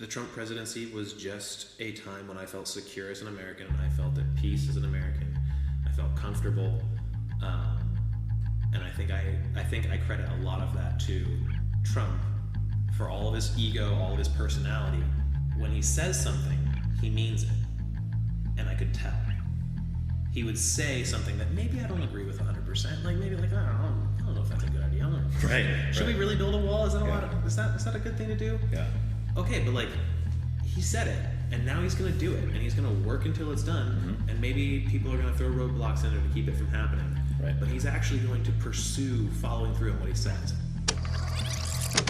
The Trump presidency was just a time when I felt secure as an American, and I felt at peace as an American. I felt comfortable, and I think I credit a lot of that to Trump for all of his ego, all of his personality. When he says something, he means it, and I could tell. He would say something that maybe I don't agree with 100%. Like maybe like I don't know if that's a good idea. Should we really build a wall? Is that a lot? Is that a good thing to do? Yeah. Okay, but like he said it, and now he's gonna do it, and he's gonna work until it's done, and maybe people are gonna throw roadblocks in there to keep it from happening. Right. But he's actually going to pursue following through on what he says.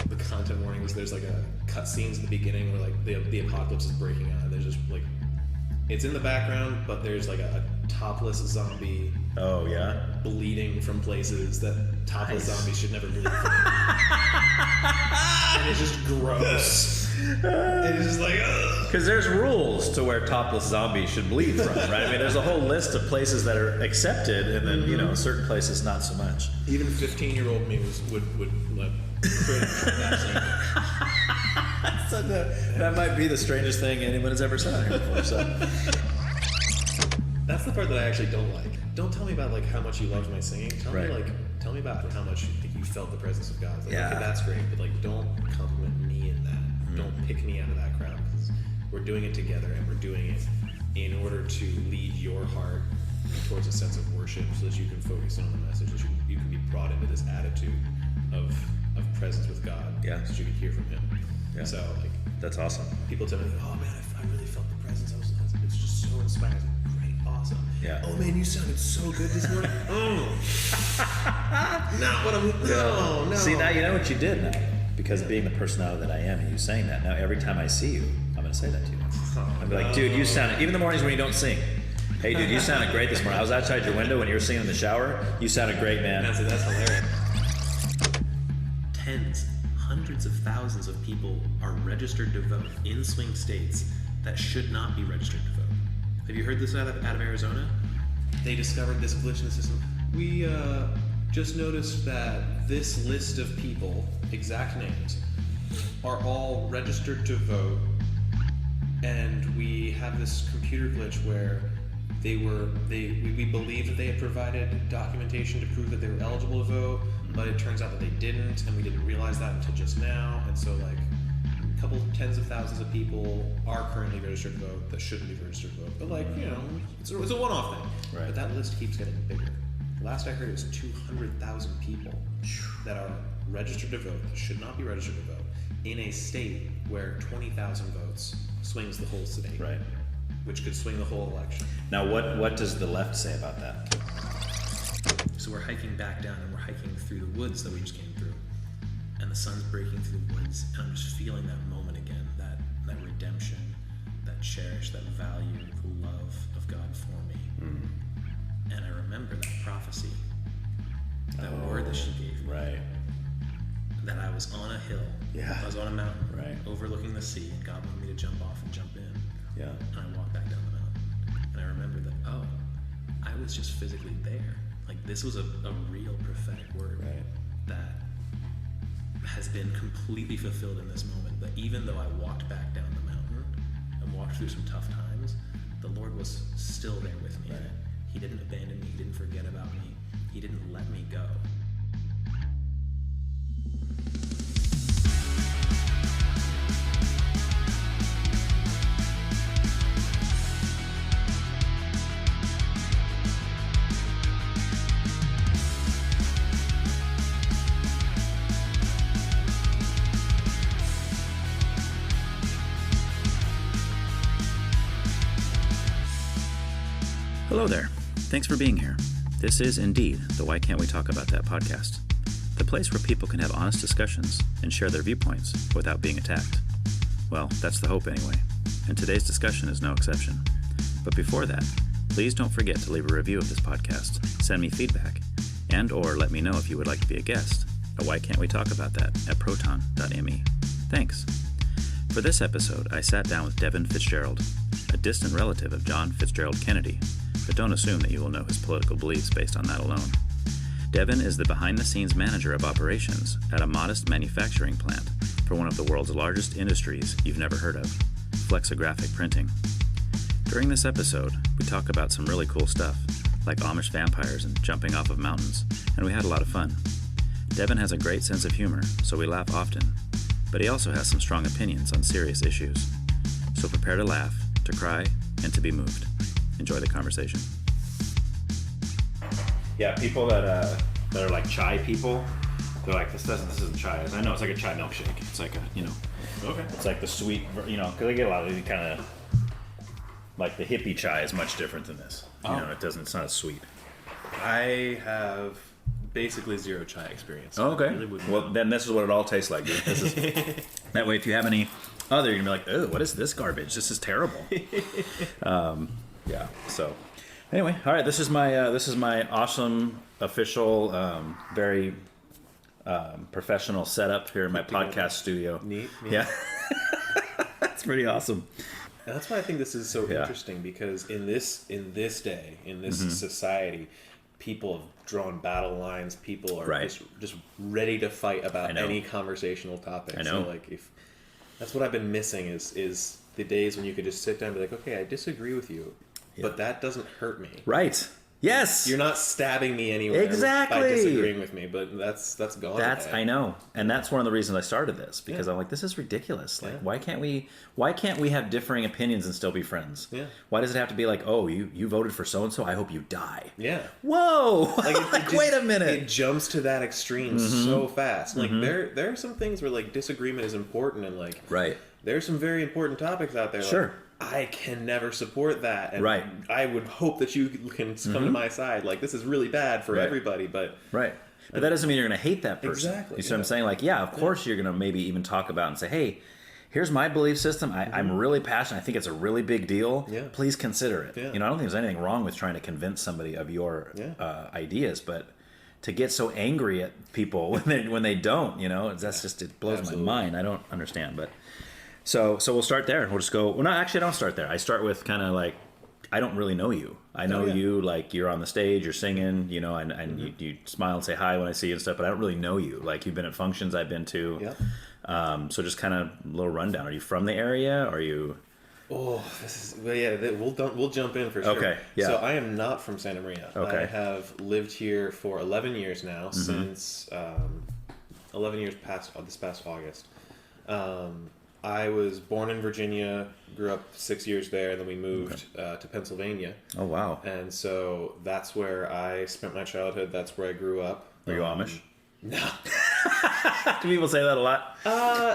The content warnings, there's like a cut scenes at the beginning where like the apocalypse is breaking out. There's just like it's in the background, but there's like a topless zombie. Oh yeah. Bleeding from places that topless zombies should never bleed from. And it's just gross. And it's just like, ugh. Because there's rules to where topless zombies should bleed from, right? I mean, there's a whole list of places that are accepted, and then certain places not so much. Even 15-year-old me would like cringe at that scene. So that might be the strangest thing anyone has ever said on here before. So that's the part that I actually don't like. Don't tell me about like how much you loved my singing. Tell me about how much you felt the presence of God. Like, okay, that's great, but like don't compliment me in that. Don't pick me out of that crowd, because we're doing it together, and we're doing it in order to lead your heart towards a sense of worship, so that you can focus on the message, that you can be brought into this attitude of presence with God, so that you can hear from Him. Yeah. So like that's awesome. People tell me, oh man, I really felt the presence. It's just so inspiring. Great, awesome. Yeah. Oh man, you sounded so good this morning. Not what I'm. No. See, now you know what you did now. Because of being the personality that I am, and you saying that, now every time I see you, I'm going to say that to you. I'll be like, dude, you sounded, even the mornings when you don't sing, hey dude, you sounded great this morning. I was outside your window when you were singing in the shower. You sounded great, man. That's hilarious. Tens, hundreds of thousands of people are registered to vote in swing states that should not be registered to vote. Have you heard this out of Arizona? They discovered this glitch in the system. We just noticed that this list of people, exact names, are all registered to vote, and we have this computer glitch where we believed that they had provided documentation to prove that they were eligible to vote, but it turns out that they didn't, and we didn't realize that until just now. And so like a couple tens of thousands of people are currently registered to vote that shouldn't be registered to vote, but like, it's a one-off thing. Right. But that list keeps getting bigger. Last I heard, it was 200,000 people that are registered to vote that should not be registered to vote in a state where 20,000 votes swings the whole state, right? Which could swing the whole election. Now, what does the left say about that? So we're hiking back down, and we're hiking through the woods that we just came through, and the sun's breaking through the woods, and I'm just feeling that moment again, that redemption, that cherish, that value, the love of God for me. And I remember that prophecy, that word that she gave me. Right. That I was on a hill. Yeah. I was on a mountain. Right. Overlooking the sea, and God wanted me to jump off and jump in. Yeah. And I walked back down the mountain. And I remember that, I was just physically there. Like, this was a real prophetic word. Right. That has been completely fulfilled in this moment. That even though I walked back down the mountain and walked through some tough times, the Lord was still there with me. Right. He didn't abandon me. He didn't forget about me. He didn't let me go. Hello there. Thanks for being here. This is indeed the Why Can't We Talk About That podcast, the place where people can have honest discussions and share their viewpoints without being attacked. Well, that's the hope anyway, and today's discussion is no exception. But before that, please don't forget to leave a review of this podcast, send me feedback, and or let me know if you would like to be a guest at Why Can't We Talk About That at proton.me. Thanks. For this episode, I sat down with Devin Fitzgerald, a distant relative of John Fitzgerald Kennedy, but don't assume that you will know his political beliefs based on that alone. Devin is the behind-the-scenes manager of operations at a modest manufacturing plant for one of the world's largest industries you've never heard of, flexographic printing. During this episode, we talk about some really cool stuff, like Amish vampires and jumping off of mountains, and we had a lot of fun. Devin has a great sense of humor, so we laugh often, but he also has some strong opinions on serious issues. So prepare to laugh, to cry, and to be moved. Enjoy the conversation. Yeah, people that are like chai people, they're like, this isn't chai. I know, it's like a chai milkshake. It's like Okay. it's like the sweet, because they get a lot of these kind of, like the hippie chai is much different than this. It's not as sweet. I have basically zero chai experience. Oh, okay. I really wouldn't Well, know. then this is what it all tastes like, dude. That way, if you have any other, you're going to be like, oh, what is this garbage? This is terrible. Yeah, so anyway, all right, this is my awesome, official, very professional setup here in my podcast studio. Neat. Yeah. That's pretty awesome. And that's why I think this is so interesting, because in this day, in this society, people have drawn battle lines. People are just ready to fight about any conversational topic. I know. So if that's what I've been missing is the days when you could just sit down and be like, okay, I disagree with you, but that doesn't hurt me. Right. Yes. You're not stabbing me anywhere Exactly. by disagreeing with me, but that's gone. I know, and that's one of the reasons I started this, because I'm like, this is ridiculous. Like, why can't we have differing opinions and still be friends? Yeah. Why does it have to be like, oh, you voted for so and so, I hope you die? Yeah. Whoa. It just, wait a minute. It jumps to that extreme so fast. Like there are some things where like disagreement is important, and like there's some very important topics out there. Sure. Like, I can never support that, and Right. I would hope that you can come to my side. Like, this is really bad for everybody, but But that doesn't mean you're going to hate that person. Exactly, You see what I'm saying? Like, of course you're going to maybe even talk about and say, hey, here's my belief system. I'm really passionate. I think it's a really big deal. Yeah. Please consider it. Yeah. I don't think there's anything wrong with trying to convince somebody of your ideas, but to get so angry at people when they don't, it blows Absolutely. my mind. I don't understand, but so we'll start there. We'll just go. Well, no, actually, I don't start there. I start with kind of like, I don't really know you. I know you, like, you're on the stage, you're singing, and you smile and say hi when I see you and stuff, but I don't really know you. Like, you've been at functions I've been to. Yeah. So just kind of a little rundown. Are you from the area? Are you? Oh, we'll jump in for sure. Okay, yeah. So I am not from Santa Maria. Okay. I have lived here for 11 years now, since 11 years this past August. I was born in Virginia, grew up 6 years there, and then we moved to Pennsylvania. Oh, wow. And so that's where I spent my childhood. That's where I grew up. Are you Amish? No. Do people say that a lot?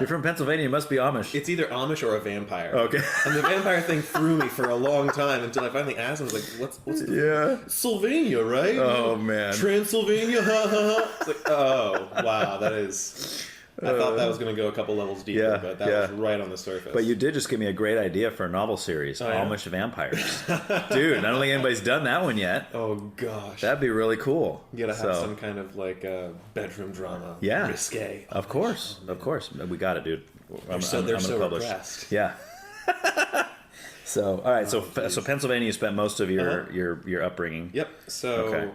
You're from Pennsylvania, you must be Amish. It's either Amish or a vampire. Okay. And the vampire thing threw me for a long time until I finally asked him. I was like, what's Sylvania, right? Oh, man. Transylvania, ha ha ha. It's like, oh, wow, that is... I thought that was going to go a couple levels deeper, but that was right on the surface. But you did just give me a great idea for a novel series, Amish Vampires. Dude, I don't think anybody's done that one yet. Oh, gosh. That'd be really cool. You gotta have some kind of, like, bedroom drama. Yeah. Risque. Of course. We got it, dude. They're so repressed. Yeah. So, all right. So Pennsylvania, you spent most of your upbringing. Yep. So,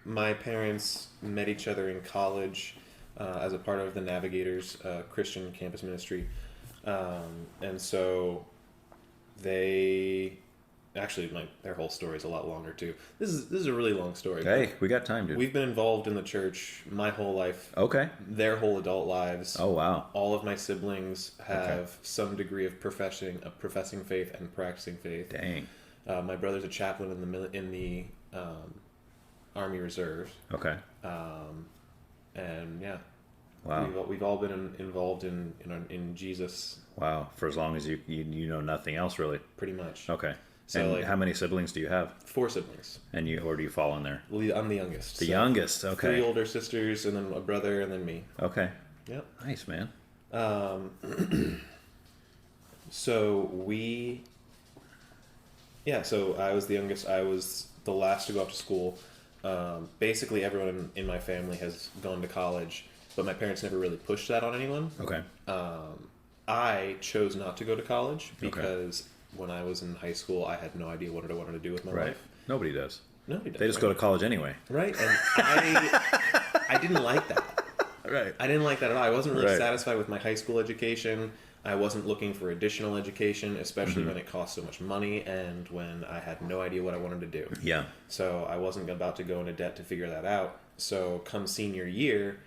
my parents met each other in college as a part of the Navigators Christian campus ministry, and so they actually their whole story is a lot longer too. This is a really long story. Hey, we got time, dude. We've been involved in the church my whole life. Okay. Their whole adult lives. Oh, wow. All of my siblings have some degree of professing faith and practicing faith. Dang. My brother's a chaplain in the Army Reserve. Okay. And yeah. Wow. We've all been involved in Jesus. Wow. For as long as you know nothing else, really. Pretty much. Okay. So, and how many siblings do you have? 4 siblings. And or do you fall in there? I'm the youngest. The youngest. Okay. 3 older sisters, and then a brother, and then me. Okay. Yep. Nice, man. So I was the youngest. I was the last to go off to school. Basically, everyone in my family has gone to college, but my parents never really pushed that on anyone. Okay. I chose not to go to college because when I was in high school, I had no idea what I wanted to do with my life. Nobody does. Nobody does. They just go to college anyway. Right, and I didn't like that. Right. I didn't like that at all. I wasn't really Right. satisfied with my high school education. I wasn't looking for additional education, especially when it cost so much money and when I had no idea what I wanted to do. Yeah. So I wasn't about to go into debt to figure that out. So come senior year,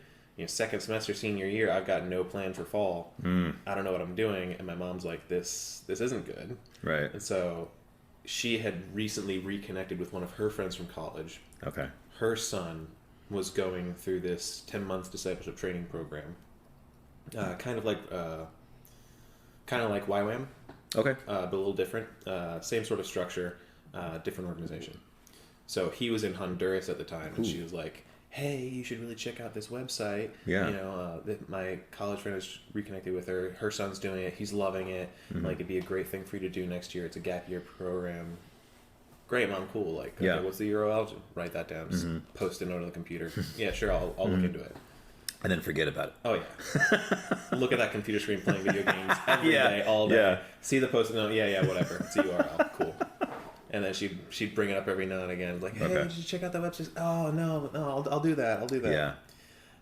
second semester senior year, I've got no plan for fall. I don't know what I'm doing, and my mom's like, this isn't good. Right. And so she had recently reconnected with one of her friends from college. Okay. Her son was going through this 10-month discipleship training program, kind of like YWAM, Okay. but a little different. Same sort of structure, different organization. So he was in Honduras at the time, and she was like, hey, you should really check out this website. Yeah. My college friend has reconnected with her. Her son's doing it. He's loving it. Like, it'd be a great thing for you to do next year. It's a gap year program. Great, Mom, cool. Like, okay, Yeah. what's the URL? Just write that down. Just post a note on the computer. Yeah, sure, I'll look into it. And then forget about it. Oh, yeah. Look at that computer screen playing video games every day, all day. Yeah. See the post-it note. Yeah, whatever. It's a URL. Cool. And then she'd bring it up every now and again. Like, hey, Okay. did you check out that website? Oh, no, I'll do that. I'll do that. Yeah.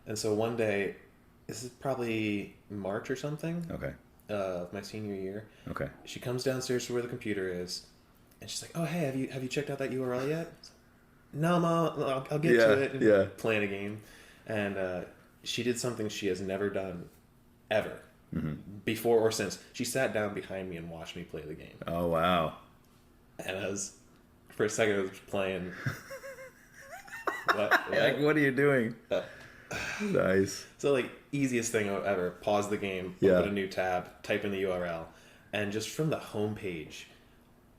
And so one day, this is probably March or something Okay. of my senior year. Okay. She comes downstairs to where the computer is, and she's like, "Oh, hey, have you checked out that URL yet?" No, Mom, I'll get to it. And yeah. playing a game, and she did something she has never done, ever, before or since. She sat down behind me and watched me play the game, Oh, wow. and for a second, I was playing. What? Like, what are you doing? Nice. So, like, easiest thing ever. Pause the game, Yeah. open a new tab, type in the URL, and just from the homepage,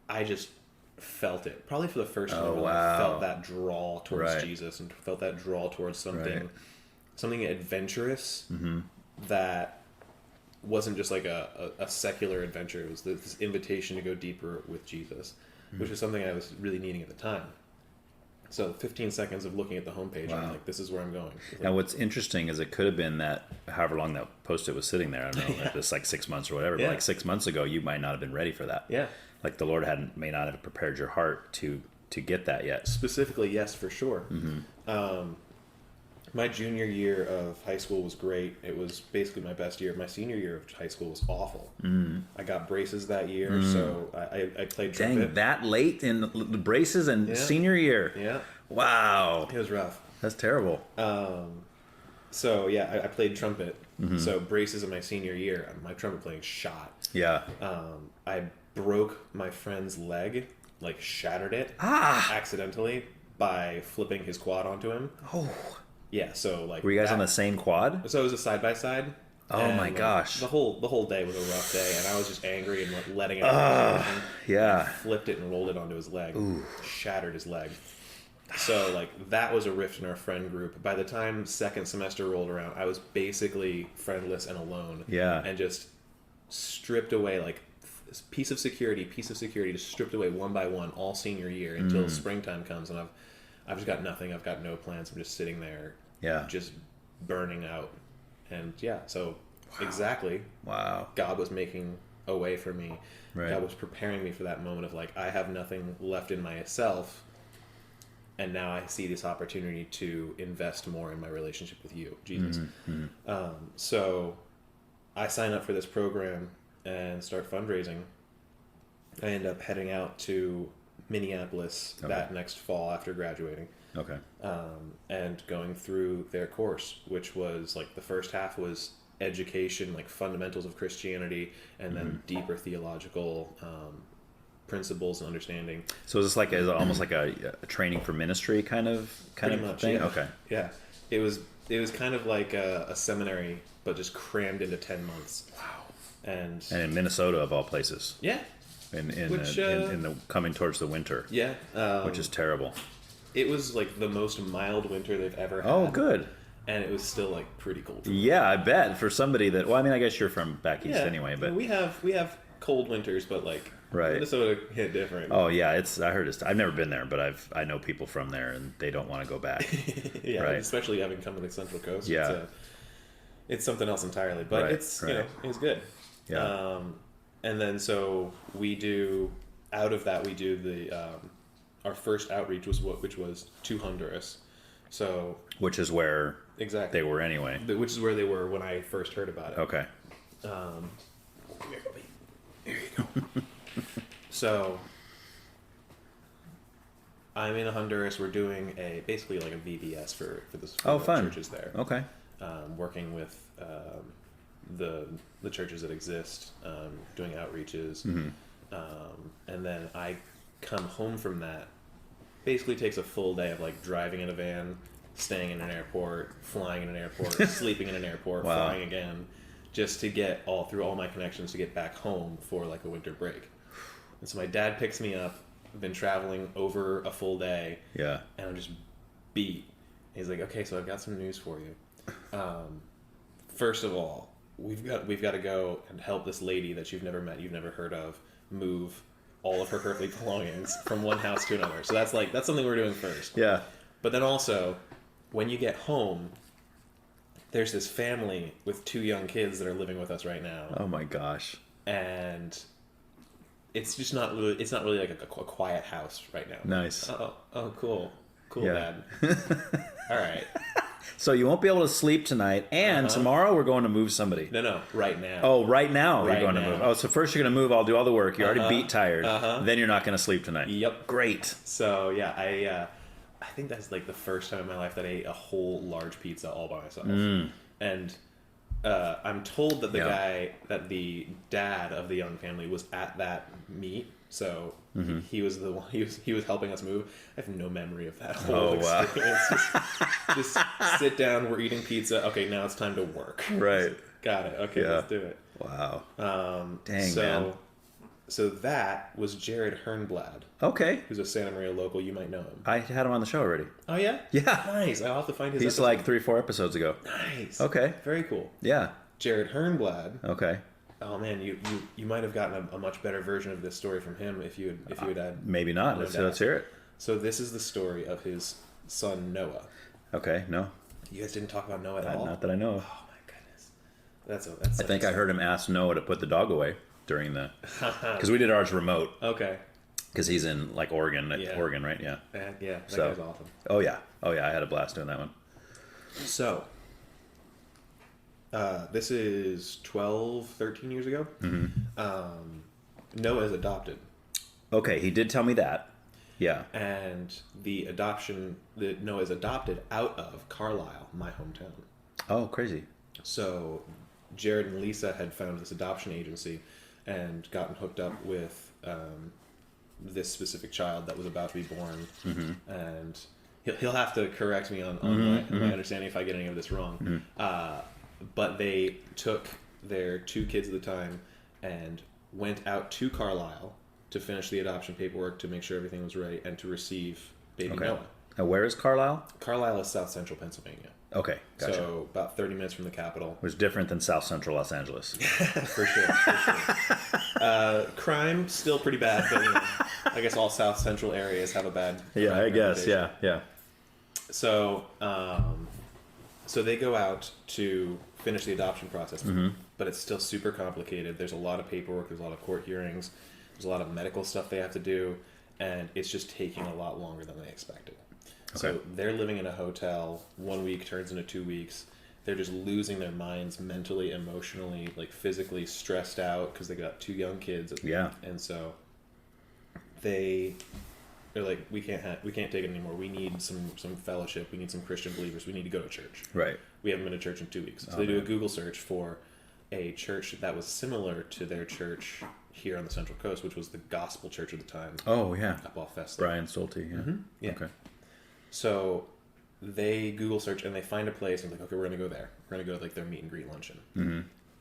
I just felt it. Probably for the first time, I felt that draw towards Right. Jesus and felt that draw towards something, Right. something adventurous that wasn't just like a secular adventure. It was this invitation to go deeper with Jesus, which was something I was really needing at the time. So 15 seconds of looking at the homepage, I'm like, this is where I'm going. Now, what's interesting is it could have been that however long that post-it was sitting there, I don't know, Yeah. if it's like 6 months or whatever, Yeah. but like 6 months ago, you might not have been ready for that. Yeah. Like the Lord may not have prepared your heart to get that yet. Specifically, yes, for sure. My junior year of high school was great. It was basically my best year. My senior year of high school was awful. I got braces that year, so I played trumpet. Dang, that late in the braces and senior year. Yeah, Wow. it was rough. That's terrible. So yeah, I played trumpet. So braces in my senior year, my trumpet playing shot. Yeah. I broke my friend's leg, like shattered it accidentally by flipping his quad onto him. Oh. Yeah, so like Were you guys that- on the same quad? So it was a side by side. Oh my gosh. The whole day was a rough day, and I was just angry and letting it out. Yeah. Flipped it and rolled it onto his leg. Shattered his leg. So like that was a rift in our friend group. By the time second semester rolled around, I was basically friendless and alone. Yeah. And just stripped away like this piece of security, just stripped away one by one all senior year until springtime comes, and I've just got nothing. I've got no plans. I'm just sitting there. Yeah. Just burning out. And yeah, so exactly. Wow. God was making a way for me. Right. God was preparing me for that moment of like, I have nothing left in myself, and now I see this opportunity to invest more in my relationship with you, Jesus. So I sign up for this program and start fundraising. I end up heading out to Minneapolis that next fall after graduating. Okay. And going through their course, which was like the first half was education, like fundamentals of Christianity, and then deeper theological principles and understanding. So is this like almost like a training for ministry kind of Pretty much, thing? yeah. Okay. Yeah, it was kind of like a seminary, but just crammed into 10 months. Wow. And in Minnesota of all places. yeah, In Which, the coming towards the winter. yeah, Which is terrible. it was like the most mild winter they've ever had. Oh, good. And it was still like pretty cold. Yeah, I bet for somebody that. Well, I mean, I guess you're from back east Yeah, anyway, but we have cold winters, but like Right. Minnesota hit different. oh yeah, I heard it's. I've never been there, but I know people from there, and they don't want to go back. Yeah, Right. especially having come to the Central Coast. Yeah. It's something else entirely, but Right, it's right. it was good. Yeah. And then so we do the our first outreach which was to Honduras. So, which is where exactly they were anyway. Which is where they were when I first heard about it. Okay. Here you go. So, I'm in Honduras. We're doing basically like a VBS for the fun. churches there. Okay. Working with the churches that exist, doing outreaches, and then I come home from that. Basically, takes a full day of like driving in a van, staying in an airport, flying in an airport, sleeping in an airport, wow. flying again, just to get through all my connections to get back home for like a winter break. And so my dad picks me up. I've been traveling over a full day. Yeah. And I'm just beat. He's like, okay, so I've got some news for you. First of all, we've got to go and help this lady that you've never met, you've never heard of, move all of her earthly belongings from one house to another. So that's something we're doing first. Yeah. But then also, when you get home, there's this family with 2 young kids that are living with us right now. Oh my gosh. And it's just not really like a quiet house right now. Nice. Oh, cool, yeah. Dad. All right. So you won't be able to sleep tonight, and tomorrow we're going to move somebody. No, right now. Oh, right now right you're going now. to move. Oh, so first you're going to move. I'll do all the work. You're already beat tired. Then you're not going to sleep tonight. Yep. Great. So yeah, I think that's like the first time in my life that I ate a whole large pizza all by myself. And I'm told that the dad of the young family was at that meet. So he was the one. He was helping us move. I have no memory of that whole experience. Wow. just sit down. We're eating pizza. Okay, now it's time to work. Right. Got it. Okay, let's do it. Wow. Dang, man. So that was Jared Hernblad. Okay. Who's a Santa Maria local. You might know him. I had him on the show already. Oh yeah. Yeah. Nice. I'll have to find his. He's episode. like 3-4 episodes ago. Nice. Okay. Very cool. Yeah. Jared Hernblad. Okay. Oh man, you might have gotten a much better version of this story from him if you had had. Maybe not. Let's hear it. So this is the story of his son Noah. Okay. No. You guys didn't talk about Noah at all. Not that I know of. Oh my goodness. That's. I think I heard him ask Noah to put the dog away during the because we did ours remote. Okay. Because he's in like Oregon, Oregon, right? Yeah. Yeah. That guy's awesome. Oh yeah. I had a blast doing that one. So. This is 12, 13 years ago. Noah is adopted. Okay, he did tell me that. Yeah. And Noah is adopted out of Carlisle, my hometown. Oh, crazy. So Jared and Lisa had found this adoption agency and gotten hooked up with this specific child that was about to be born. And he'll have to correct me on my understanding if I get any of this wrong. But they took their 2 kids at the time and went out to Carlisle to finish the adoption paperwork to make sure everything was right and to receive baby Noah. Now, where is Carlisle? Carlisle is south central Pennsylvania. Okay, gotcha. So about 30 minutes from the capital. Which is different than south central Los Angeles. For sure. Crime, still pretty bad, but I guess all south central areas have a bad Yeah, I guess, yeah. So, so they go out to finish the adoption process, but it's still super complicated. There's a lot of paperwork, there's a lot of court hearings, there's a lot of medical stuff they have to do, and it's just taking a lot longer than they expected. Okay. So they're living in a hotel, 1 week turns into 2 weeks. They're just losing their minds mentally, emotionally, like physically stressed out because they got 2 young kids. And so they're like, we can't take it anymore. We need some fellowship. We need some Christian believers. We need to go to church. Right. We haven't been to church in 2 weeks. So they do a Google search for a church that was similar to their church here on the Central Coast, which was the Gospel Church at the time. Oh, yeah. Up off Fest. Brian Stolte, yeah. Yeah. Okay. So they Google search and they find a place and like, okay, we're going to go there. We're going to go to like their meet and greet luncheon.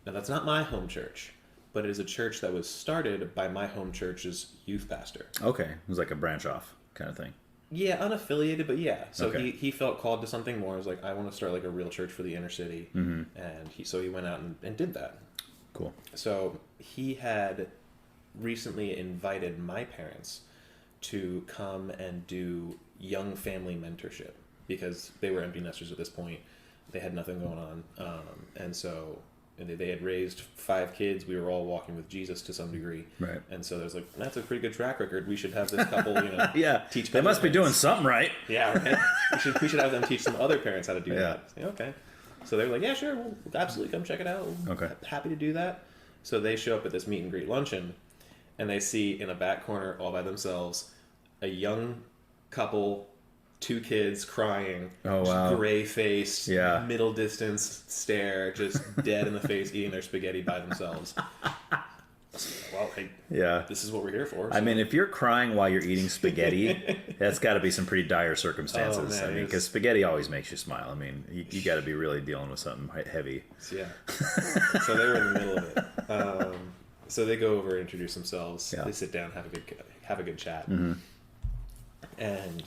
Now that's not my home church, but it is a church that was started by my home church's youth pastor. Okay. It was like a branch off kind of thing. Yeah, unaffiliated, but yeah. So he felt called to something more. He was like, I want to start like a real church for the inner city. And he went out and did that. Cool. So he had recently invited my parents to come and do young family mentorship because they were empty nesters at this point. They had nothing going on. And so and they had raised 5 kids. We were all walking with Jesus to some degree. Right. And so there's like, that's a pretty good track record. We should have this couple, yeah. teach. They must be doing parents. something right. Yeah, right. we should have them teach some other parents how to do Yeah. that. Say, okay. So they were like, yeah, sure, we'll absolutely come check it out. Okay. Happy to do that. So they show up at this meet and greet luncheon, and they see in a back corner all by themselves a young couple, 2 kids crying, Oh, wow. gray faced, Yeah. middle distance stare, just dead in the face, eating their spaghetti by themselves. Well, hey, Yeah. this is what we're here for. I so- mean, if you're crying while you're eating spaghetti, that's got to be some pretty dire circumstances. Oh, man, I mean, because spaghetti always makes you smile. I mean, you got to be really dealing with something heavy. Yeah. So they were in the middle of it. So they go over, introduce themselves. Yeah. They sit down, have a good chat, Mm-hmm. and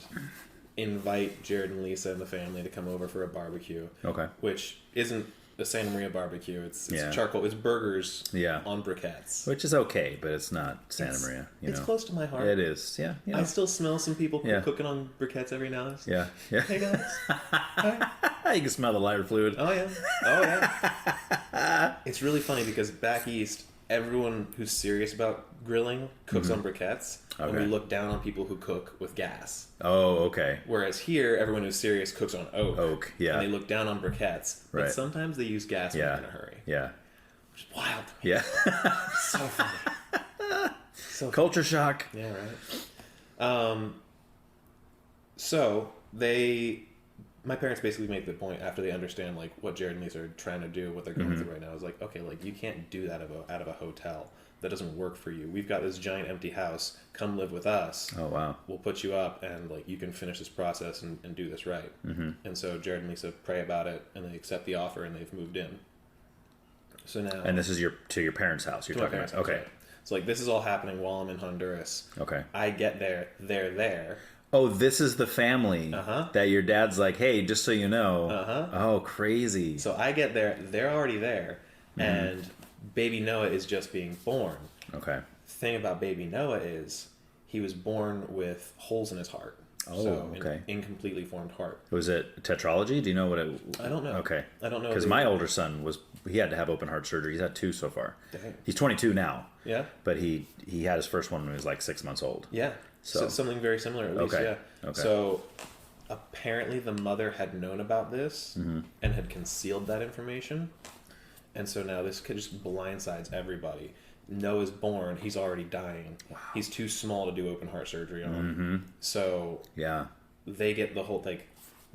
invite Jared and Lisa and the family to come over for a barbecue. Okay. Which isn't a Santa Maria barbecue. It's Yeah. charcoal. It's burgers. Yeah. On briquettes. Which is okay, but it's not Santa It's- Maria. It's close to my heart. It is. Yeah. I still smell some people Yeah. cooking on briquettes every now and then. Yeah. Yeah. Hey guys. Hi. You can smell the lighter fluid. Oh yeah. Oh yeah. It's really funny because back east, everyone who's serious about grilling cooks on briquettes, and we Okay. look down on people who cook with gas. Oh, okay. Whereas here, everyone who's serious cooks on oak. Oak, yeah. And they look down on briquettes. But Right. sometimes they use gas when Yeah. they're in a hurry. Yeah. Which is wild. to me. Yeah. So funny. So Culture shock. Yeah, right. So my parents basically make the point after they understand like what Jared and Lisa are trying to do, what they're going through right now. Is like, okay, like you can't do that out of a hotel. That doesn't work for you. We've got this giant empty house. Come live with us. Oh, wow. We'll put you up, and like you can finish this process and do this right. Mm-hmm. And so Jared and Lisa pray about it, and they accept the offer, and they've moved in. So now, And this is to your parents' house you're to my talking parents' about. house, Okay. right. So like this is all happening while I'm in Honduras. Okay. I get there, they're there. Oh, this is the family Uh-huh. that your dad's like, hey, just so you know. Uh-huh. Oh, crazy. So I get there, they're already there, and baby Noah is just being born. Okay. Thing about baby Noah is he was born with holes in his heart. Oh, so okay. An incompletely formed heart. Was it tetralogy? Do you know what it... I don't know. Okay. I don't know. Because my older son he had to have open heart surgery. He's had 2 so far. Dang. He's 22 now. Yeah? But he had his first one when he was like 6 months old. Yeah. So- something very similar at least, Okay. yeah. Okay. So apparently the mother had known about this Mm-hmm. and had concealed that information. And so now this kid just blindsides everybody. Noah's born, he's already dying. Wow. He's too small to do open heart surgery on. Mm-hmm. So Yeah. they get the whole, like,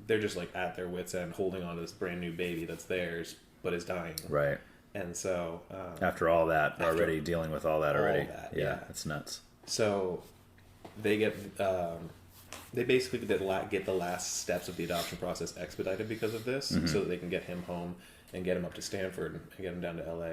they're just like at their wits' end holding on to this brand new baby that's theirs but is dying. Right. And so After all that, already dealing with all that all already. that, yeah, yeah. it's nuts. So they get they basically get the last steps of the adoption process expedited because of this, so that they can get him home and get him up to Stanford and get him down to LA.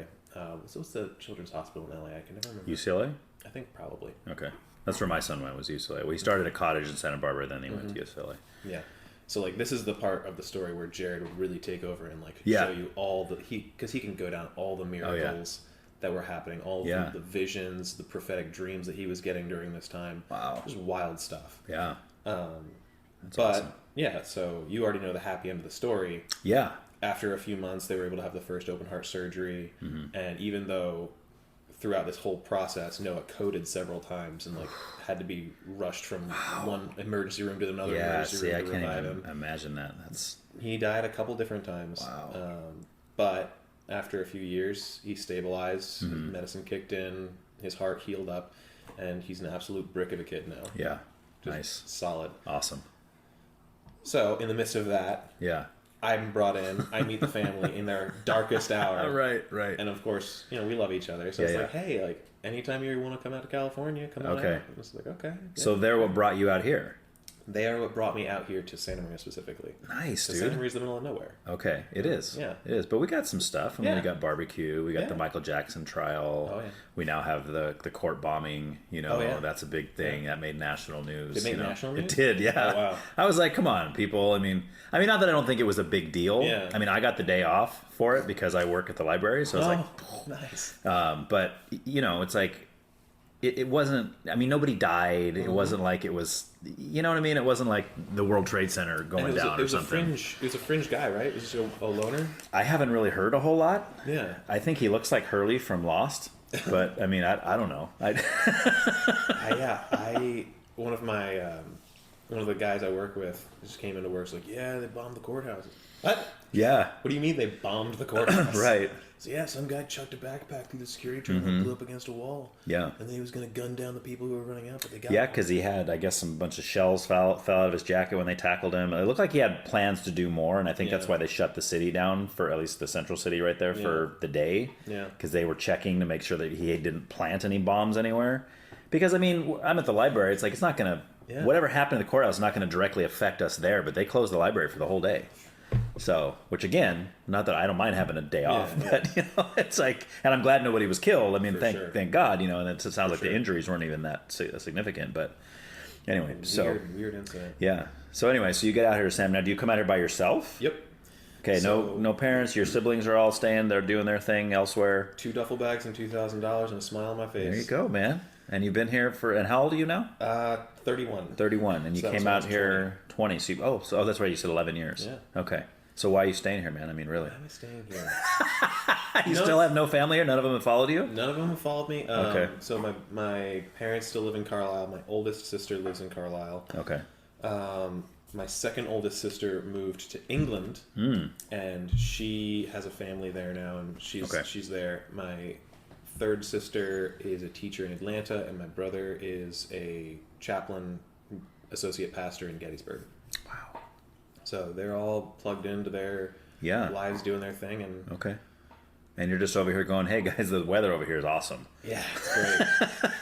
So what's the children's hospital in LA? I can never remember. UCLA? I think probably. Okay. That's where my son went, was UCLA. Well, he started at Cottage in Santa Barbara, then he went to UCLA. Yeah. So like this is the part of the story where Jared would really take over and like Yeah. show you all because he can go down all the miracles that were happening, all Yeah. the visions, the prophetic dreams that he was getting during this time. Wow. Just wild stuff. Yeah. But awesome. yeah, so you already know the happy end of the story. Yeah. After a few months, they were able to have the first open heart surgery, Mm-hmm. and even though throughout this whole process, Noah coded several times and like had to be rushed from one emergency room to another Yeah, emergency see, room I to can't revive even him. imagine that. That's... He died a couple different times. Wow. But after a few years, he stabilized. Mm-hmm. Medicine kicked in. His heart healed up, and he's an absolute brick of a kid now. Yeah. Just Nice. solid. Awesome. So in the midst of that, Yeah. I'm brought in. I meet the family in their darkest hour. Right. And of course, we love each other. So Yeah, it's yeah. like, hey, like anytime you want to come out to California, come on Okay. out. And it's like, okay. Yeah. So they're what brought you out here. They are what brought me out here to Santa Maria specifically. Nice, So dude. Santa Maria's the middle of nowhere. Okay, it is. Yeah. It is. But we got some stuff. I mean, Yeah. we got barbecue. We got Yeah. the Michael Jackson trial. Oh, yeah. We now have the court bombing. Oh, yeah. That's a big thing. That made national news. It made you know. national news? It did, yeah. Oh, wow. I was like, come on, people. I mean, not that I don't think it was a big deal. Yeah. I mean, I got the day off for it because I work at the library. So I was like, nice. but, it's like, it wasn't. I mean, nobody died. Mm-hmm. It wasn't like it was. You know what I mean? It wasn't like the World Trade Center going down or something. It was a fringe guy, right? Was he a loner? I haven't really heard a whole lot. Yeah. I think he looks like Hurley from Lost, but I mean, I don't know. One of the guys I work with just came into work. Was like, yeah, they bombed the courthouse. What? Yeah. What do you mean they bombed the courthouse? Right. So yeah, some guy chucked a backpack through the security terminal and blew up against a wall. Yeah. And then he was going to gun down the people who were running out, but they got Yeah, because he had, I guess, some bunch of shells fell out of his jacket when they tackled him. It looked like he had plans to do more, and I think that's why they shut the city down, for at least the central city right there, for the day. Yeah. Because they were checking to make sure that he didn't plant any bombs anywhere. Because, I mean, I'm at the library. It's like, it's not going to... Yeah. Whatever happened in the courthouse is not going to directly affect us there, but they closed the library for the whole day. So, which again, not that I don't mind having a day off, but you know, it's like, and I'm glad nobody was killed. I mean, thank God, you know, and it sounds like the injuries weren't even that significant, but anyway, weird incident. Yeah. So anyway, so you get out here, Sam. Now, do you come out here by yourself? Yep. Okay. No parents. Your siblings are all staying. They're doing their thing elsewhere. 2 duffel bags and $2,000 and a smile on my face. There you go, man. And you've been here and how old are you now? 31. 31, and you came out here 20. So that's right. You said 11 years. Yeah. Okay. So why are you staying here, man? I mean, really? Why am I staying here? You still have no family here? None of them have followed you? None of them have followed me. Okay. So my parents still live in Carlisle. My oldest sister lives in Carlisle. Okay. My second oldest sister moved to England, and she has a family there now, and she's there. My third sister is a teacher in Atlanta, and my brother is a chaplain, associate pastor in Gettysburg. Wow. So they're all plugged into their lives, doing their thing, and okay. And you're just over here going, "Hey guys, the weather over here is awesome." Yeah, it's great.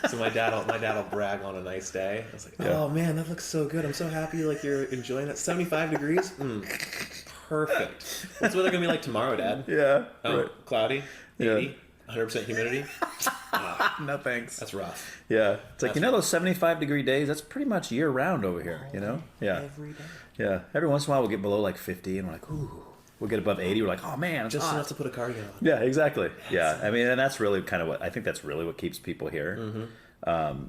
So my dad will brag on a nice day. I was like, "Oh man, that looks so good. I'm so happy. Like you're enjoying it. 75 degrees, perfect. What's the weather gonna be like tomorrow, Dad? Yeah. Oh, right. Cloudy, 80, 100% humidity. No thanks. That's rough. Yeah, it's like those 75-degree days. That's pretty much year round over here. You know? Yeah. Every day. Yeah. Every once in a while we'll get below like 50, and we're like, ooh. We'll get above 80. We're like, oh man, it's just hot. enough to put a cardigan on. Yeah, exactly. Yeah, I mean, and that's really kind of what keeps people here,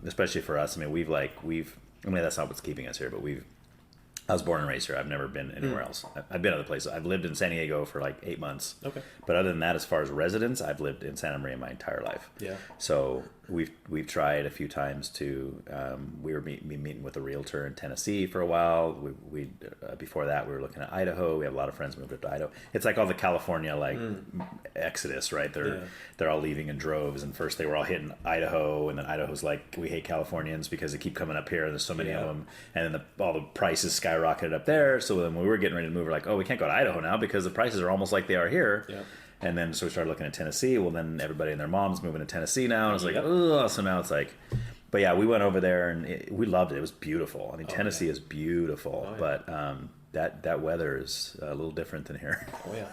especially for us. I mean, that's not what's keeping us here, but I was born and raised here. I've never been anywhere else. I've been other places. I've lived in San Diego for like 8 months. Okay. But other than that, as far as residence, I've lived in Santa Maria my entire life. Yeah. So we've tried a few times to. We were meeting with a realtor in Tennessee for a while. We before that we were looking at Idaho. We have a lot of friends moved up to Idaho. It's like all the California exodus, right? They're all leaving in droves. And first they were all hitting Idaho, and then Idaho's like, we hate Californians because they keep coming up here. And there's so many of them, and then all the prices skyrocketed up there. So then when we were getting ready to move, we're like, oh, we can't go to Idaho now because the prices are almost like they are here. Yeah. And then so we started looking at Tennessee. Well, then everybody and their mom's moving to Tennessee now. And it's like, oh, so now it's like, but yeah, we went over there and we loved it. It was beautiful. I mean, Tennessee is beautiful, but that weather is a little different than here. Oh yeah,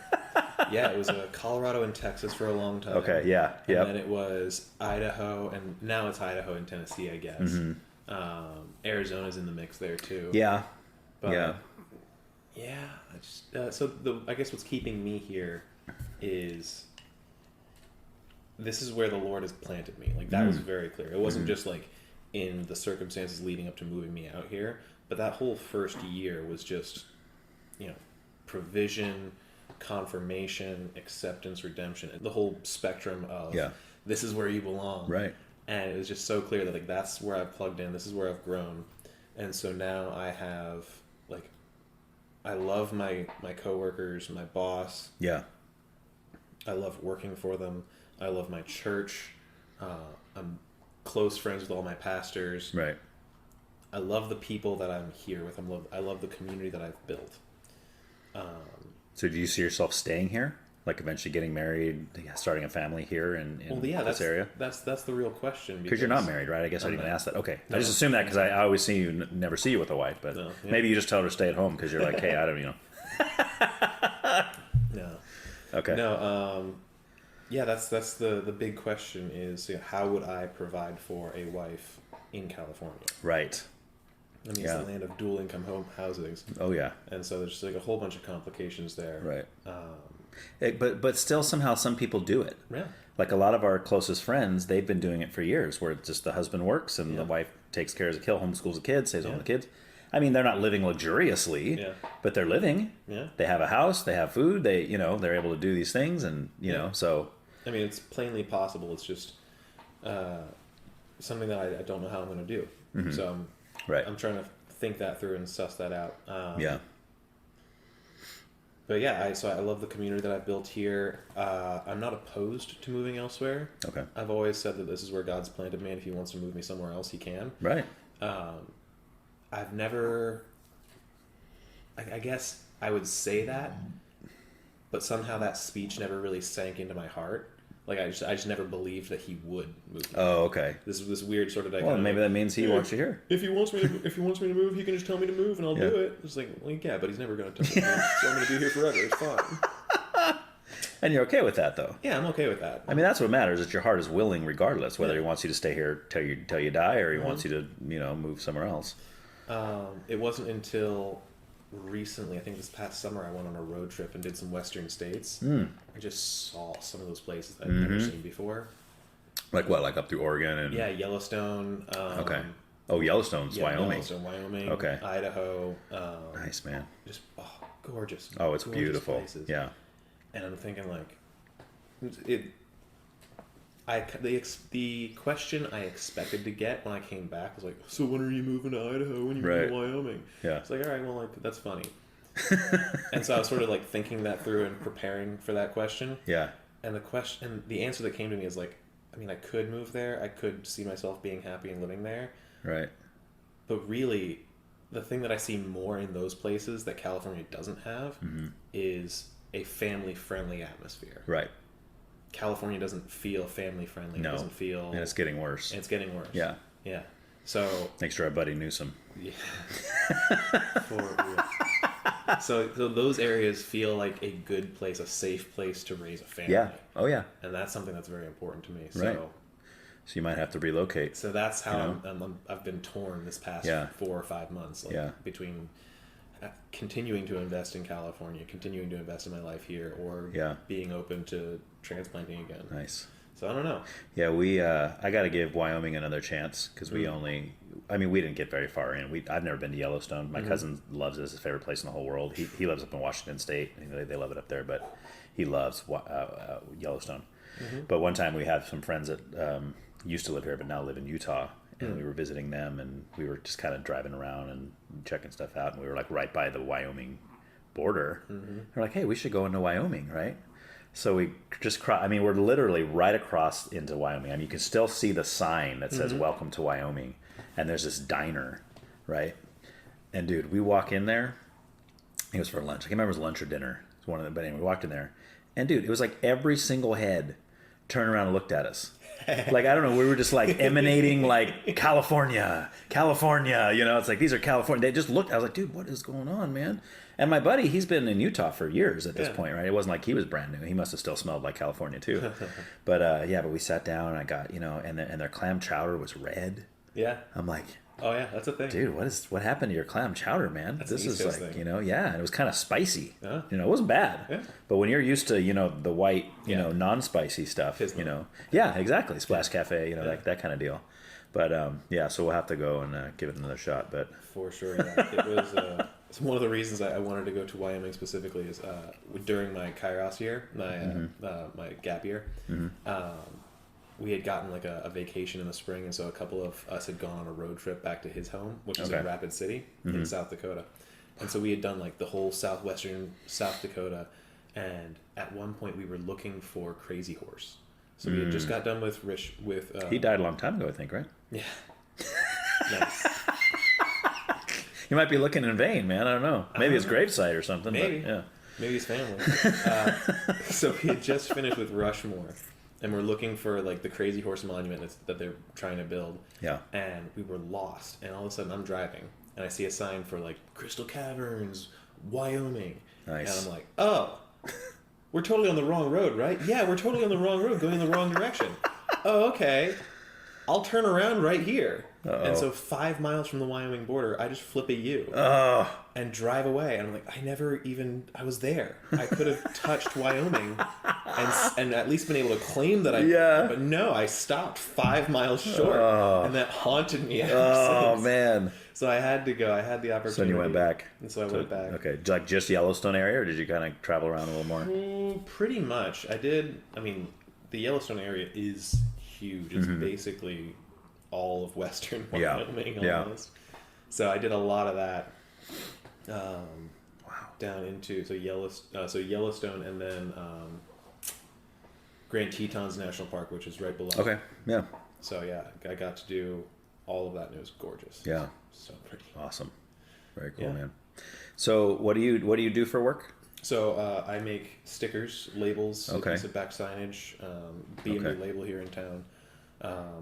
yeah. It was Colorado and Texas for a long time. Okay, yeah, and then it was Idaho, and now it's Idaho and Tennessee, I guess. Mm-hmm. Arizona's in the mix there too. Yeah, but, yeah. I guess what's keeping me here is this is where the Lord has planted me. Like that was very clear. It wasn't just like in the circumstances leading up to moving me out here, but that whole first year was just, provision, confirmation, acceptance, redemption, the whole spectrum of this is where you belong. Right. And it was just so clear that like that's where I've plugged in, this is where I've grown. And so now I have I love my coworkers, my boss. Yeah. I love working for them. I love my church. I'm close friends with all my pastors. Right. I love the people that I'm here with. I love the community that I've built. So do you see yourself staying here? Like eventually getting married, starting a family here in this area? That's the real question. Because you're not married, right? I guess I didn't even ask that. Okay. No. I just assume that because I always see you, never see you with a wife. But maybe you just tell her to stay at home because you're like, hey, I don't, No. Okay. No, that's the big question is how would I provide for a wife in California? Right. I mean, it's the land of dual income home houses. Oh, yeah. And so there's just like a whole bunch of complications there. Right. But still, somehow, some people do it. Yeah. Like a lot of our closest friends, they've been doing it for years, where it's just the husband works and the wife takes care of the kid, homeschools the kids, stays home with the kids. I mean, they're not living luxuriously, but they're living. Yeah. They have a house, they have food, they're able to do these things, and so. I mean, it's plainly possible. It's just something that I don't know how I'm going to do. Mm-hmm. So I'm trying to think that through and suss that out. But yeah, I love the community that I've built here. I'm not opposed to moving elsewhere. Okay. I've always said that this is where God's planted me, and if he wants to move me somewhere else, he can. Right. I've never... I guess I would say that, but somehow that speech never really sank into my heart. Like, I just never believed that he would move me. Oh, okay. This weird sort of dichotomy. Well, maybe that means he wants you here. If he wants me to move, he can just tell me to move, and I'll do it. It's like, well, yeah, but he's never going to tell me to move, so I'm going to be here forever. It's fine. And you're okay with that, though? Yeah, I'm okay with that. I mean, that's what matters. Is your heart is willing, regardless, whether he wants you to stay here till you die, or he wants you to, move somewhere else. It wasn't until recently, I think this past summer, I went on a road trip and did some western states. I just saw some of those places that I'd never seen before. Like what? Like up through Oregon and Yellowstone. Okay. Oh, Yellowstone's Wyoming. Yellowstone, Wyoming. Okay. Idaho. Nice, man. Just gorgeous. Oh, it's beautiful. Places. Yeah. And I'm thinking the question I expected to get when I came back was like, so when are you moving to Idaho when you move to Wyoming? Yeah. It's like, all right, well, that's funny. And so I was sort of thinking that through and preparing for that question. Yeah. And the answer that came to me is like, I mean, I could move there. I could see myself being happy and living there. Right. But really, the thing that I see more in those places that California doesn't have is a family-friendly atmosphere. Right. California doesn't feel family-friendly. No. It doesn't feel... And it's getting worse. Yeah. Yeah. So... Thanks to our buddy Newsom. Yeah. So those areas feel like a good place, a safe place to raise a family. Yeah. Oh, yeah. And that's something that's very important to me. Right. So you might have to relocate. So that's how I've been torn this past 4 or 5 months. Between continuing to invest in California, continuing to invest in my life here, or being open to transplanting again. Nice. So I don't know. Yeah, I got to give Wyoming another chance because we didn't get very far in. I've never been to Yellowstone. My cousin loves it. It's his favorite place in the whole world. He lives up in Washington State. They love it up there, but he loves Yellowstone. But one time we had some friends that used to live here but now live in Utah, and we were visiting them, and we were just kind of driving around and checking stuff out, and we were right by the Wyoming border. We're like, hey, we should go into Wyoming, right? So we just we're literally right across into Wyoming. I mean, you can still see the sign that says "Welcome to Wyoming," and there's this diner, right? And dude, we walk in there. It was for lunch. I can't remember if it was lunch or dinner. It was one of them. But anyway, we walked in there, and dude, it was like every single head turned around and looked at us. Like, I don't know, we were just emanating California, it's like, these are California. They just looked, I was like, dude, what is going on, man? And my buddy, he's been in Utah for years at this point, right? It wasn't like he was brand new. He must have still smelled like California too. But but we sat down and I got, and their clam chowder was red. Yeah. I'm like, oh yeah, that's a thing. Dude, what happened to your clam chowder, man? That's this is thing. And it was kind of spicy. It wasn't bad. Yeah. But when you're used to, the white, non-spicy stuff, yeah, exactly. Splash Cafe, that kind of deal. But so we'll have to go and give it another shot. But for sure, it was. It's one of the reasons I wanted to go to Wyoming specifically is during my Kairos year, my gap year. We had gotten a vacation in the spring, and so a couple of us had gone on a road trip back to his home, which is in Rapid City in South Dakota. And so we had done the whole southwestern South Dakota, and at one point we were looking for Crazy Horse. So we had just got done with he died a long time ago, I think, right? Yeah. Nice. You might be looking in vain, man. I don't know. Maybe his gravesite or something. Maybe. But, yeah. Maybe his family. So we had just finished with Rushmore. And we're looking for the Crazy Horse monument that they're trying to build. Yeah. And we were lost. And all of a sudden I'm driving and I see a sign for Crystal Caverns, Wyoming. Nice. And I'm like, oh, we're totally on the wrong road, right? Yeah, we're totally on the wrong road, going in the wrong direction. Oh, okay. I'll turn around right here. Uh-oh. And so 5 miles from the Wyoming border, I just flip a U and drive away. And I'm like, I was there. I could have touched Wyoming and at least been able to claim that I Yeah. But no, I stopped 5 miles short. And that haunted me ever Oh, since. man. So I had to go. I had the opportunity. So you went back. And so I went back. Okay. Like just Yellowstone area, or did you kind of travel around a little more? Pretty much. I did. I mean, the Yellowstone area is huge. It's basically all of Western Wyoming almost. So I did a lot of that. Down into Yellowstone, and then Grand Tetons National Park, which is right below. Okay. Yeah. So yeah, I got to do all of that, and it was gorgeous. Yeah. So pretty. Awesome. Very cool, Yeah. man. So what do you do for work? So I make stickers, labels, Okay. some back signage, B&B Okay. label here in town.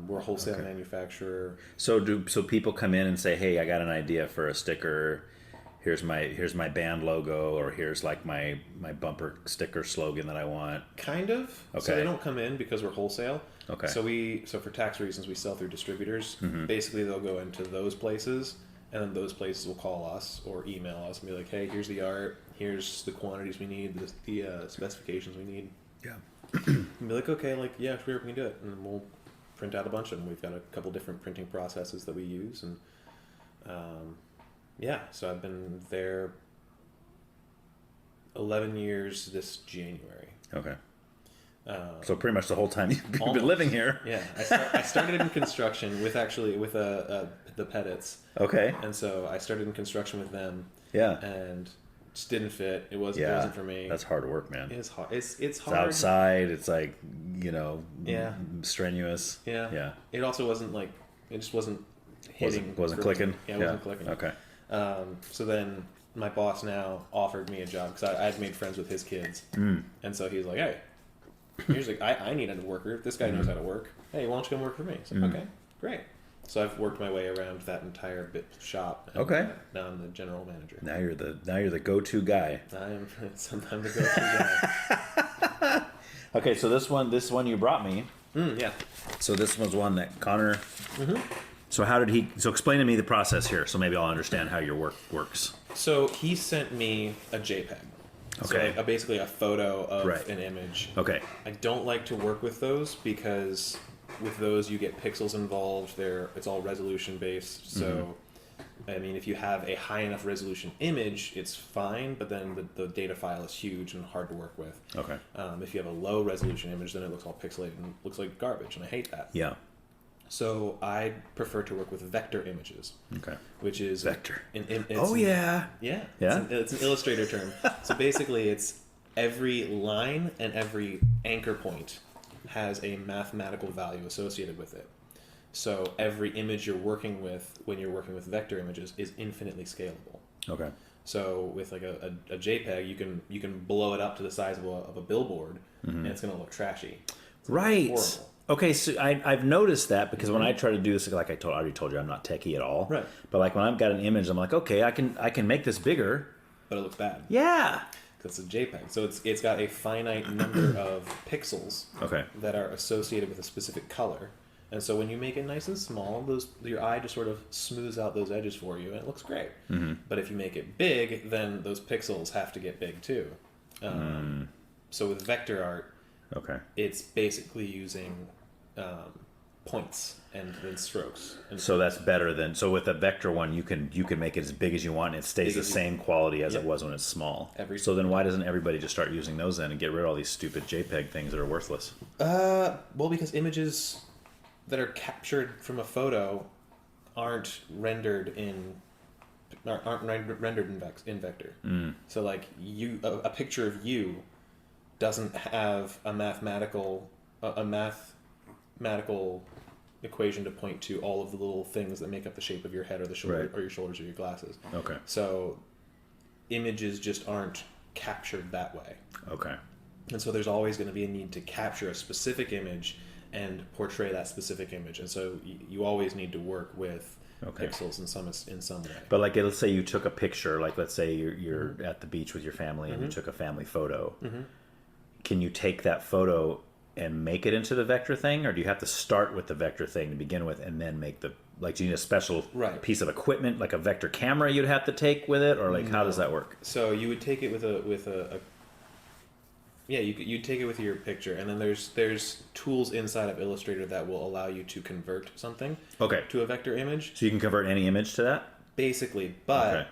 We're a wholesale manufacturer. So people come in and say, "Hey, I got an idea for a sticker. Here's my band logo, or here's like my bumper sticker slogan that I want." Kind of. Okay. So they don't come in because we're wholesale. Okay. So for tax reasons, we sell through distributors. Mm-hmm. Basically, they'll go into those places, and then those places will call us or email us and be like, "Hey, here's the art. Here's the quantities we need. The specifications we need." Yeah. And be like, "Okay, like yeah, sure, we can do it," and then we'll print out a bunch of them. We've got a couple different printing processes that we use, and so I've been there 11 years this January. Okay. So pretty much the whole time you've been living here. Yeah, I started in construction with the Pettits. Okay. And so I started in construction with them. Yeah. And just didn't fit. It wasn't for me. That's hard work, man. It's hard. It's hard. It's outside. It's like, strenuous. Yeah. Yeah. It also wasn't like, it just wasn't hitting. Wasn't clicking? Yeah, it wasn't clicking. Okay. So then my boss now offered me a job because I had made friends with his kids. And so he's like, "Hey, here's I need a worker. This guy knows how to work. Hey, why don't you come work for me?" So okay, great. So I've worked my way around that entire shop. And Okay. Now I'm the general manager. Now you're the go-to guy. I am sometimes the go-to guy. Okay, so this one you brought me. Yeah. So this was one that Connor. So how did he? So explain to me the process here, so maybe I'll understand how your work works. So he sent me a JPEG. Okay. So basically a photo of Right. an image. Okay. I don't like to work with those because with those you get pixels involved. It's all resolution based. So, I mean, if you have a high enough resolution image, it's fine. But then the data file is huge and hard to work with. Okay. If you have a low resolution image, then it looks all pixelated and looks like garbage, and I hate that. Yeah. So I prefer to work with vector images. Okay. Which is Vector. It's Yeah. Yeah. Yeah? It's an Illustrator term. So basically, it's every line and every anchor point has a mathematical value associated with it. So every image you're working with when you're working with vector images is infinitely scalable. Okay. So with like a JPEG, you can blow it up to the size of a billboard, and it's going to look trashy. It's gonna look Right. horrible. Okay, so I've noticed that because when I try to do this, like I already told you, I'm not techie at all. Right. But like when I've got an image, I'm like, okay, I can make this bigger. But it looks bad. Yeah. It's a JPEG, so it's got a finite number of pixels Okay. that are associated with a specific color, and so when you make it nice and small, your eye just sort of smooths out those edges for you, and it looks great. But if you make it big, then those pixels have to get big too. So with vector art, Okay. it's basically using points and then strokes. And So that's better than with a vector one you can make it as big as you want and it stays Big the as you- same quality as Yep. it was when it's small. So then why doesn't everybody just start using those then and get rid of all these stupid JPEG things that are worthless? Well, because images that are captured from a photo aren't rendered in vector. So like a picture of you doesn't have a mathematical equation to point to all of the little things that make up the shape of your head or the shoulder Right. or your shoulders or your glasses. Okay. So images just aren't captured that way. Okay. And so there's always going to be a need to capture a specific image and portray that specific image. And so you always need to work with pixels in some way. But like let's say you took a picture, like let's say you're at the beach with your family and you took a family photo. Can you take that photo and make it into the vector thing, or do you have to start with the vector thing to begin with and then make the, like, do you need a special piece of equipment, like a vector camera you'd have to take with it, or like how does that work? So you would take it with a you'd take it with your picture, and then there's tools inside of Illustrator that will allow you to convert something to a vector image. So you can convert any image to that? Basically, but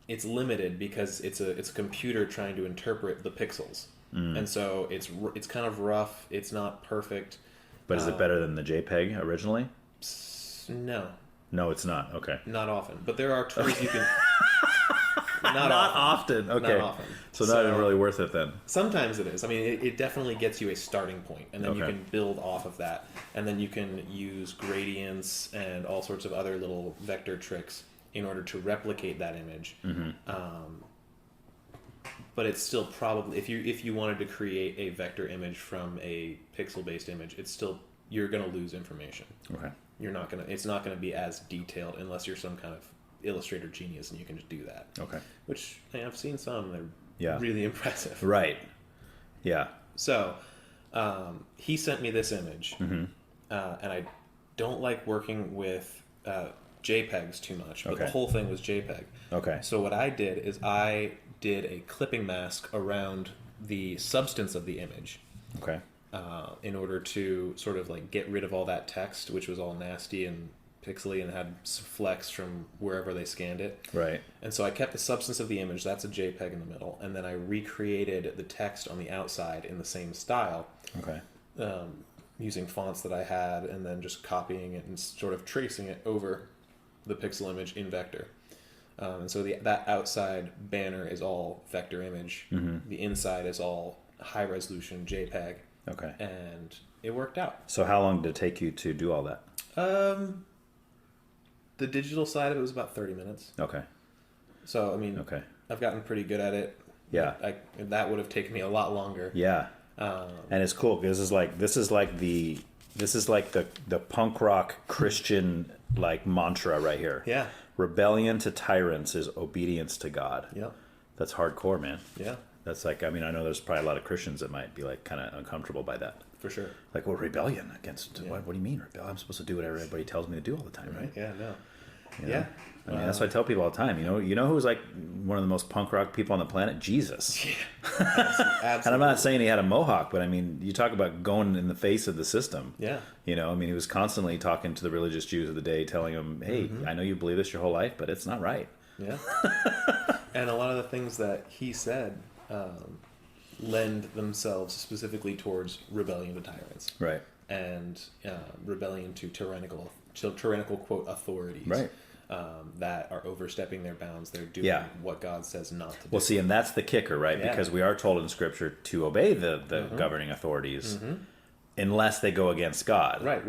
it's limited because it's a computer trying to interpret the pixels. And so it's kind of rough. It's not perfect. But is it better than the JPEG originally? No. No, it's not. Okay. Not often. But there are tools you can... Not often. Okay. Not often. So not even really worth it then. Sometimes it is. I mean, it definitely gets you a starting point, and then you can build off of that. And then you can use gradients and all sorts of other little vector tricks in order to replicate that image. But it's still probably, if you wanted to create a vector image from a pixel-based image, it's still, you're going to lose information. Okay. It's not going to be as detailed unless you're some kind of Illustrator genius and you can just do that. Okay. Which, I've seen some, they're really impressive. Right. Yeah. So, he sent me this image, and I don't like working with JPEGs too much, but the whole thing was JPEG. Okay. So what I did is I did a clipping mask around the substance of the image. Okay. In order to sort of like get rid of all that text, which was all nasty and pixely and had flecks from wherever they scanned it. Right. And so I kept the substance of the image, that's a JPEG in the middle, and then I recreated the text on the outside in the same style. Okay. Using fonts that I had, and then just copying it and sort of tracing it over the pixel image in vector. And so that outside banner is all vector image. The inside is all high resolution JPEG. Okay. And it worked out. So how long did it take you to do all that? The digital side of it was about 30 minutes. Okay. So, I mean, I've gotten pretty good at it. Yeah. That would have taken me a lot longer. Yeah. And it's cool because this is like the punk rock Christian like mantra right here. Yeah. Rebellion to tyrants is obedience to God. Yeah. That's hardcore, man. Yeah. That's like, I mean, I know there's probably a lot of Christians that might be like kind of uncomfortable by that. For sure. Like, well, rebellion against what do you mean rebellion? I'm supposed to do whatever everybody tells me to do all the time, right? Yeah, no. You know? Yeah. I mean, that's what I tell people all the time. You know who's like one of the most punk rock people on the planet? Jesus. Yeah. Absolutely. And I'm not saying he had a mohawk, but I mean, you talk about going in the face of the system. Yeah. You know, I mean, he was constantly talking to the religious Jews of the day, telling them, hey, I know you believe this your whole life, but it's not right. Yeah. And a lot of the things that he said lend themselves specifically towards rebellion to tyrants. Right. And rebellion to tyrannical quote authorities. Right. That are overstepping their bounds. They're doing what God says not to do. Well, see, and that's the kicker, right? Yeah. Because we are told in Scripture to obey the governing authorities unless they go against God. Right.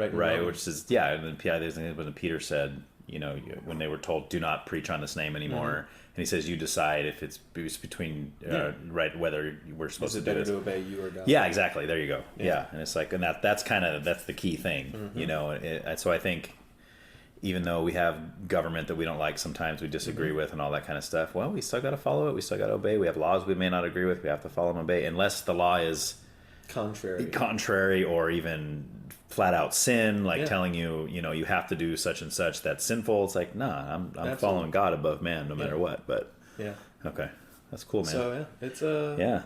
Which is, and then when Peter said, when they were told, do not preach on this name anymore. And he says, you decide if it's between, whether we're supposed to do this. Is it better to obey you or God? Yeah, exactly. There you go. Yeah. And it's like, and that's the key thing, so I think, even though we have government that we don't like, sometimes we disagree with and all that kind of stuff, well, we still got to follow it. We still got to obey. We have laws we may not agree with. We have to follow and obey, unless the law is contrary or even flat out sin, like telling you, you have to do such and such that's sinful. It's like, nah, I'm following God above man no matter what. But okay. That's cool, man. So it's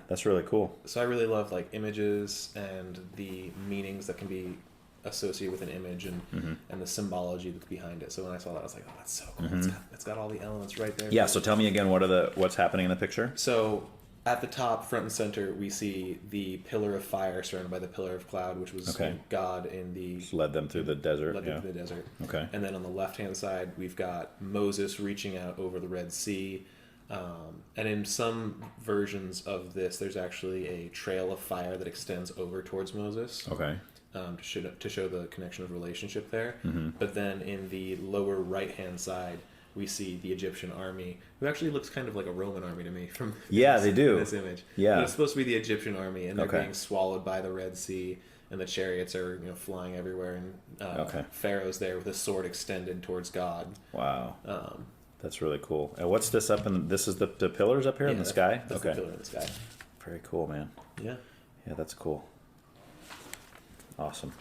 that's really cool. So I really love like images and the meanings that can be associated with an image and the symbology that's behind it. So when I saw that, I was like, oh, that's so cool. It's got all the elements right there. Yeah. So tell me again, what's happening in the picture? So at the top, front and center, we see the pillar of fire surrounded by the pillar of cloud, which was God in the... Just led them through the desert. Led them through the desert. Okay. And then on the left-hand side, we've got Moses reaching out over the Red Sea. And in some versions of this, there's actually a trail of fire that extends over towards Moses. Okay. To show the connection of relationship there. But then in the lower right-hand side, we see the Egyptian army, who actually looks kind of like a Roman army to me from they do. This image. Yeah. But it's supposed to be the Egyptian army, and they're being swallowed by the Red Sea, and the chariots are flying everywhere, and Pharaoh's there with his sword extended towards God. Wow. That's really cool. And what's this up in? This is the pillars up here in the sky. That's the pillar in the sky. Very cool, man. Yeah. Yeah, that's cool. Awesome.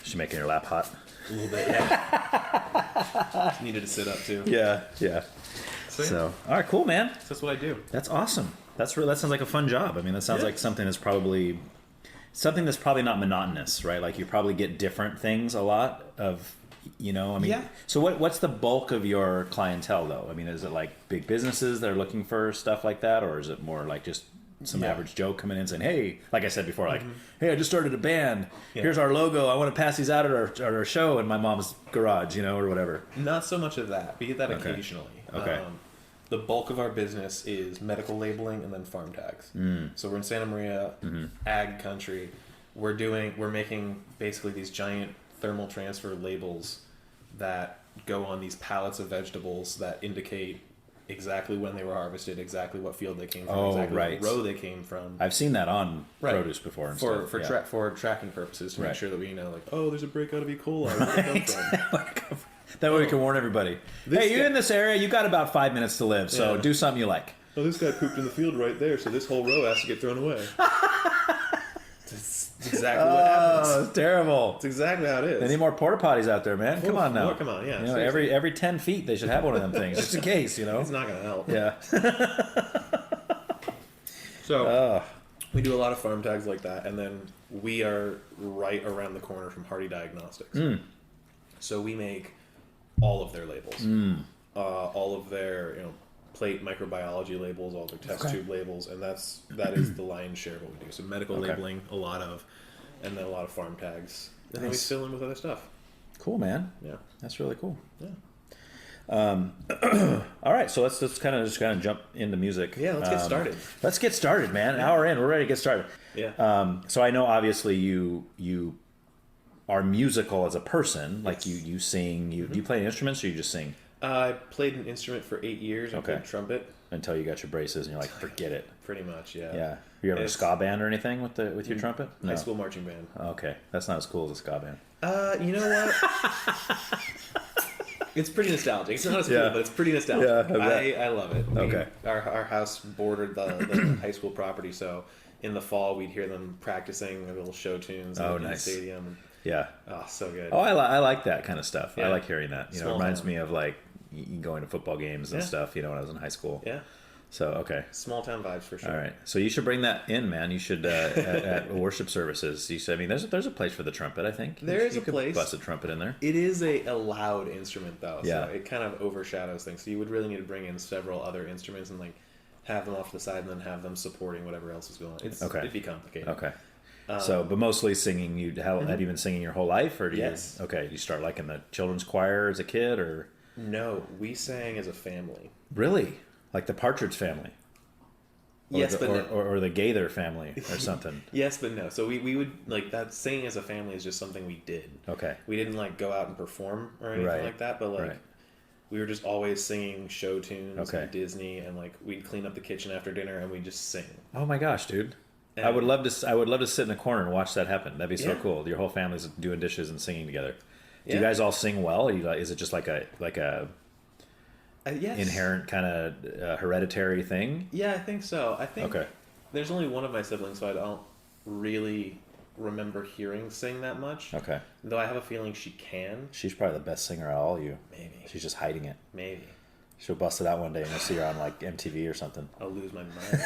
She making your lap hot? A little bit, yeah. Needed to sit up too. Yeah. So, all right, cool, man. So that's what I do. That's awesome. That sounds like a fun job. I mean, that sounds like something that's probably not monotonous, right? Like you probably get different things a lot of, I mean. Yeah. So what's the bulk of your clientele though? I mean, is it like big businesses that are looking for stuff like that, or is it more like just some average Joe coming in saying, "Hey," like I said before, like, "Hey, I just started a band. Here's our logo. I want to pass these out at our show in my mom's garage," or whatever. Not so much of that. We get that occasionally. Okay. The bulk of our business is medical labeling and then farm tags. So we're in Santa Maria, ag country. We're making basically these giant thermal transfer labels that go on these pallets of vegetables that indicate exactly when they were harvested, exactly what field they came from, exactly what row they came from. I've seen that on produce before. And for tracking purposes to make sure that we know, like, oh, there's a breakout of E. coli. Where did it come from? That way we can warn everybody. Hey, you're in this area. You got about 5 minutes to live, so do something you like. Oh, this guy pooped in the field right there, so this whole row has to get thrown away. That's exactly what happens. Oh, it's terrible. It's exactly how it is. They need more porta potties out there, man. Come on now. Come on, yeah. Every 10 feet they should have one of them things, just in case, It's not going to help. Yeah. So we do a lot of farm tags like that, and then we are right around the corner from Hardy Diagnostics. So we make all of their labels, all of their plate microbiology labels, all their test tube labels, and that is the lion's share of what we do. So medical labeling, a lot of, and then a lot of farm tags, and then we fill in with other stuff. Cool, man. Yeah, that's really cool. Yeah. All right, so let's kind of jump into music. Yeah, let's get started. Let's get started, man. An hour in, we're ready to get started. Yeah. So I know obviously you are musical as a person. Like you sing. Do you play instruments or you just sing? I played an instrument for 8 years. I played trumpet until you got your braces, and you're like, forget it. Pretty much, yeah. Yeah. You ever in a ska band or anything with your trumpet? No. High school marching band. Okay, that's not as cool as a ska band. You know what? It's pretty nostalgic. It's not as cool, but it's pretty nostalgic. Yeah, I love it. Our house bordered the high school property, so in the fall we'd hear them practicing their little show tunes in the stadium. Yeah. Oh, so good. Oh, I like that kind of stuff. Yeah. I like hearing that. It reminds me of like going to football games and stuff, when I was in high school. Yeah. So, okay. Small town vibes for sure. All right. So you should bring that in, man. You should, at worship services, there's a place for the trumpet, I think. There is a place. You could bust a trumpet in there. It is a loud instrument, though. Yeah. So it kind of overshadows things. So you would really need to bring in several other instruments and, like, have them off to the side and then have them supporting whatever else is going on. It'd be complicated. Okay. But mostly singing, have you been singing your whole life? Or Yes. You start like in the children's choir as a kid, or? No, we sang as a family. Really? Like the Partridge family? Yes, but no. Or the Gaither family or something. Yes, but no. So we would, like, that singing as a family is just something we did. Okay. We didn't, like, go out and perform or anything like that, but, like, we were just always singing show tunes and Disney, and, like, we'd clean up the kitchen after dinner and we'd just sing. Oh my gosh, dude. And I would love to sit in a corner and watch that happen. That'd be so cool. Your whole family's doing dishes and singing together. Do you guys all sing well? Or is it just like a yes. inherent kind of hereditary thing? Yeah, I think so. I think there's only one of my siblings, so I don't really remember hearing sing that much. Okay. Though I have a feeling she can. She's probably the best singer of all you. Maybe. She's just hiding it. Maybe. She'll bust it out one day and you'll see her on like MTV or something. I'll lose my mind.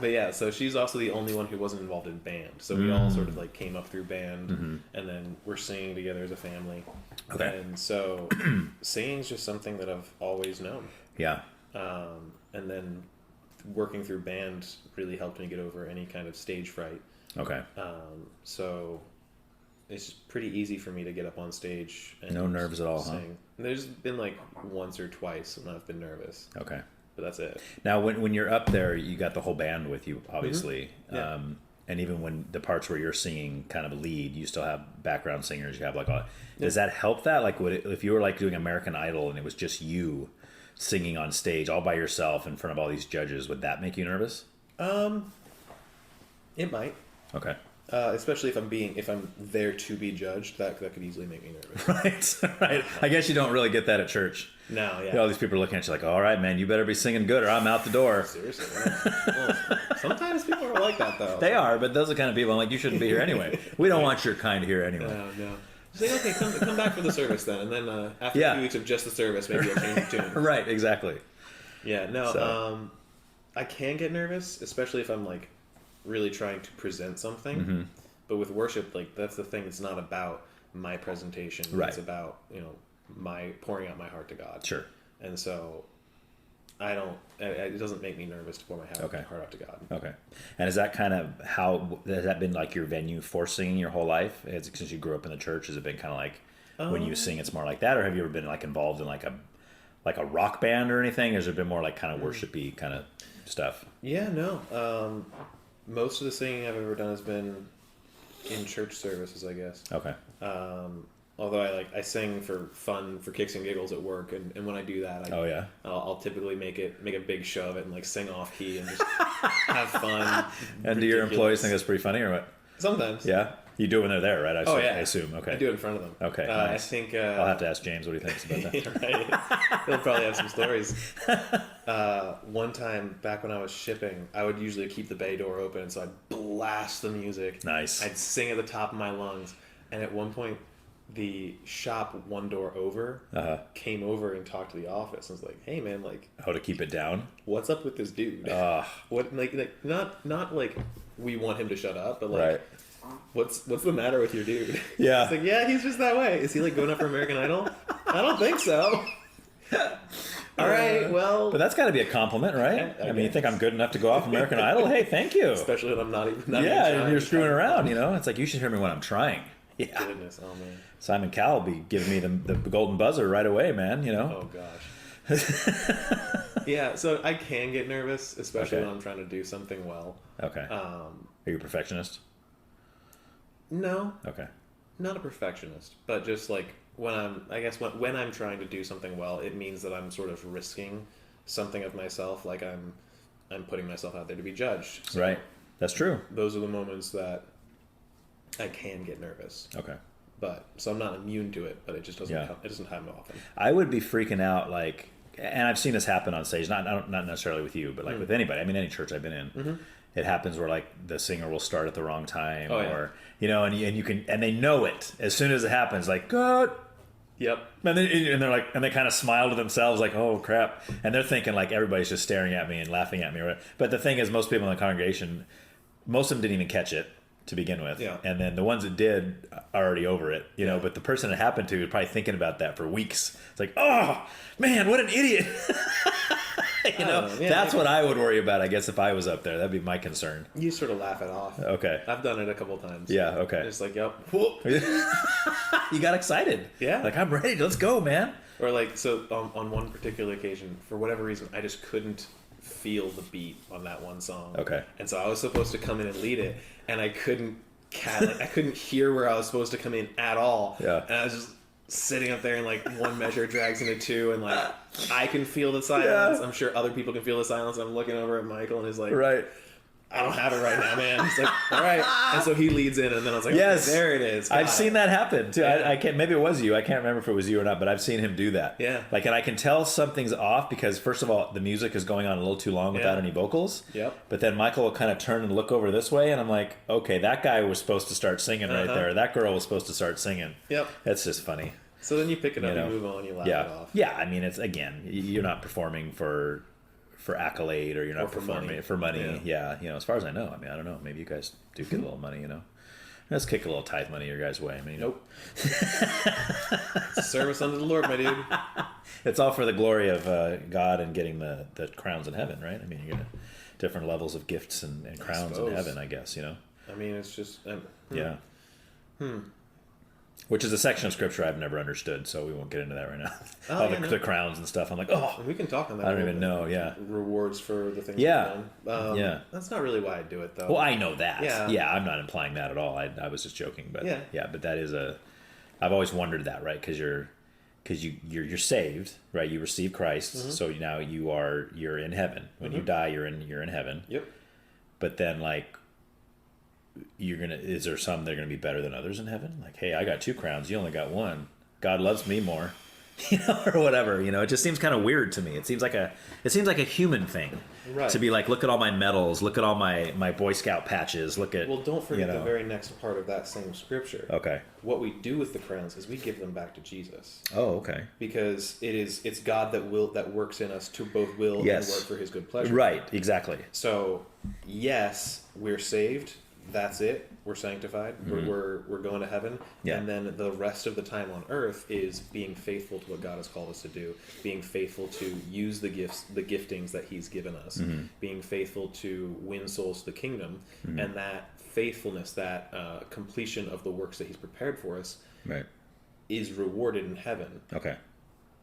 But yeah, so she's also the only one who wasn't involved in band. So we all sort of like came up through band, and then we're singing together as a family. Okay. And so singing's just something that I've always known. Yeah. And then working through band really helped me get over any kind of stage fright. Okay. So it's pretty easy for me to get up on stage and no nerves at all, sing. Huh? There's been like once or twice when I've been nervous. Okay. But that's it. Now, when you're up there, you got the whole band with you, obviously. Yeah. And even when the parts where you're singing kind of lead, you still have background singers. You have like, does that help that? Like, if you were like doing American Idol and it was just you singing on stage all by yourself in front of all these judges, would that make you nervous? It might. Okay. Especially if I'm there to be judged, that could easily make me nervous. Right. I guess you don't really get that at church. No, yeah. You know, all these people are looking at you like, all right, man, you better be singing good or I'm out the door. Seriously, well, sometimes people are like that, though. They are, but those are the kind of people I'm like, you shouldn't be here anyway. We don't want your kind here anyway. No. Just like, okay, come back for the service then, and then after a few weeks of just the service, maybe I'll change the tune. Right, exactly. Yeah, no, I can get nervous, especially if I'm like really trying to present something. Mm-hmm. But with worship, like that's the thing. It's not about my presentation. Right. It's about my pouring out my heart to God. Sure. And so I don't. It doesn't make me nervous to pour my heart out to God. Okay. And is that kind of how has that been like your venue for singing your whole life? Since you grew up in the church, has it been kind of like when you sing, it's more like that, or have you ever been like involved in like a rock band or anything? Or has it been more like kind of worshipy kind of stuff? Yeah. No. Most of the singing I've ever done has been in church services, I guess. Okay. Although I sing for fun, for kicks and giggles at work, and when I do that, I'll typically make a big show of it and like sing off key and just have fun. And do your employees think that's pretty funny or what? Sometimes. Yeah. You do it when they're there, right? I assume. Okay. I do it in front of them. Okay. Nice. I think I'll have to ask James what he thinks about that. Right. He'll probably have some stories. One time back when I was shipping, I would usually keep the bay door open, so I'd blast the music. Nice. I'd sing at the top of my lungs, and at one point, the shop one door over came over and talked to the office and was like, "Hey man, like how to keep it down? What's up with this dude? What like not like we want him to shut up, but like." Right. What's the matter with your dude? Yeah. It's like, yeah, he's just that way. Is he like going up for American Idol? I don't think so. All right, well. But that's got to be a compliment, right? I mean, you think I'm good enough to go off American Idol? Hey, thank you. Especially when I'm not even trying. And you're screwing around, It's like, you should hear me when I'm trying. Yeah. Goodness, oh man. Simon Cowell will be giving me the golden buzzer right away, man, Oh gosh. Yeah, so I can get nervous, especially when I'm trying to do something well. Okay. Are you a perfectionist? No. Okay. Not a perfectionist, but just like when I'm trying to do something well, it means that I'm sort of risking something of myself, like I'm putting myself out there to be judged. So right. That's true. Those are the moments that I can get nervous. Okay. So I'm not immune to it, but it just doesn't it doesn't happen often. I would be freaking out like, and I've seen this happen on stage, not necessarily with you, but like with anybody. I mean, any church I've been in. Mm-hmm. It happens where like the singer will start at the wrong time, or and you can, and they know it as soon as it happens. Like, God, yep. And they're like, and they kind of smile to themselves, like, oh crap, and they're thinking like everybody's just staring at me and laughing at me. But the thing is, most people in the congregation, most of them didn't even catch it to begin with, and then the ones that did are already over it, But the person it happened to is probably thinking about that for weeks. It's like, oh man, what an idiot. That's what I would worry about, I guess, if I was up there. That'd be my concern. You sort of laugh it off. Okay. I've done it a couple times. Yeah, okay. Just like, yep. You got excited. Yeah. Like, I'm ready. Let's go, man. Or like, so on one particular occasion, for whatever reason, I just couldn't feel the beat on that one song. Okay. And so I was supposed to come in and lead it, and I couldn't I couldn't hear where I was supposed to come in at all. Yeah. And I was just sitting up there, and like one measure drags into two, and like I can feel the silence. Yeah. I'm sure other people can feel the silence. I'm looking over at Michael, and he's like, right. I don't have it right now, man. He's like, all right. And so he leads in, and then I was like, yes, okay, there it is. I've seen that happen too. Yeah. I can't. Maybe it was you. I can't remember if it was you or not, but I've seen him do that. Yeah. Like, and I can tell something's off because first of all, the music is going on a little too long without any vocals. Yep. But then Michael will kind of turn and look over this way, and I'm like, okay, that guy was supposed to start singing right there. That girl was supposed to start singing. Yep. That's just funny. So then you pick it up, you move on, you laugh it off. Yeah. I mean, it's again, you're not performing for accolade, or you're not performing for money. Yeah. As far as I know. I mean, I don't know. Maybe you guys do get a little money, Let's kick a little tithe money your guys' way. I mean, nope. It's a service unto the Lord, my dude. It's all for the glory of God and getting the crowns in heaven, right? I mean, you get different levels of gifts and crowns in heaven, I guess, I mean, it's just... Yeah. Which is a section of scripture I've never understood, so we won't get into that right now. The crowns and stuff. I'm like, we can talk on that. I don't even know. Yeah, rewards for the things. Yeah, we've done. That's not really why I do it, though. Well, I know that. Yeah, I'm not implying that at all. I was just joking, but but that is I've always wondered that, right? Because you're saved, right? You receive Christ, so now you're in heaven. When you die, you're in heaven. Yep. But then, like, is there some that are gonna be better than others in heaven? Like, hey, I got 2 crowns, you only got 1. God loves me more, or whatever. It just seems kind of weird to me. It seems like a human thing, right? To be like, look at all my medals, look at all my Boy Scout patches, look at. Well, don't forget the very next part of that same scripture. Okay. What we do with the crowns is we give them back to Jesus. Oh, okay. Because it's God that works in us to both will and work for His good pleasure. Right. Exactly. So, yes, we're saved. That's it. We're sanctified. Mm-hmm. We're going to heaven. Yeah. And then the rest of the time on earth is being faithful to what God has called us to do, being faithful to use the gifts, the giftings that He's given us, being faithful to win souls to the kingdom, and that faithfulness, that completion of the works that He's prepared for us, is rewarded in heaven. Okay.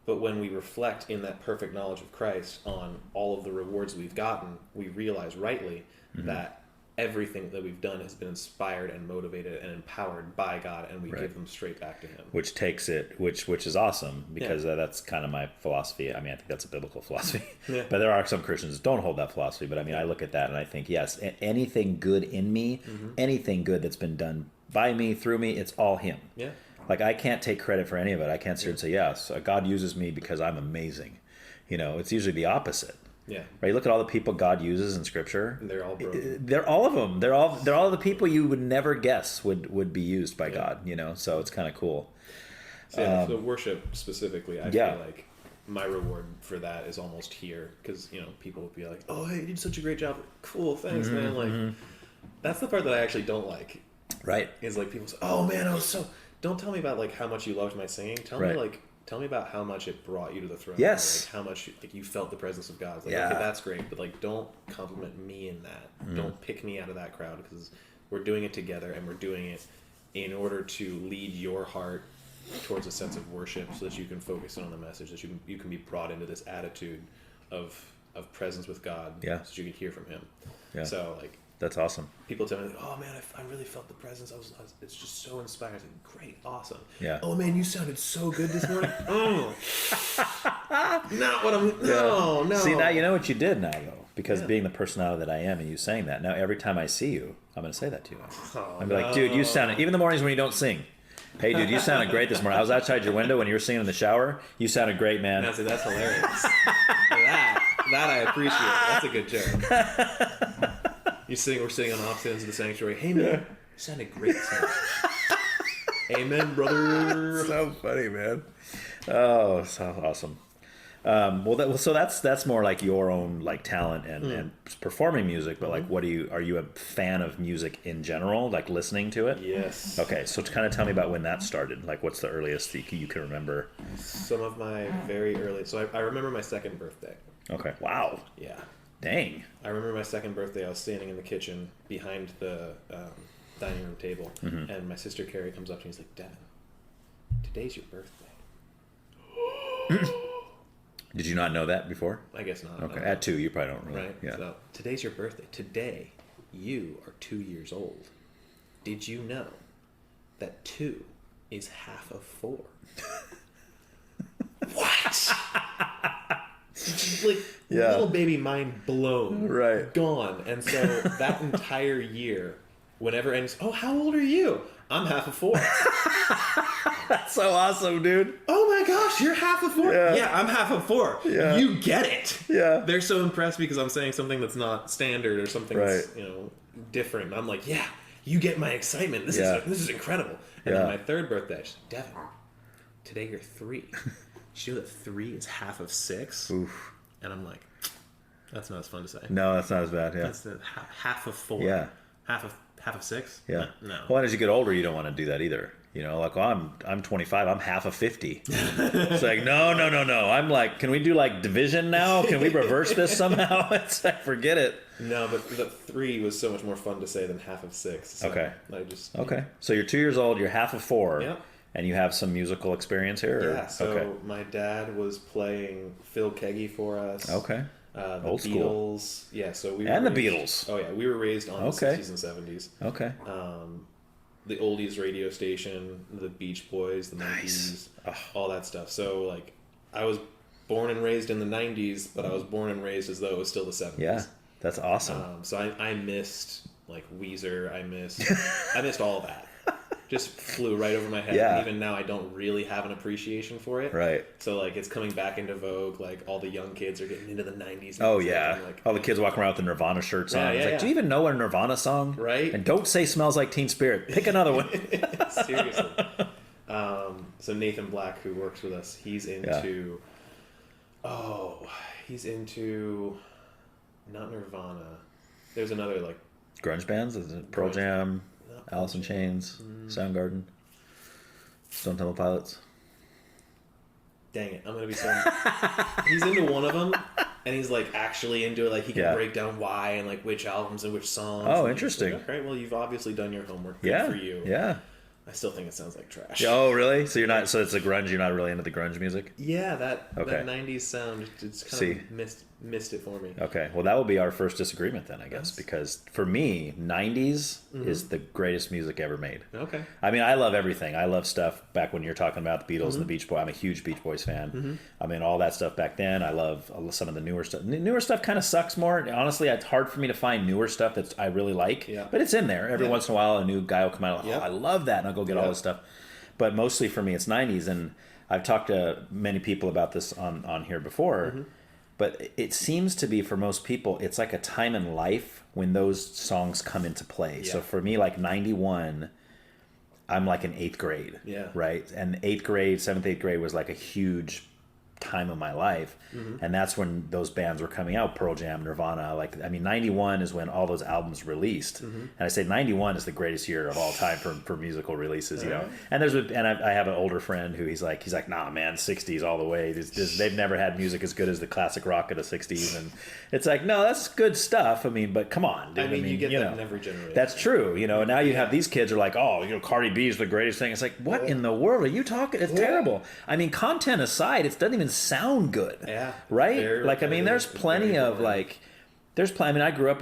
But when we reflect in that perfect knowledge of Christ on all of the rewards we've gotten, we realize rightly that everything that we've done has been inspired and motivated and empowered by God, and we give them straight back to Him. Which takes it, which is awesome, because that's kind of my philosophy. I mean, I think that's a biblical philosophy. But there are some Christians that don't hold that philosophy. But I mean, I look at that and I think, yes, anything good in me, anything good that's been done by me, through me, it's all Him. Yeah. Like, I can't take credit for any of it. I can't sit here and say, yes, God uses me because I'm amazing. It's usually the opposite. Yeah. Right. Look at all the people God uses in Scripture. And they're all broken. They're all of them. They're all the people you would never guess would be used by God. So it's kind of cool. So, so worship specifically, I feel like my reward for that is almost here, because people would be like, "Oh, hey, you did such a great job. Cool, thanks, man." Like that's the part that I actually don't like. Right. Is like people say, "Oh man, I was so." Don't tell me about like how much you loved my singing. Tell me about how much it brought you to the throne. Yes. Like how much you felt the presence of God. Like, okay, that's great, but like don't compliment me in that. Don't pick me out of that crowd, because we're doing it together, and we're doing it in order to lead your heart towards a sense of worship, so that you can focus in on the message, that you can be brought into this attitude of presence with God, so that you can hear from Him. Yeah. So like. That's awesome. People tell me, like, "Oh man, I really felt the presence. It's just so inspiring." Like, great, awesome. Yeah. Oh man, you sounded so good this morning. Oh, not what I'm. No. See, now you know what you did now, though, because being the personality that I am, and you saying that, now every time I see you, I'm going to say that to you. I'm like, dude, you sounded. Even the mornings when you don't sing. Hey, dude, you sounded great this morning. I was outside your window when you were singing in the shower. You sounded great, man. Now, see, that's hilarious. that I appreciate. That's a good joke. We're sitting on opposite ends of the sanctuary. Hey man, you sounded great. Amen, brother. So funny, man. Oh, so awesome. So that's more like your own like talent and performing music. But like, are you a fan of music in general? Like listening to it? Yes. Okay, so kind of tell me about when that started. Like, what's the earliest you can remember? Some of my very early. So I remember my second birthday. Okay. Wow. Yeah. Dang. I remember my second birthday, I was standing in the kitchen behind the dining room table, and my sister Carrie comes up to me and is like, "Devin, today's your birthday." Did you not know that before? I guess not. Okay, at 2, you probably don't really. Right? Yeah. So, today's your birthday. Today, you are 2 years old. Did you know that 2 is half of 4? What? Like, little baby mind blown. Right. Gone. And so that entire year, whenever anyone, "Oh, how old are you?" "I'm half of 4. That's so awesome, dude. "Oh my gosh, you're half of 4. Yeah, I'm half of 4. Yeah. You get it. Yeah. They're so impressed because I'm saying something that's not standard or something that's, different. I'm like, "Yeah, you get my excitement. This is incredible." And then my third birthday, she's like, "Devin, today you're 3. Did you know that 3 is half of 6? Oof. And I'm like, that's not as fun to say. No, that's not as bad. Yeah. That's half of 4. Yeah. Half of 6? Yeah. No. Well, and as you get older, you don't want to do that either. Like, I'm 25. I'm half of 50. It's like, no. I'm like, can we do like division now? Can we reverse this somehow? It's like, forget it. No, but the 3 was so much more fun to say than half of 6. So okay. Okay. So you're 2 years old. You're half of 4. Yep. And you have some musical experience here? Yeah, so my dad was playing Phil Keggy for us. Okay. The Old Beatles. School. Yeah, so we and were the Beatles. Oh, yeah, we were raised on the 60s and 70s. Okay. The oldies radio station, the Beach Boys, the Monkees, all that stuff. So, like, I was born and raised in the 90s, but I was born and raised as though it was still the 70s. Yeah, that's awesome. So I missed like Weezer. I missed all of that. Just flew right over my head. Yeah. And even now I don't really have an appreciation for it. Right. So like it's coming back into vogue. Like all the young kids are getting into the 90s. Oh yeah. Like, All the kids walking around with the Nirvana shirts on. Yeah, It's yeah, like, yeah. do you even know a Nirvana song? Right. And don't say Smells Like Teen Spirit. Pick another one. Seriously. So Nathan Black, who works with us, he's into he's into not Nirvana. There's another like Grunge bands? Is it Pearl Jam, not Alice in Chains, Soundgarden, Stone Temple Pilots? Dang it, I'm gonna be so. He's into one of them, and he's like actually into it. Like he can break down why and like which albums and which songs. Oh, and interesting. Like, okay, well you've obviously done your homework. Good Yeah. for you. Yeah. I still think it sounds like trash. Oh, really? So you're not? So it's a grunge. You're not really into the grunge music? Yeah, that Okay. 90s sound just kind of missed it for me. Okay. Well, that will be our first disagreement then, I guess, because for me, 90s is the greatest music ever made. Okay. I mean, I love everything. I love stuff back when you're talking about the Beatles and the Beach Boys. I'm a huge Beach Boys fan. I mean, all that stuff back then. I love some of the newer stuff. Newer stuff kind of sucks more. Honestly, it's hard for me to find newer stuff that I really like. Yeah. But it's in there. Every once in a while, a new guy will come out. Yep. Oh, I love that. And I'll go get all this stuff. But mostly for me, it's 90s. And I've talked to many people about this on here before. But it seems to be, for most people, it's like a time in life when those songs come into play. Yeah. So for me, like 91, I'm like in 8th grade. Yeah. Right? And 8th grade, 7th, 8th grade was like a huge time of my life. And that's when those bands were coming out, Pearl Jam, Nirvana. Like, I mean, 91 is when all those albums released. And I say 91 is the greatest year of all time for musical releases, you know. And I have an older friend who he's like, nah, man, 60s all the way. They've never had music as good as the classic rock of the 60s. And it's like, no, that's good stuff. I mean, but come on, dude. I mean you get that know, in every generation. That's true, you know. And now you have these kids are like, oh, you know, Cardi B is the greatest thing. It's like, what in the world are you talking? It's terrible. I mean, content aside, it doesn't even sound good. Yeah. Right? Very Like, I mean, there's repetitive, plenty very of boring. like, I mean, I grew up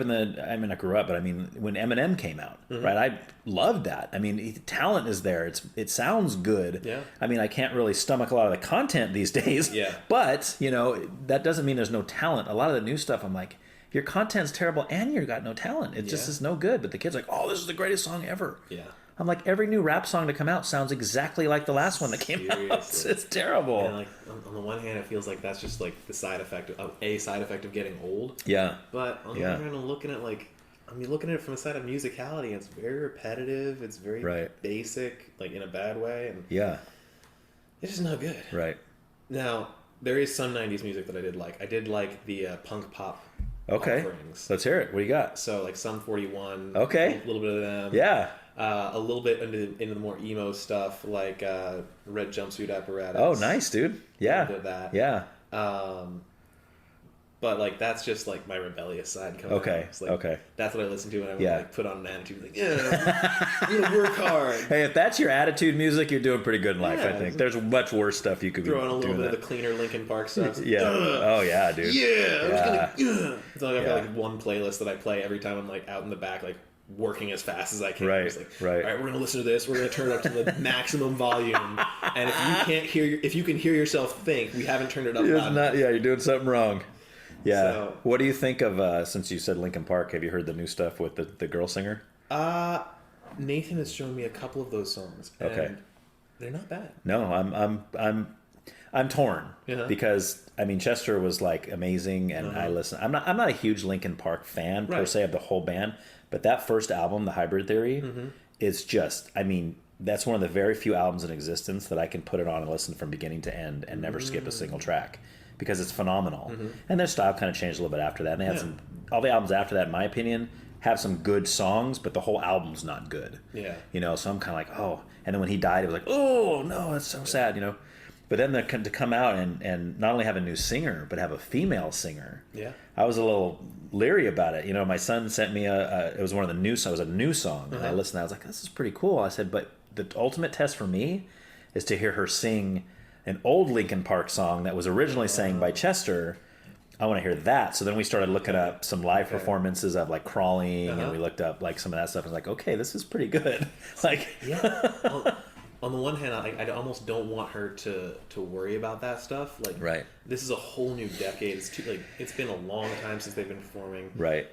but I mean, when Eminem came out, right? I loved that. I mean, talent is there. It sounds good. Yeah. I mean, I can't really stomach a lot of the content these days. Yeah. But, you know, that doesn't mean there's no talent. A lot of the new stuff, I'm like, your content's terrible and you've got no talent. It just is no good. But the kid's like, oh, this is the greatest song ever. Yeah. I'm like, every new rap song to come out sounds exactly like the last one that came out. It's terrible. And like on the one hand, it feels like that's just like the side effect of getting old. Yeah. But on the other hand, I'm looking at it from the side of musicality. It's very repetitive. It's very basic, like in a bad way, and it's just not good. Right. Now there is some '90s music that I did like. I did like the punk pop. Okay. offerings. Let's hear it. What do you got? So like Sum 41. Okay. A little bit of them. Yeah. A little bit into the more emo stuff, like Red Jumpsuit Apparatus. Oh, nice, dude. Yeah. A bit of that. Yeah. But like that's just like my rebellious side coming out. It's like, that's what I listen to when I want to like put on an attitude like, I'm gonna work hard. Hey, if that's your attitude music, you're doing pretty good in life, Yeah. I think. There's much worse stuff you could be doing. Throw on a little bit of the cleaner Linkin Park stuff. Yeah. Oh yeah, dude. So I've got like one playlist that I play every time I'm like out in the back, like working as fast as I can. Right, It's like, right. All right, we're gonna listen to this. We're gonna turn it up to the maximum volume. And if you can hear yourself think, we haven't turned it up loud enough. You're doing something wrong. Yeah. So- What do you think of, since you said Linkin Park, have you heard the new stuff with the girl singer? Nathan has shown me a couple of those songs. And Okay. they're not bad. No, I'm torn because I mean Chester was like amazing, and I listen. I'm not a huge Linkin Park fan per se of the whole band, but that first album, The Hybrid Theory, is just. I mean, that's one of the very few albums in existence that I can put it on and listen from beginning to end and never skip a single track because it's phenomenal. And their style kind of changed a little bit after that. And they had all the albums after that, in my opinion, have some good songs, but the whole album's not good. Yeah. You know, so I'm kind of like, oh. And then when he died, it was like, oh no, it's so sad. You know. But then to come out and not only have a new singer, but have a female singer. Yeah. I was a little leery about it. You know, my son sent me it was one of the new songs. It was a new song. And I listened. I was like, this is pretty cool. I said, but the ultimate test for me is to hear her sing an old Linkin Park song that was originally sang by Chester. I want to hear that. So then we started looking up some live performances of like Crawling, and we looked up like some of that stuff. I was like, okay, this is pretty good. Like, On the one hand, I almost don't want her to worry about that stuff. Like, Right. This is a whole new decade. It's been a long time since they've been performing. Right.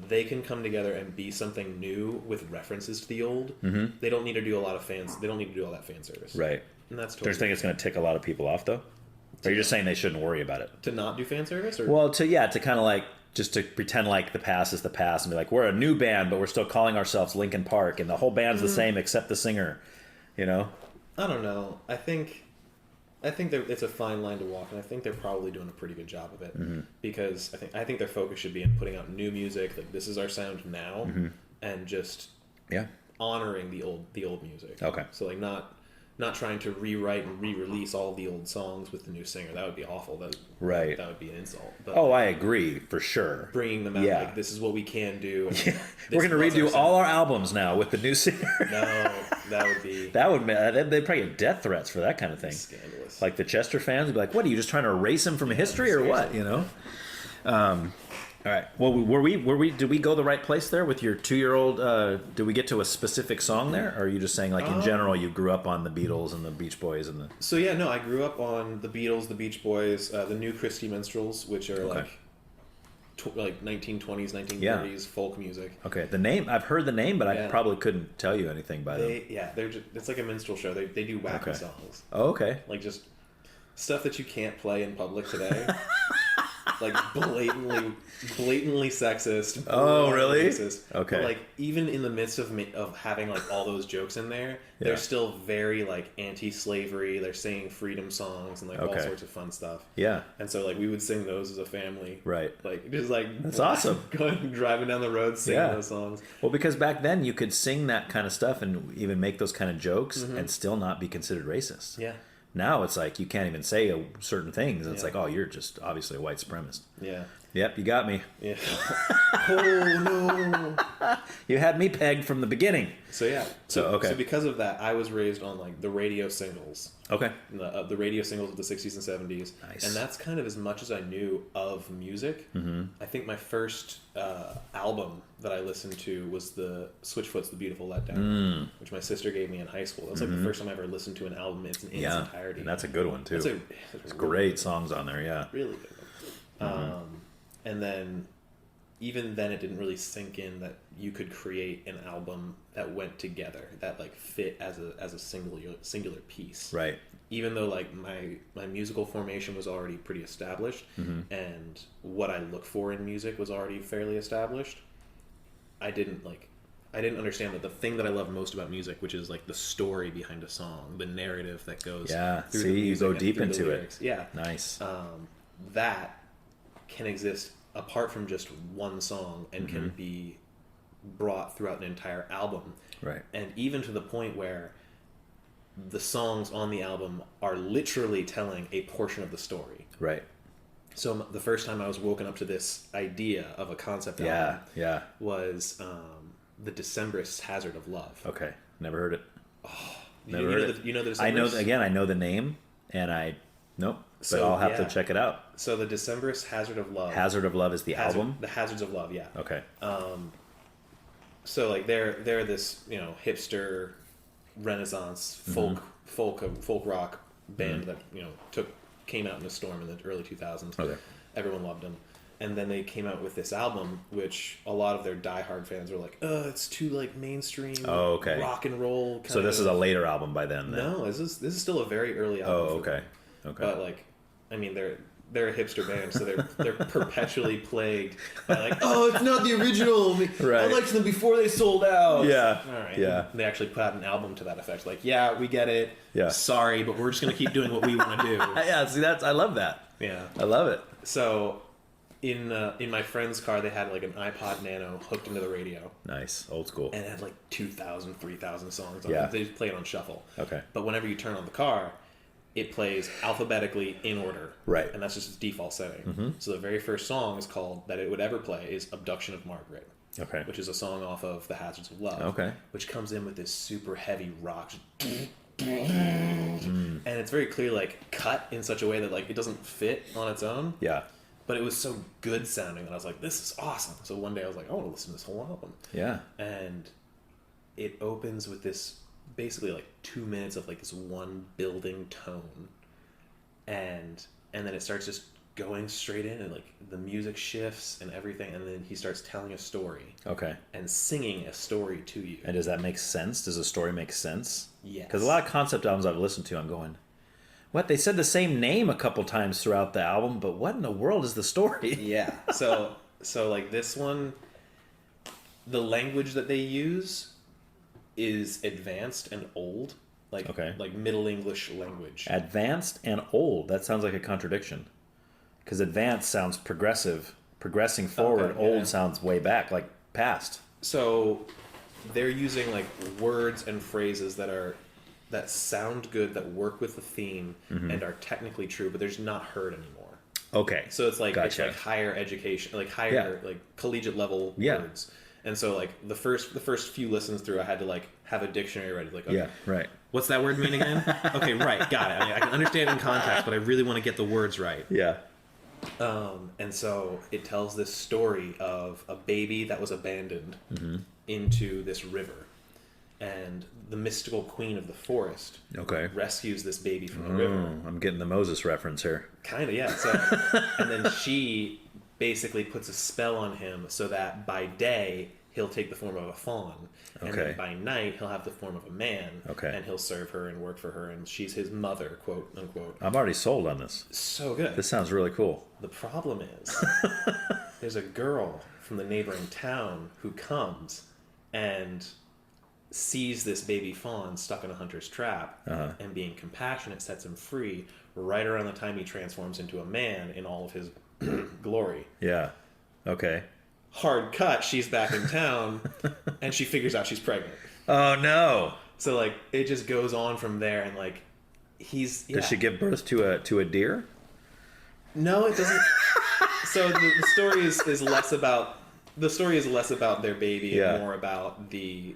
they can come together and be something new with references to the old. Mm-hmm. They don't need to do a lot of fans. They don't need to do all that fan service. Right. And that's Don't you think it's going to tick a lot of people off, though? Or you're just saying they shouldn't worry about it? To not do fan service? Or? Well, to kind of like, just to pretend like the past is the past and be like, we're a new band, but we're still calling ourselves Linkin Park, and the whole band's the same except the singer, you know? I don't know. I think it's a fine line to walk, and I think they're probably doing a pretty good job of it. Mm-hmm. Because I think their focus should be in putting out new music, like this is our sound now, and just honoring the old music. Okay. So like not trying to rewrite and re-release all the old songs with the new singer. That would be awful. That would be an insult. But I agree for sure. Bringing them out, like this is what we can do. And we're going to redo all our albums now with the new singer. No, that would be they'd probably get death threats for that kind of thing. Scandalous. Like the Chester fans would be like, "What are you just trying to erase him from history or what?" You know. All right. Well, did we go the right place there with your 2-year-old? Did we get to a specific song there, or are you just saying like in general you grew up on the Beatles and the Beach Boys and the? So yeah, no, I grew up on the Beatles, the Beach Boys, the New Christy Minstrels, which are like 1920s, 1930s folk music. Okay, the name I've heard the name, but I probably couldn't tell you anything by them. Yeah, it's like a minstrel show. They do wacky songs. Oh, okay. Like just stuff that you can't play in public today. Like blatantly sexist. Oh, really? Racist. Okay. But like even in the midst of having like all those jokes in there, they're still very like anti-slavery. They're singing freedom songs and like all sorts of fun stuff. Yeah. And so like we would sing those as a family. Right. Like just like that's awesome. Driving down the road singing those songs. Well, because back then you could sing that kind of stuff and even make those kind of jokes and still not be considered racist. Yeah. Now it's like you can't even say certain things. It's like, oh, you're just obviously a white supremacist. Yeah. Yep, you got me. Yeah. Oh no. You had me pegged from the beginning. So yeah. So okay. So because of that, I was raised on like the radio singles. Okay. The radio singles of the 60s and 70s. Nice. And that's kind of as much as I knew of music. Mm-hmm. I think my first album that I listened to was the Switchfoot's The Beautiful Letdown, which my sister gave me in high school. That's like the first time I ever listened to an album in its entirety. And that's a good one too. It's really great songs on there, yeah. Really good one. And then even then it didn't really sink in that you could create an album that went together, that like fit as a singular piece. Right. Even though like my musical formation was already pretty established and what I look for in music was already fairly established, I didn't understand that the thing that I love most about music, which is like the story behind a song, the narrative that goes through the music, you go deep into it. Yeah. Nice. That can exist apart from just one song and can be brought throughout an entire album. Right. And even to the point where the songs on the album are literally telling a portion of the story. Right. So the first time I was woken up to this idea of a concept album was the Decemberists' Hazard of Love. Okay. Never heard it. Oh, Never heard it. You know the Decemberists? I know the name, and nope. But I'll have to check it out. So the Decemberists' Hazard of Love. Hazard of Love is the album? The Hazards of Love, yeah. Okay. So like they're this, hipster Renaissance folk rock band that, came out in a storm in the early 2000s. Okay. Everyone loved them. And then they came out with this album, which a lot of their diehard fans were like, it's too like mainstream rock and roll. So this is a later album by then? No, this is still a very early album. Oh, okay. Okay. But like, I mean, they're a hipster band, so they're perpetually plagued by like, it's not the original. Right. I liked them before they sold out. Yeah. All right. Yeah. And they actually put out an album to that effect. Like, yeah, we get it. Yeah. Sorry, but we're just gonna keep doing what we want to do. Yeah. See, I love that. Yeah. I love it. So, in my friend's car, they had like an iPod Nano hooked into the radio. Nice. Old school. And it had like 2,000, 3,000 songs on Yeah. it. They just play it on shuffle. Okay. But whenever you turn on the car, it plays alphabetically in order. Right. And that's just its default setting. So the very first song is called, that it would ever play, is Abduction of Margaret. Okay. Which is a song off of The Hazards of Love. Okay. Which comes in with this super heavy rock. And it's very clear, like, cut in such a way that, like, it doesn't fit on its own. Yeah. But it was so good sounding that I was like, this is awesome. So one day I was like, I want to listen to this whole album. Yeah. And it opens with this, basically like 2 minutes of like this one building tone. And then it starts just going straight in, and like the music shifts and everything, and then he starts telling a story. Okay. And singing a story to you. And does that make sense? Does the story make sense? Yes. Because a lot of concept albums I've listened to, I'm going, what? They said the same name a couple times throughout the album, but what in the world is the story? Yeah. So like this one, the language that they use is advanced and old. Like, okay. Like Middle English language. Advanced and old. That sounds like a contradiction. Because advanced sounds progressive. Progressing forward. Okay, old sounds way back, like past. So they're using like words and phrases that sound good, that work with the theme, and are technically true, but they're just not heard anymore. Okay. So it's like gotcha. it's like higher education, like higher like collegiate level words. And so like the first few listens through, I had to like have a dictionary ready. Like, okay, yeah, right. What's that word mean again? Okay, right, got it. I mean, I can understand it in context, but I really want to get the words right. Yeah. And so it tells this story of a baby that was abandoned into this river, and the mystical queen of the forest rescues this baby from the river. I'm getting the Moses reference here. Kind of, yeah. So, and then she basically puts a spell on him so that by day he'll take the form of a fawn, and then by night he'll have the form of a man, and he'll serve her and work for her, and she's his mother, quote unquote. I'm already sold on this. So good. This sounds really cool. The problem is there's a girl from the neighboring town who comes and sees this baby fawn stuck in a hunter's trap, and being compassionate sets him free right around the time he transforms into a man in all of his glory. Yeah. Okay. Hard cut, she's back in town, and she figures out she's pregnant. Oh, no. So, like, it just goes on from there, and, like, he's... Yeah. Does she give birth to a deer? No, it doesn't. So the story is less about... The story is less about their baby and more about the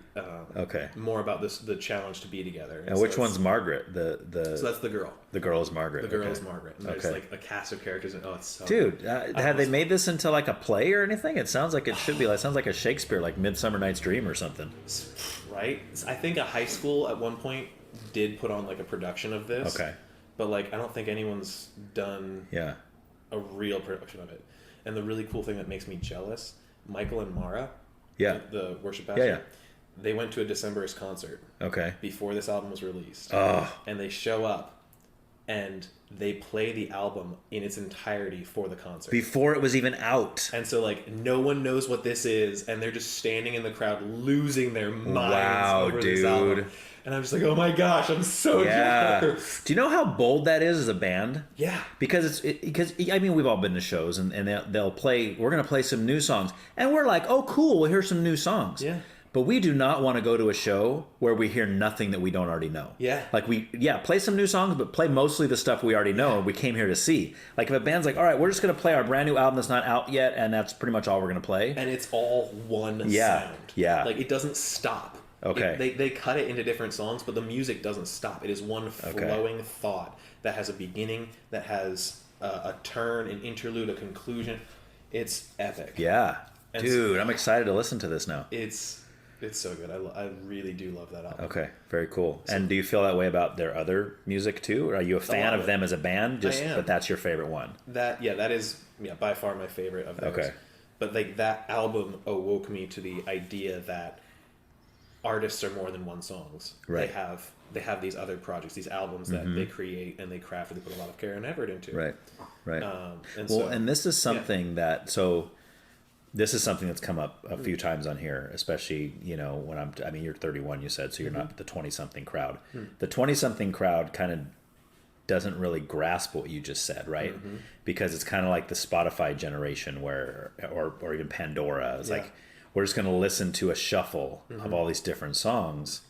more about the challenge to be together. And which one's Margaret? So that's the girl. The girl is Margaret. The girl is Margaret. And there's like a cast of characters. And, it's so dude. Have they made this into like a play or anything? It sounds like it should be. It sounds like a Shakespeare, like Midsummer Night's Dream or something. Right. I think a high school at one point did put on like a production of this. Okay. But like I don't think anyone's done a real production of it. And the really cool thing that makes me jealous. Michael and Mara, the worship pastor, they went to a Decemberists concert before this album was released. And they show up and they play the album in its entirety for the concert. Before it was even out. And so, like, no one knows what this is, and they're just standing in the crowd losing their minds over this album. And I'm just like, oh my gosh, I'm so jealous. Do you know how bold that is as a band? Yeah. Because I mean, we've all been to shows and they'll play, we're going to play some new songs. And we're like, oh, cool, we'll hear some new songs. Yeah. But we do not want to go to a show where we hear nothing that we don't already know. Yeah. Like play some new songs, but play mostly the stuff we already know and we came here to see. Like if a band's like, all right, we're just going to play our brand new album that's not out yet, and that's pretty much all we're going to play. And it's all one sound. Yeah. Like it doesn't stop. Okay. They cut it into different songs, but the music doesn't stop. It is one flowing thought that has a beginning, that has a turn, an interlude, a conclusion. It's epic. Yeah. And dude, I'm excited to listen to this now. It's so good. I really do love that album. Okay, very cool. So, and do you feel that way about their other music too? Or are you a fan of them as a band? I am. But that's your favorite one? That is by far my favorite of theirs. Okay. But like that album awoke me to the idea that artists are more than one songs. Right. They have these other projects, these albums that they create and they craft and they put a lot of care and effort into. Right. And this is something this is something that's come up a few times on here, especially, when you're 31, you said, so you're not the 20-something crowd. The 20-something crowd kind of doesn't really grasp what you just said, right? Because it's kind of like the Spotify generation or even Pandora. It's like, we're just going to listen to a shuffle of all these different songs.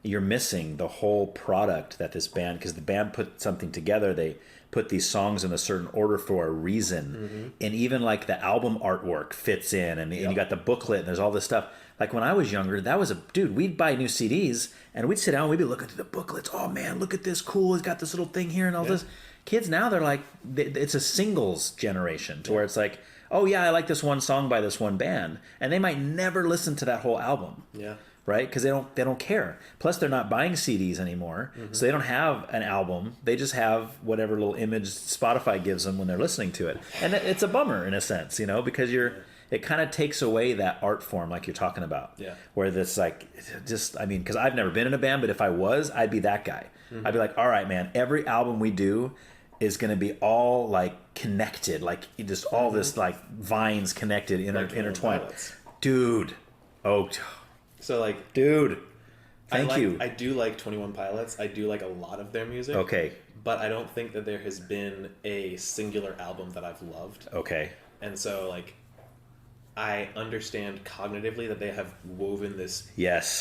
You're missing the whole product that this band, because the band put something together, they put these songs in a certain order for a reason. And even like the album artwork fits in, and you got the booklet and there's all this stuff. Like when I was younger, that was we'd buy new CDs and we'd sit down and we'd be looking through the booklets. Oh man, look at this, cool, it's got this little thing here and all this. Kids now, they're like, it's a singles generation to where it's like, oh yeah, I like this one song by this one band, and they might never listen to that whole album. right? Because they don't care. Plus, they're not buying CDs anymore, so they don't have an album. They just have whatever little image Spotify gives them when they're listening to it, and it's a bummer in a sense, because it kind of takes away that art form like you're talking about. Yeah. Where this because I've never been in a band, but if I was, I'd be that guy. I'd be like, all right, man, every album we do is going to be all like connected, like just all this like vines connected, intertwined. Dude. Oh. So like, dude. Thank you. I do like 21 Pilots. I do like a lot of their music. Okay. But I don't think that there has been a singular album that I've loved. Okay. And so like, I understand cognitively that they have woven this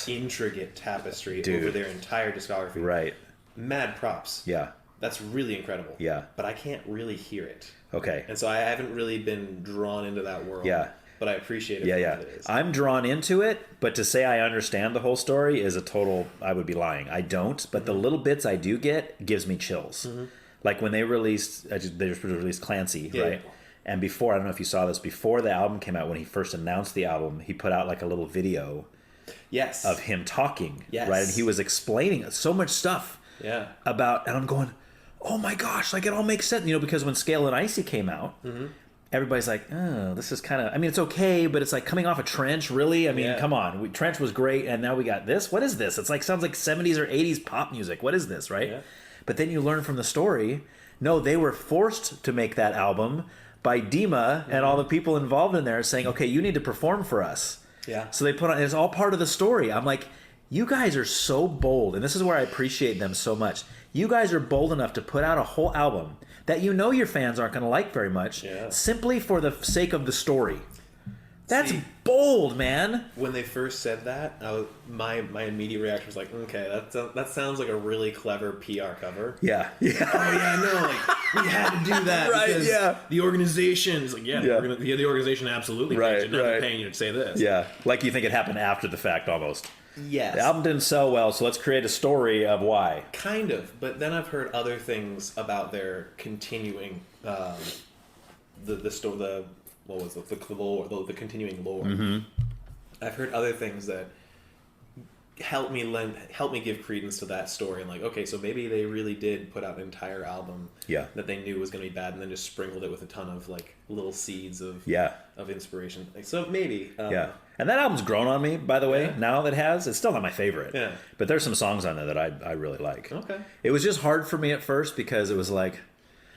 intricate tapestry over their entire discography. Right. Mad props. Yeah. That's really incredible. Yeah. But I can't really hear it. Okay. And so I haven't really been drawn into that world. Yeah. But I appreciate it for what it is. I'm drawn into it, but to say I understand the whole story is I would be lying. I don't, but the little bits I do get gives me chills. Like when they just released Clancy, right? And before, I don't know if you saw this, before the album came out, when he first announced the album, he put out like a little video of him talking, right? And he was explaining so much stuff about, and I'm going, oh my gosh, like it all makes sense, because when Scale and Icy came out, everybody's like, oh, this is kind of, I mean, it's okay, but it's like coming off a Trench, really? I mean, come on. Trench was great, and now we got this? What is this? It's like, sounds like 70s or 80s pop music. What is this, right? Yeah. But then you learn from the story, no, they were forced to make that album by Dima and all the people involved in there saying, okay, you need to perform for us. Yeah. So they put on, it's all part of the story. I'm like, you guys are so bold, and this is where I appreciate them so much. You guys are bold enough to put out a whole album that your fans aren't going to like very much, simply for the sake of the story. That's bold, man. When they first said that, my immediate reaction was like, okay, that sounds like a really clever PR cover. Yeah. Oh yeah, no, like we had to do that right? Because the organization is like, the organization absolutely paid you. Now they're paying you to say this. Yeah, like you think it happened after the fact almost. Yes. The album didn't sell well, so let's create a story of why. Kind of, but then I've heard other things about their continuing the continuing lore. I've heard other things that help me give credence to that story, and like, okay, so maybe they really did put out an entire album that they knew was going to be bad, and then just sprinkled it with a ton of like little seeds of inspiration. Like, so maybe and that album's grown on me, by the way. Now that it's still not my favorite, but there's some songs on there that I really like. Okay, it was just hard for me at first because it was like,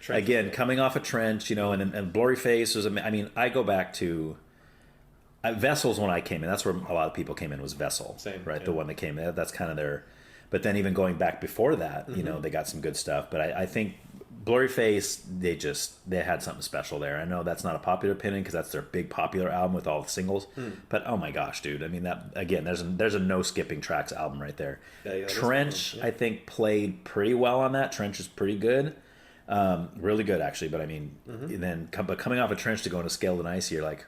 again, coming off a Trench, and Blurry Face was, I mean, I go back to Vessel's when I came in. That's where a lot of people came in, was Vessel. Same, right? Yeah. The one that came in. That's kind of their, but then even going back before that, they got some good stuff. But I think Blurry Face, they had something special there. I know that's not a popular opinion because that's their big popular album with all the singles. But oh my gosh, dude. I mean, that, again, there's a no skipping tracks album right there. Trench, I think, played pretty well on that. Trench is pretty good. Really good, actually. But I mean, then coming off a Trench to go into Scaled and Icy, you're like,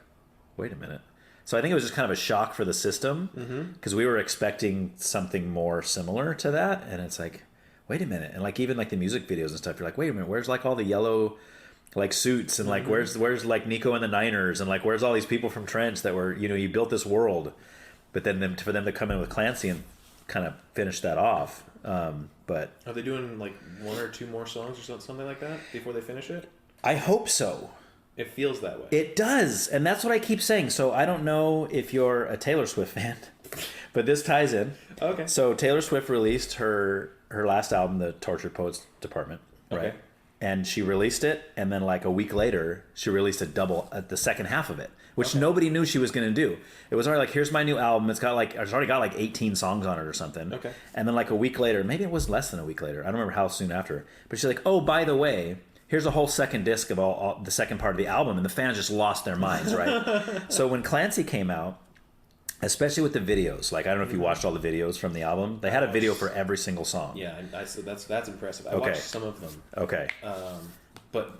wait a minute. So I think it was just kind of a shock for the system because we were expecting something more similar to that, and it's like, wait a minute. And like even like the music videos and stuff, you're like, wait a minute, where's like all the yellow like suits and like where's like Nico and the Niners and like where's all these people from Trench that were, you built this world, but then for them to come in with Clancy and kind of finish that off. But are they doing like one or two more songs or something like that before they finish it? I hope so. It feels that way. It does, and that's what I keep saying. So I don't know if you're a Taylor Swift fan, but this ties in. Okay. So Taylor Swift released her last album, The Tortured Poets Department, right? Okay. And she released it, and then like a week later, she released a double at the second half of it, which nobody knew she was going to do. It was already like, here's my new album. It's already got like 18 songs on it or something. Okay. And then like a week later, maybe it was less than a week later. I don't remember how soon after. But she's like, oh, by the way, here's a whole second disc of all the second part of the album, and the fans just lost their minds, right? So when Clancy came out, especially with the videos, like I don't know if you watched all the videos from the album. They had a video for every single song. Yeah, that's impressive. I watched some of them. Okay. But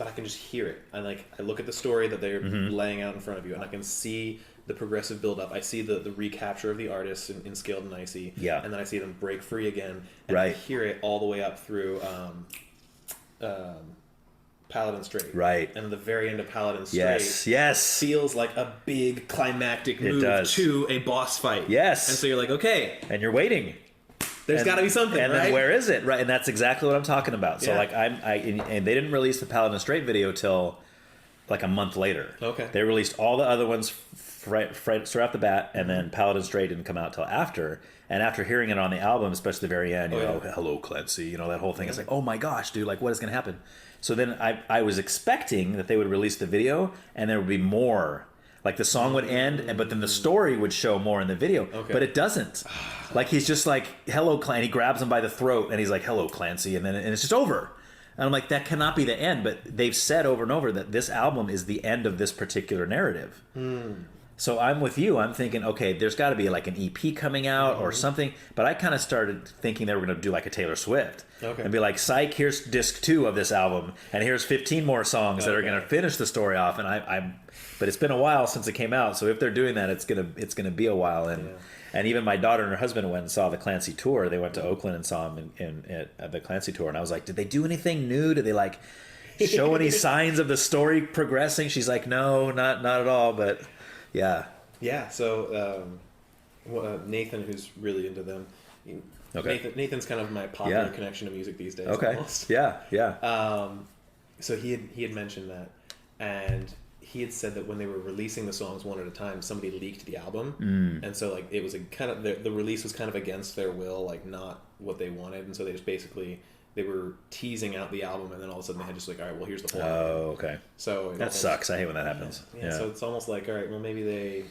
I can just hear it. I look at the story that they're laying out in front of you, and I can see the progressive build up. I see the recapture of the artists in Scaled and Icy. Yeah. And then I see them break free again, and I hear it all the way up through Paladin Strait. Right. And the very end of Paladin Strait yes, feels like a big climactic move to a boss fight. Yes. And so you're like, okay. And you're waiting. There's got to be something, and right? then where is it? Right, and that's exactly what I'm talking about. So Yeah. like and they didn't release the Paladin Strait video till like a month later. Okay. They released all the other ones straight off the bat, and then Paladin Strait didn't come out till after. And after hearing it on the album, especially the very end, you know, hello Clancy, you know, that whole thing. It's like, oh my gosh, dude, like what is going to happen? So then I was expecting that they would release the video and there would be more. Like the song would end, but then the story would show more in the video. Okay. But it doesn't. Like he's just like, hello Clancy. He grabs him by the throat and he's like, hello Clancy. And it's just over. And I'm like, that cannot be the end. But they've said over and over that this album is the end of this particular narrative. So I'm with you. I'm thinking, okay, there's got to be like an EP coming out or something. But I kind of started thinking they were going to do like a Taylor Swift. And be like, psych, here's disc 2 of this album. And here's 15 more songs that are going to finish the story off. And but it's been a while since it came out. So if they're doing that, it's gonna be a while. And even my daughter and her husband went and saw the Clancy tour. They went to Oakland and saw him at the Clancy tour. And I was like, did they do anything new? Did they like show any signs of the story progressing? She's like, no, not at all. But yeah. So Nathan, who's really into them. Nathan's kind of my popular connection to music these days. Almost. So he had mentioned that, and he had said that when they were releasing the songs one at a time, somebody leaked the album, and so like it was a kind of the release was kind of against their will, like not what they wanted, and so they just basically they were teasing out the album, and then all of a sudden they had just like, all right, well here's the whole album. Oh, okay. So that sucks. I hate when that happens. Yeah. So it's almost like, all right, well maybe it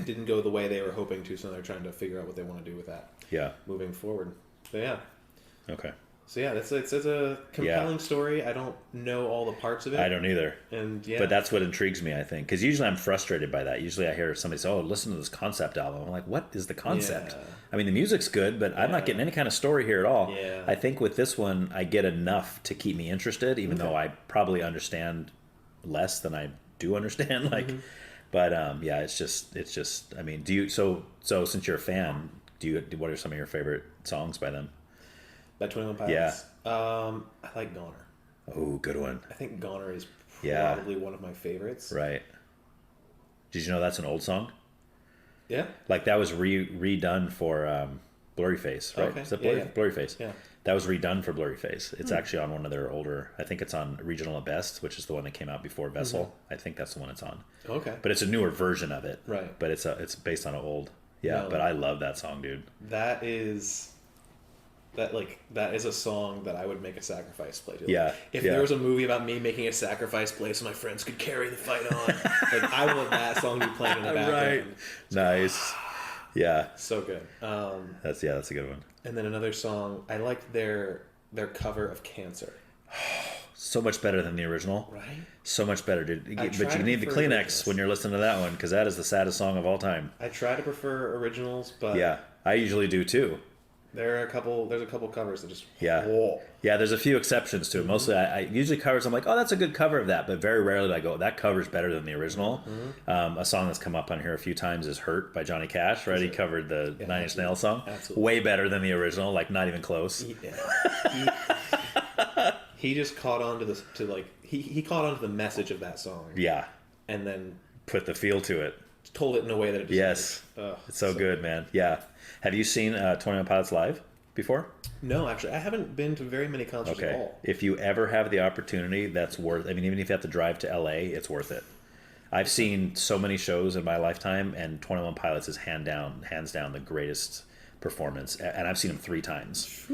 didn't go the way they were hoping to, so they're trying to figure out what they want to do with that. Yeah. Moving forward. So yeah. Okay. So yeah, it's a compelling story. I don't know all the parts of it. I don't either. But that's what intrigues me, I think, because usually I'm frustrated by that. Usually I hear somebody say, "Oh, listen to this concept album." I'm like, "What is the concept?" Yeah. I mean, the music's good, but I'm not getting any kind of story here at all. Yeah. I think with this one, I get enough to keep me interested, even though I probably understand less than I do understand. Like, but it's just. I mean, do you? So since you're a fan, what are some of your favorite songs by them? By 21 Pilots? Yeah. I like Goner. Oh, good one. I think Goner is probably one of my favorites. Right. Did you know that's an old song? Yeah. Like that was redone for Blurry Face, right? Okay. Is that Blurry Face? Yeah. That was redone for Blurry Face. It's actually on one of their older, I think it's on Regional at Best, which is the one that came out before Vessel. I think that's the one it's on. Okay. But it's a newer version of it. Right. But it's based on an old. Yeah, but I love that song, dude. That is a song that I would make a sacrifice play to. Yeah. If there was a movie about me making a sacrifice play so my friends could carry the fight on, like I want that song to be playing in the background. Right. Nice. Yeah. So good. That's a good one. And then another song, I liked their cover of Cancer. So much better than the original. Right? So much better, dude. But you need the Kleenex when you're listening to that one, because that is the saddest song of all time. I try to prefer originals, but yeah, I usually do too. There's a couple covers that just yeah. There's a few exceptions to it. Mostly, I usually covers. I'm like, oh, that's a good cover of that, but very rarely do I go, that cover's better than the original. A song that's come up on here a few times is "Hurt" by Johnny Cash. Right, he covered the Nine Inch Nails song. Absolutely. Way better than the original. Like not even close. He just caught on to he caught on to the message of that song. Yeah, and then put the feel to it. Told it in a way that it just it's so good, man. Yeah. Have you seen 21 Pilots live before? No, actually, I haven't been to very many concerts at all. If you ever have the opportunity, that's worth. I mean, even if you have to drive to LA, it's worth it. I've seen so many shows in my lifetime, and 21 Pilots is hands down the greatest performance. And I've seen them 3 times,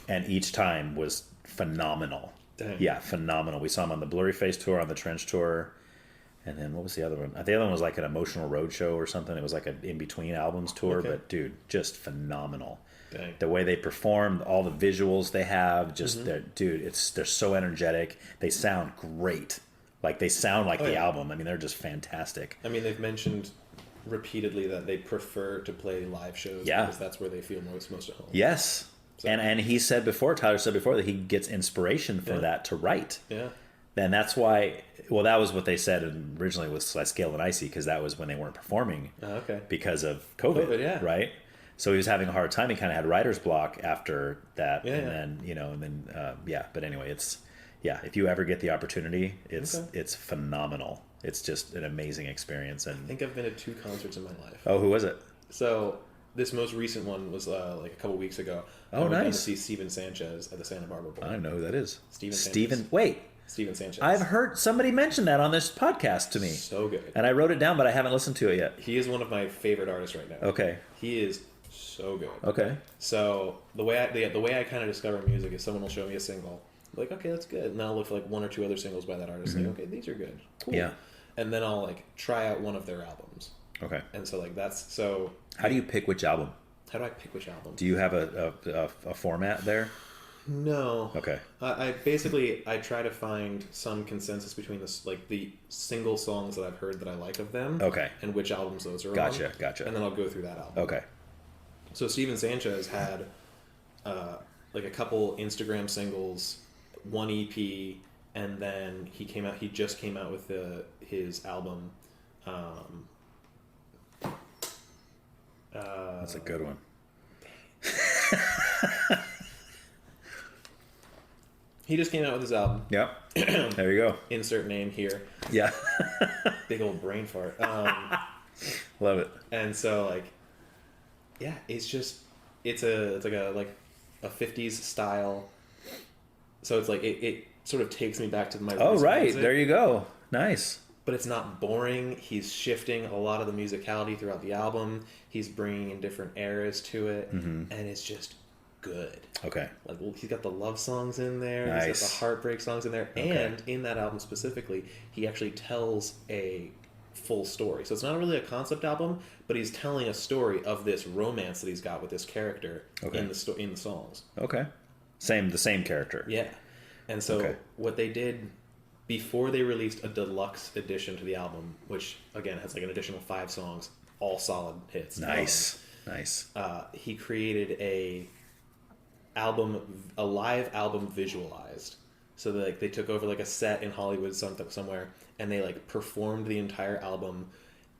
and each time was phenomenal. Dang. Yeah, phenomenal. We saw them on the Blurry Face tour, on the Trench tour. And then what was the other one? The other one was like an Emotional Roadshow or something. It was like an in-between albums tour. Okay. But, dude, just phenomenal. Dang. The way they perform, all the visuals they have, just, they're so energetic. They sound great. Like, they sound like the album. I mean, they're just fantastic. I mean, they've mentioned repeatedly that they prefer to play live shows because that's where they feel most at home. Yes. So. And Tyler said before that he gets inspiration from that to write. Yeah. And that's why, that was what they said originally with Scale and Icy, because that was when they weren't performing because of COVID, right? So he was having a hard time. He kind of had writer's block after that. But anyway, yeah, if you ever get the opportunity, it's phenomenal. It's just an amazing experience. And I think I've been to 2 concerts in my life. Oh, who was it? So this most recent one was like a couple weeks ago. Oh, I went down to nice. see Steven Sanchez at the Santa Barbara Bowl. I don't know who that is. Steven Sanchez. I've heard somebody mention that on this podcast to me. So good. And I wrote it down, but I haven't listened to it yet. He is one of my favorite artists right now. Okay. He is so good. Okay. So the way I kind of discover music is someone will show me a single, like, okay, that's good, and I'll look for like 1 or 2 other singles by that artist, like, okay, these are good, cool. Yeah. And then I'll like try out one of their albums. Okay. And so like that's so. How do you pick which album? How do I pick which album? Do you have a format there? No. Okay. I basically try to find some consensus between this, like the single songs that I've heard that I like of them. Okay. And which albums those are on. Gotcha. And then I'll go through that album. Okay. So Steven Sanchez had like a couple Instagram singles, 1 EP, and then he just came out with his album. That's a good one. He just came out with his album. Yep. There you go. Insert name here. Yeah. Big old brain fart. Love it. And so like, yeah, it's like a 50s style. So it's like it sort of takes me back to my. Oh, right. music. There you go. Nice. But it's not boring. He's shifting a lot of the musicality throughout the album. He's bringing in different eras to it, and it's just good. Okay. Like he's got the love songs in there. Nice. He's got the heartbreak songs in there, Okay. and in that album specifically, he actually tells a full story. So it's not really a concept album, but he's telling a story of this romance that he's got with this character in the songs. Okay. The same character. Yeah. And so what they did before they released a deluxe edition to the album, which again has like an additional 5 songs, all solid hits. Nice. He created a live album visualized. So like they took over like a set in Hollywood somewhere, and they like performed the entire album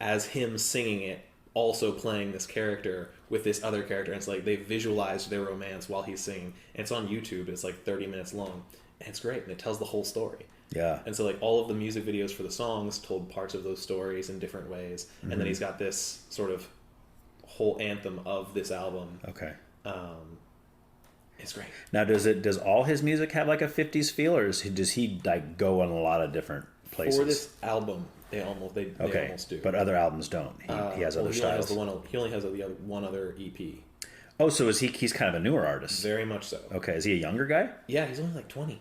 as him singing it, also playing this character with this other character. And it's like they visualized their romance while he's singing. And it's on YouTube. It's like 30 minutes long. And it's great. And it tells the whole story. Yeah. And so like all of the music videos for the songs told parts of those stories in different ways. And then he's got this sort of whole anthem of this album. Okay. It's great. Now, does all his music have like a 50s feel, or does he like go in a lot of different places? For this album, they almost do. But other albums don't. He has other styles. He only has one other EP. Oh, so he's kind of a newer artist. Very much so. Okay, is he a younger guy? Yeah, he's only like 20.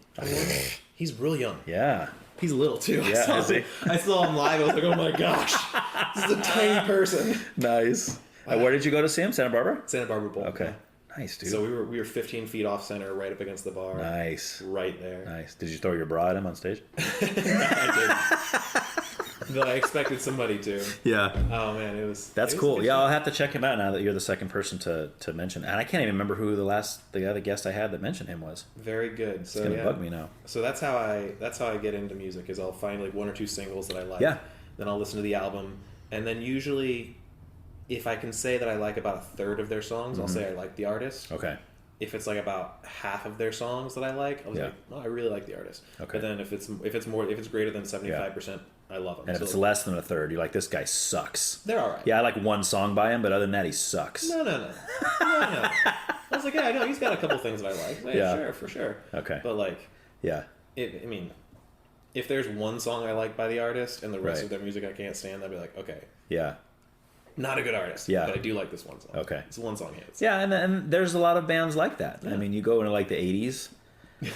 He's real young. Yeah. He's little too. Yeah, is he? I saw him live. I was like, oh my gosh, this is a tiny person. Nice. Where did you go to see him? Santa Barbara? Santa Barbara Bowl. Okay. Nice, dude. So we were 15 feet off center, right up against the bar. Nice. Right there. Nice. Did you throw your bra at him on stage? No, I didn't. But I expected somebody to. Yeah. Oh man, That's cool. Yeah, I'll have to check him out now that you're the second person to mention. And I can't even remember who the other guest I had that mentioned him was. Very good. So it's gonna bug me now. So that's how I get into music. Is I'll find like 1 or 2 singles that I like. Yeah. Then I'll listen to the album, and then usually, if I can say that I like about a third of their songs, I'll say I like the artist. Okay. If it's like about half of their songs that I like, I'll be like, oh, I really like the artist. Okay. But then if it's greater than 75%, I love them. And if it's less than a third, you're like, this guy sucks. They're all right. Yeah, I like one song by him, but other than that, he sucks. No. I was like, yeah, I know he's got a couple things that I like. Like, Yeah. Sure, for sure. Okay. But like, Yeah. if there's one song I like by the artist and the rest of their music I can't stand, I'd be like, okay, Yeah. not a good artist. Yeah. But I do like this one song. Okay. It's one song hits. Yeah, and there's a lot of bands like that. Yeah. I mean, you go into like the 80s.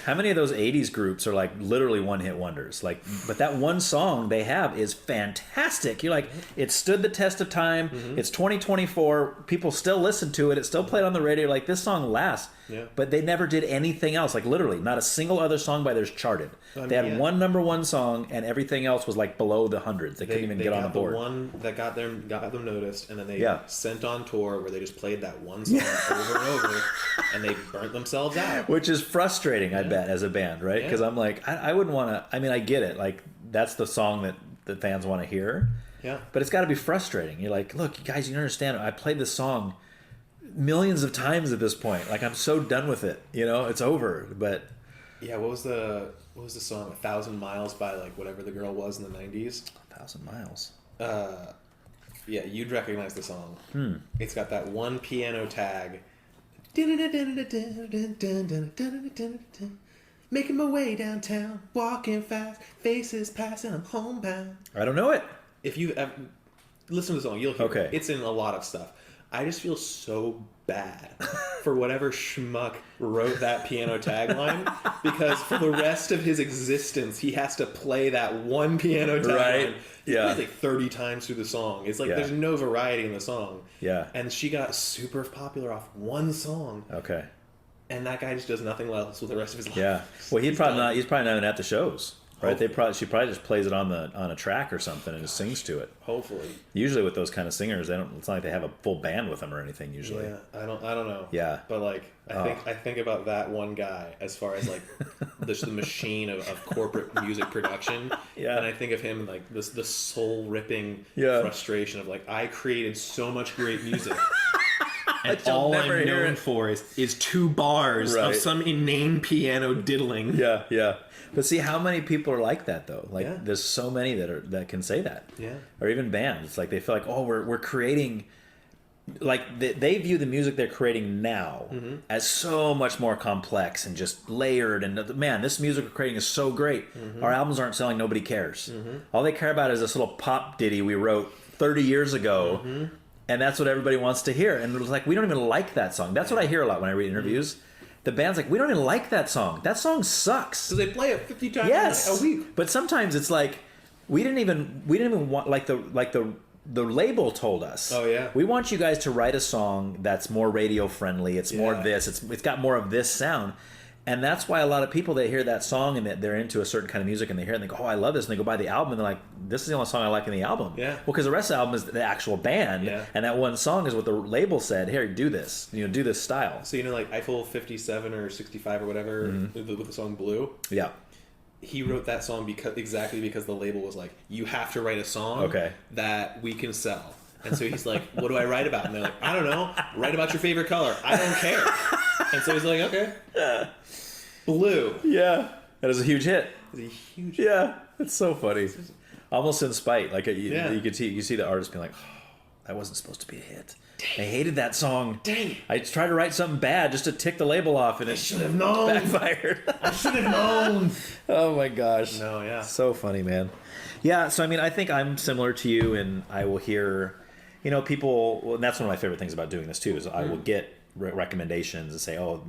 How many of those 80s groups are like literally one-hit wonders? Like, but that one song they have is fantastic. You're like, it stood the test of time. It's 2024. People still listen to it. It's still played on the radio. Like, this song lasts. Yeah. But they never did anything else. Like, literally, not a single other song by theirs charted. They had one #1 song, and everything else was like below the hundreds. They couldn't even get on the board. The one that got them noticed, and then they Yeah. sent on tour where they just played that one song over and over, and they burnt themselves out. Which is frustrating, I bet, as a band, right? Because I'm like, I wouldn't want to. I mean, I get it. Like, that's the song that the fans want to hear. Yeah. But it's got to be frustrating. You're like, look, you guys, you understand. I played this song millions of times at this point. Like, I'm so done with it. You know, it's over. But Yeah, what was the song? 1,000 Miles by like whatever the girl was in the 90s. 1,000 Miles. Yeah, you'd recognize the song. It's got that one piano tag. Making my way downtown, walking fast, faces passing, I'm homebound. I don't know it. If you listen to the song, you'll hear Okay. it. It's in a lot of stuff. I just feel so bad for whatever schmuck wrote that piano tagline, because for the rest of his existence, he has to play that one piano tagline. Right. He Yeah. plays like 30 times through the song. It's like Yeah. there's no variety in the song. Yeah. And she got super popular off one song, Okay. and that guy just does nothing else with the rest of his life. Yeah. Well, he's probably not even at the shows, right? Hopefully. She probably just plays it on a track or something and just sings to it. Hopefully. Usually with those kind of singers, it's not like they have a full band with them or anything usually. Yeah, I don't know. Yeah. But like I think about that one guy as far as like the machine of corporate music production. Yeah. And I think of him like the soul ripping Yeah. frustration of like, I created so much great music. And you'll all never I'm hear known it. for is 2 bars Right. of some inane piano diddling. Yeah, yeah. But see, how many people are like that though? Like, Yeah. there's so many that can say that. Yeah. Or even bands. It's like they feel like, oh, we're creating. Like they view the music they're creating now as so much more complex and just layered. And man, this music we're creating is so great. Our albums aren't selling. Nobody cares. All they care about is this little pop ditty we wrote 30 years ago. And that's what everybody wants to hear. And it's like, we don't even like that song. That's what I hear a lot when I read interviews. The band's like, we don't even like that song. That song sucks. So they play it 50 times Yes, a week. but sometimes it's like we didn't even want the label told us. Oh, yeah. We want you guys to write a song that's more radio friendly. It's more Yeah. this. It's got more of this sound. And that's why a lot of people, they hear that song and they're into a certain kind of music and they hear it and they go, oh, I love this. And they go buy the album and they're like, this is the only song I like in the album. Yeah. Well, because the rest of the album is the actual band. Yeah. And that one song is what the label said, here, do this. Do this style. So like Eiffel 57 or 65 or whatever with the song Blue. Yeah. He wrote that song because the label was like, you have to write a song that we can sell. And so he's like, what do I write about? And they're like, I don't know. Write about your favorite color. I don't care. And so he's like, okay. Blue. Yeah. That is a huge hit. It's a huge Yeah. It's so funny. Almost in spite. Like Yeah. you see the artist being like, oh, that wasn't supposed to be a hit. I hated that song. Dang. I tried to write something bad just to tick the label off, and it should have known. backfired. I should have known. Oh my gosh. No, yeah. So funny, man. Yeah, so I mean, I think I'm similar to you, and I will hear, people, well, and that's one of my favorite things about doing this too, is I will get recommendations and say, oh,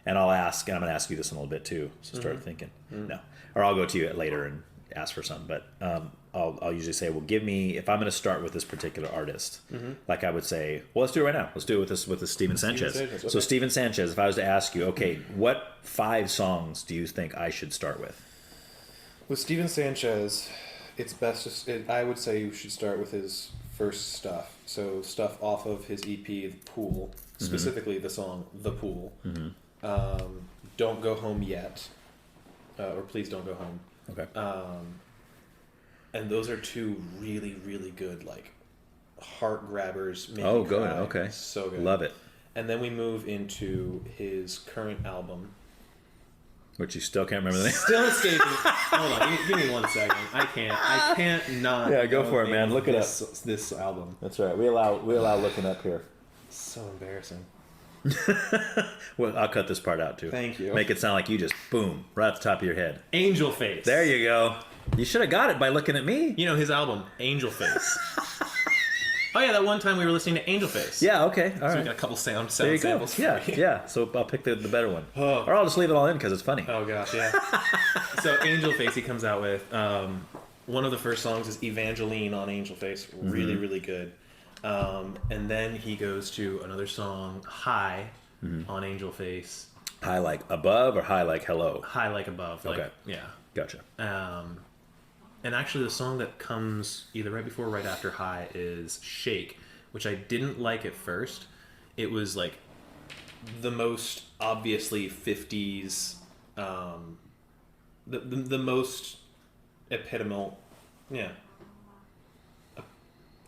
and I'll ask, and I'm going to ask you this in a little bit too, so start thinking. No. Or I'll go to you later and ask for some, but I'll usually say, well, give me, if I'm going to start with this particular artist, like I would say, well, let's do it right now. Let's do it with this Steven Sanchez. Okay. So Steven Sanchez, if I was to ask you, okay, what 5 songs do you think I should start with? With Steven Sanchez, it's best I would say you should start with his first stuff. So stuff off of his EP, The Pool, specifically the song The Pool. Don't Go Home Yet, or Please Don't Go Home. Okay. And those are 2 really, really good, like, heart grabbers. Make Oh, you good. cry. Okay. So good. Love it. And then we move into his current album. Which you still can't remember the name. Still escaping. Hold on, give me 1 second. I can't not. Yeah, go for it, know man. Look it up. This album. That's right. We allow looking up here. So embarrassing. Well, I'll cut this part out too. Thank you. Make it sound like you just boom right off the top of your head. Angel Face. There you go. You should have got it by looking at me. His album, Angel Face. Oh yeah, that one time we were listening to Angel Face. Yeah. Okay. All So we right. got a couple sound There you go. samples. for Yeah. you. Yeah. So I'll pick the better one, Oh. or I'll just leave it all in because it's funny. Oh gosh, yeah. So Angel Face, he comes out with one of the first songs is Evangeline on Angel Face, really really good. And then he goes to another song, High, on Angel Face. High like above or high like hello? High like above. Like, Okay. Yeah. Gotcha. And actually the song that comes either right before or right after High is Shake, which I didn't like at first. It was like the most obviously 50s, the most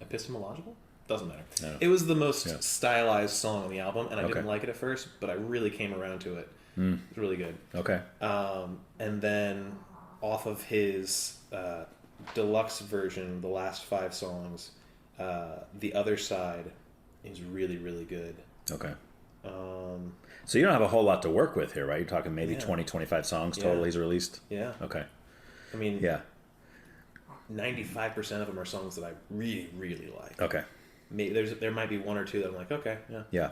epistemological? Doesn't matter. No. It was the most stylized song on the album, and I Okay. didn't like it at first, but I really came around to it. It's really good. Okay. And then off of his deluxe version, the last 5 songs, The Other Side is really, really good. Okay. So you don't have a whole lot to work with here, right? You're talking maybe 20, 25 songs total he's released? Yeah. Okay. I mean, 95% of them are songs that I really, really like. Okay. There might be 1 or 2 that I'm like, okay,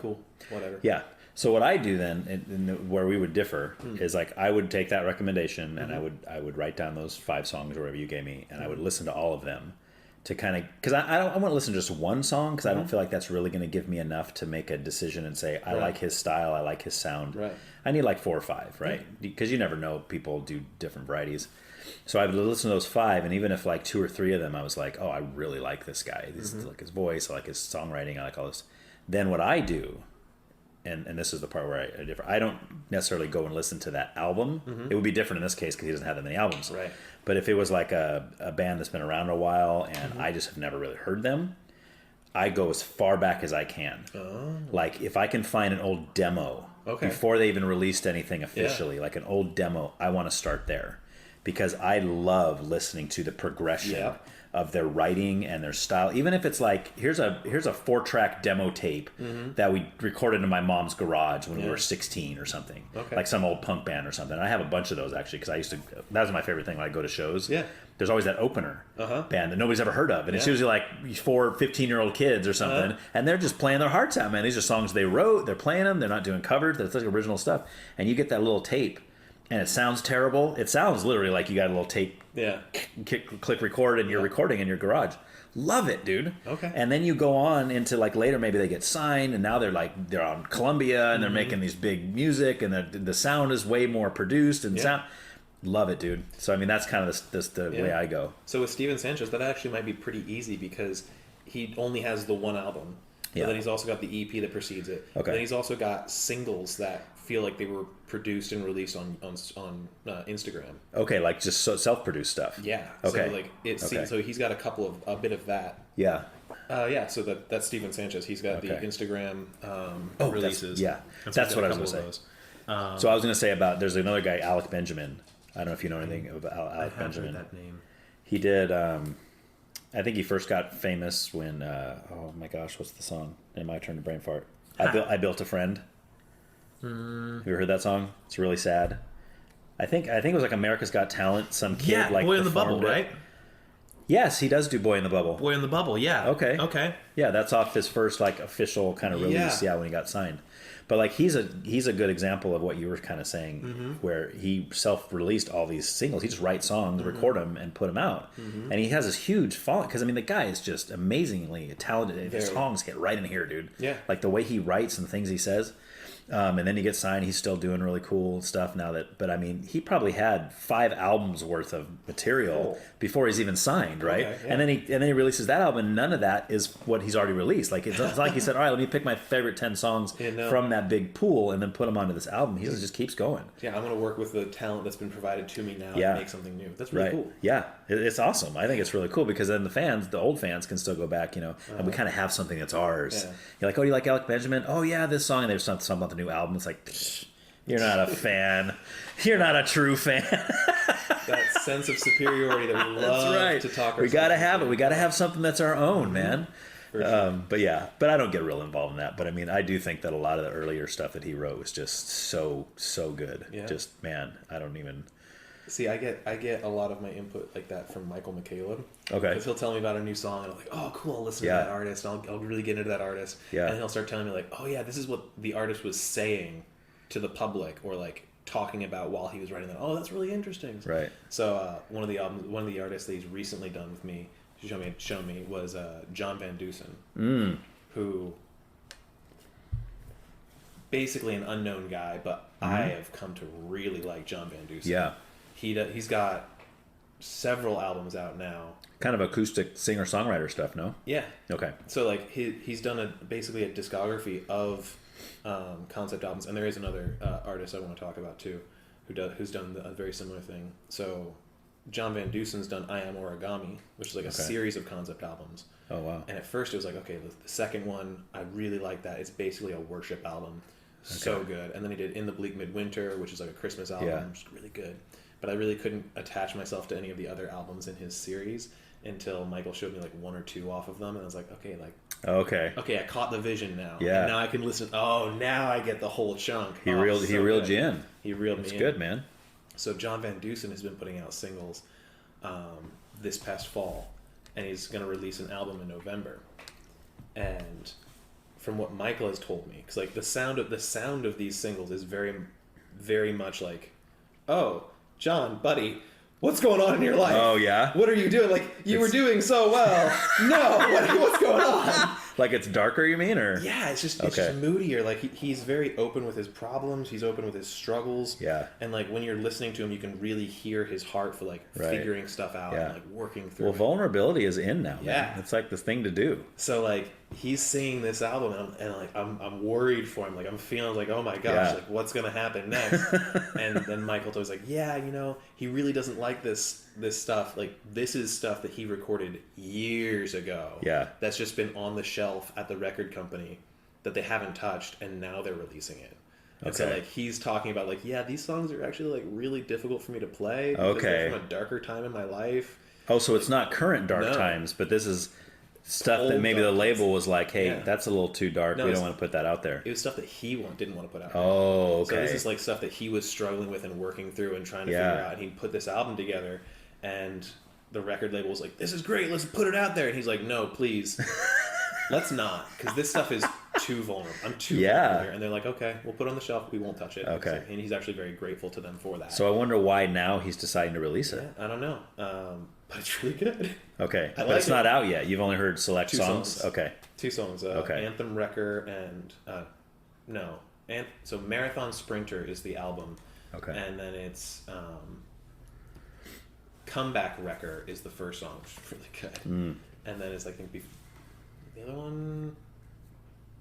cool, whatever. Yeah. So what I do then, and where we would differ, is like I would take that recommendation and I would write down those 5 songs or whatever you gave me, and I would listen to all of them to kind of, because I want to listen to just one song because I don't feel like that's really going to give me enough to make a decision and say I like his style, I like his sound. Right. I need like 4 or 5, right? Because you never know, people do different varieties. So I would listen to those 5, and even if like 2 or 3 of them I was like, oh, I really like this guy. This is like his voice, I like his songwriting, I like all this. Then what I do, and this is the part where I differ, I don't necessarily go and listen to that album. It would be different in this case because he doesn't have that many albums. Right. But if it was like a band that's been around a while and I just have never really heard them, I go as far back as I can. Oh. Like if I can find an old demo before they even released anything officially, like an old demo, I want to start there. Because I love listening to the progression of their writing and their style. Even if it's like, here's a 4-track demo tape that we recorded in my mom's garage when we were 16 or something. Okay. Like some old punk band or something. I have a bunch of those actually because that was my favorite thing when I go to shows. Yeah. There's always that opener band that nobody's ever heard of. And it's usually like 4 15-year-old kids or something. And they're just playing their hearts out, man. These are songs they wrote. They're playing them. They're not doing covers. That's like original stuff. And you get that little tape. And it sounds terrible. It sounds literally like you got a little tape. Yeah. Click record and you're recording in your garage. Love it, dude. Okay. And then you go on into like later, maybe they get signed and now they're on Columbia and they're making these big music and the sound is way more produced and sound. Love it, dude. So I mean that's kind of the way I go. So with Steven Sanchez, that actually might be pretty easy because he only has the one album. But then he's also got the EP that precedes it. Okay. And then he's also got singles that feel like they were produced and released on Instagram. Okay, like just self-produced stuff. Yeah. Okay. So like so he's got a bit of that. Yeah. So that's Steven Sanchez. He's got the Instagram releases. That's what I was going to say. So I was going to say there's another guy, Alec Benjamin. I don't know if you know anything about Alec Benjamin. Heard that name. He did. I think he first got famous when. Oh my gosh, what's the song? It might turn to brain fart. I built a friend. Have you ever heard that song? It's really sad. I think it was like America's Got Talent. Some kid like Boy in the Bubble, right? Yes, he does do Boy in the Bubble. Boy in the Bubble, yeah. Okay. Yeah, that's off his first like official kind of release. Yeah, when he got signed. But like he's a good example of what you were kind of saying, where he self-released all these singles. He just writes songs, record them, and put them out. And he has this huge following because I mean the guy is just amazingly talented. His songs get right in here, dude. Yeah, like the way he writes and the things he says. And then he gets signed. He's still doing really cool stuff now. But I mean, he probably had 5 albums worth of material before he's even signed, right? Okay, yeah. And then he releases that album. And none of that is what he's already released. Like it's like he said, all right, let me pick my favorite 10 songs from that big pool and then put them onto this album. He just keeps going. Yeah, I'm going to work with the talent that's been provided to me now and make something new. That's really cool. Yeah, it's awesome. I think it's really cool because then the old fans can still go back, and we kind of have something that's ours. Yeah. You're like, oh, you like Alec Benjamin? Oh yeah, this song. And there's something about the new album. It's like, you're not a fan. You're not a true fan. That sense of superiority that we love to talk about. We got to have it. We got to have something that's our own, man. Sure. But I don't get real involved in that. But I mean, I do think that a lot of the earlier stuff that he wrote was just so good. Yeah. Just, man, I don't even... See, I get a lot of my input like that from Michael McCaleb. Okay. Because he'll tell me about a new song, and I'm like, oh, cool, I'll listen to that artist, and I'll really get into that artist. Yeah. And he'll start telling me, like, oh, yeah, this is what the artist was saying to the public, or, like, talking about while he was writing that. Oh, that's really interesting. Right. So one of the artists that he's recently done with me, shown me was John Van Deusen, who... basically an unknown guy, but I have come to really like John Van Deusen. Yeah. He's got several albums out now. Kind of acoustic singer-songwriter stuff, no? Yeah. Okay. So like he's done basically a discography of concept albums, and there is another artist I want to talk about too, who's done a very similar thing. So John Van Deusen's done I Am Origami, which is like a series of concept albums. Oh wow. And at first it was like, okay, the second one, I really like that. It's basically a worship album. So good. And then he did In the Bleak Midwinter, which is like a Christmas album, which is really good. But I really couldn't attach myself to any of the other albums in his series until Michael showed me like one or two off of them, and I was like, okay, I caught the vision now. Yeah. And now I can listen. Oh, now I get the whole chunk. He reeled you in. He reeled me in. It's good, man. So John Van Deusen has been putting out singles this past fall, and he's going to release an album in November. And from what Michael has told me, because like the sound of these singles is very, very much like, oh, John, buddy, what's going on in your life? Oh yeah, what are you doing? Like you were doing so well. No, what's going on? Like it's darker, you mean, or yeah, it's just moodier. Like he's very open with his problems. He's open with his struggles. Yeah, and like when you're listening to him, you can really hear his heart for like figuring stuff out and like working through. Well, vulnerability is in now. Yeah, man. It's like the thing to do. So like he's singing this album, and I'm worried for him. Like I'm feeling like, oh my gosh, like what's gonna happen next? And then Michael was like, yeah, he really doesn't like this stuff. Like this is stuff that he recorded years ago. Yeah, that's just been on the shelf at the record company that they haven't touched, and now they're releasing it. And so like he's talking about like, yeah, these songs are actually like really difficult for me to play because they're from a darker time in my life. Oh, so it's not current dark times, but this is stuff that maybe the label was like, hey, that's a little too dark. We don't want to put that out there. It was stuff that he didn't want to put out. Oh, okay. So this is like stuff that he was struggling with and working through and trying to figure out. And he put this album together, and the record label was like, this is great, let's put it out there. And he's like, no, please, let's not, because this stuff is too vulnerable. I'm too vulnerable here. And they're like, okay, we'll put it on the shelf. We won't touch it. Okay. And he's actually very grateful to them for that. So I wonder why now he's deciding to release it. Yeah, I don't know. But it's really good. Okay. But it's not out yet. You've only heard select two songs? Okay. 2 songs. Anthem Wrecker and... so Marathon Sprinter is the album. Okay. And then it's... Comeback Wrecker is the first song, which is really good. And then it's, I think, the other one...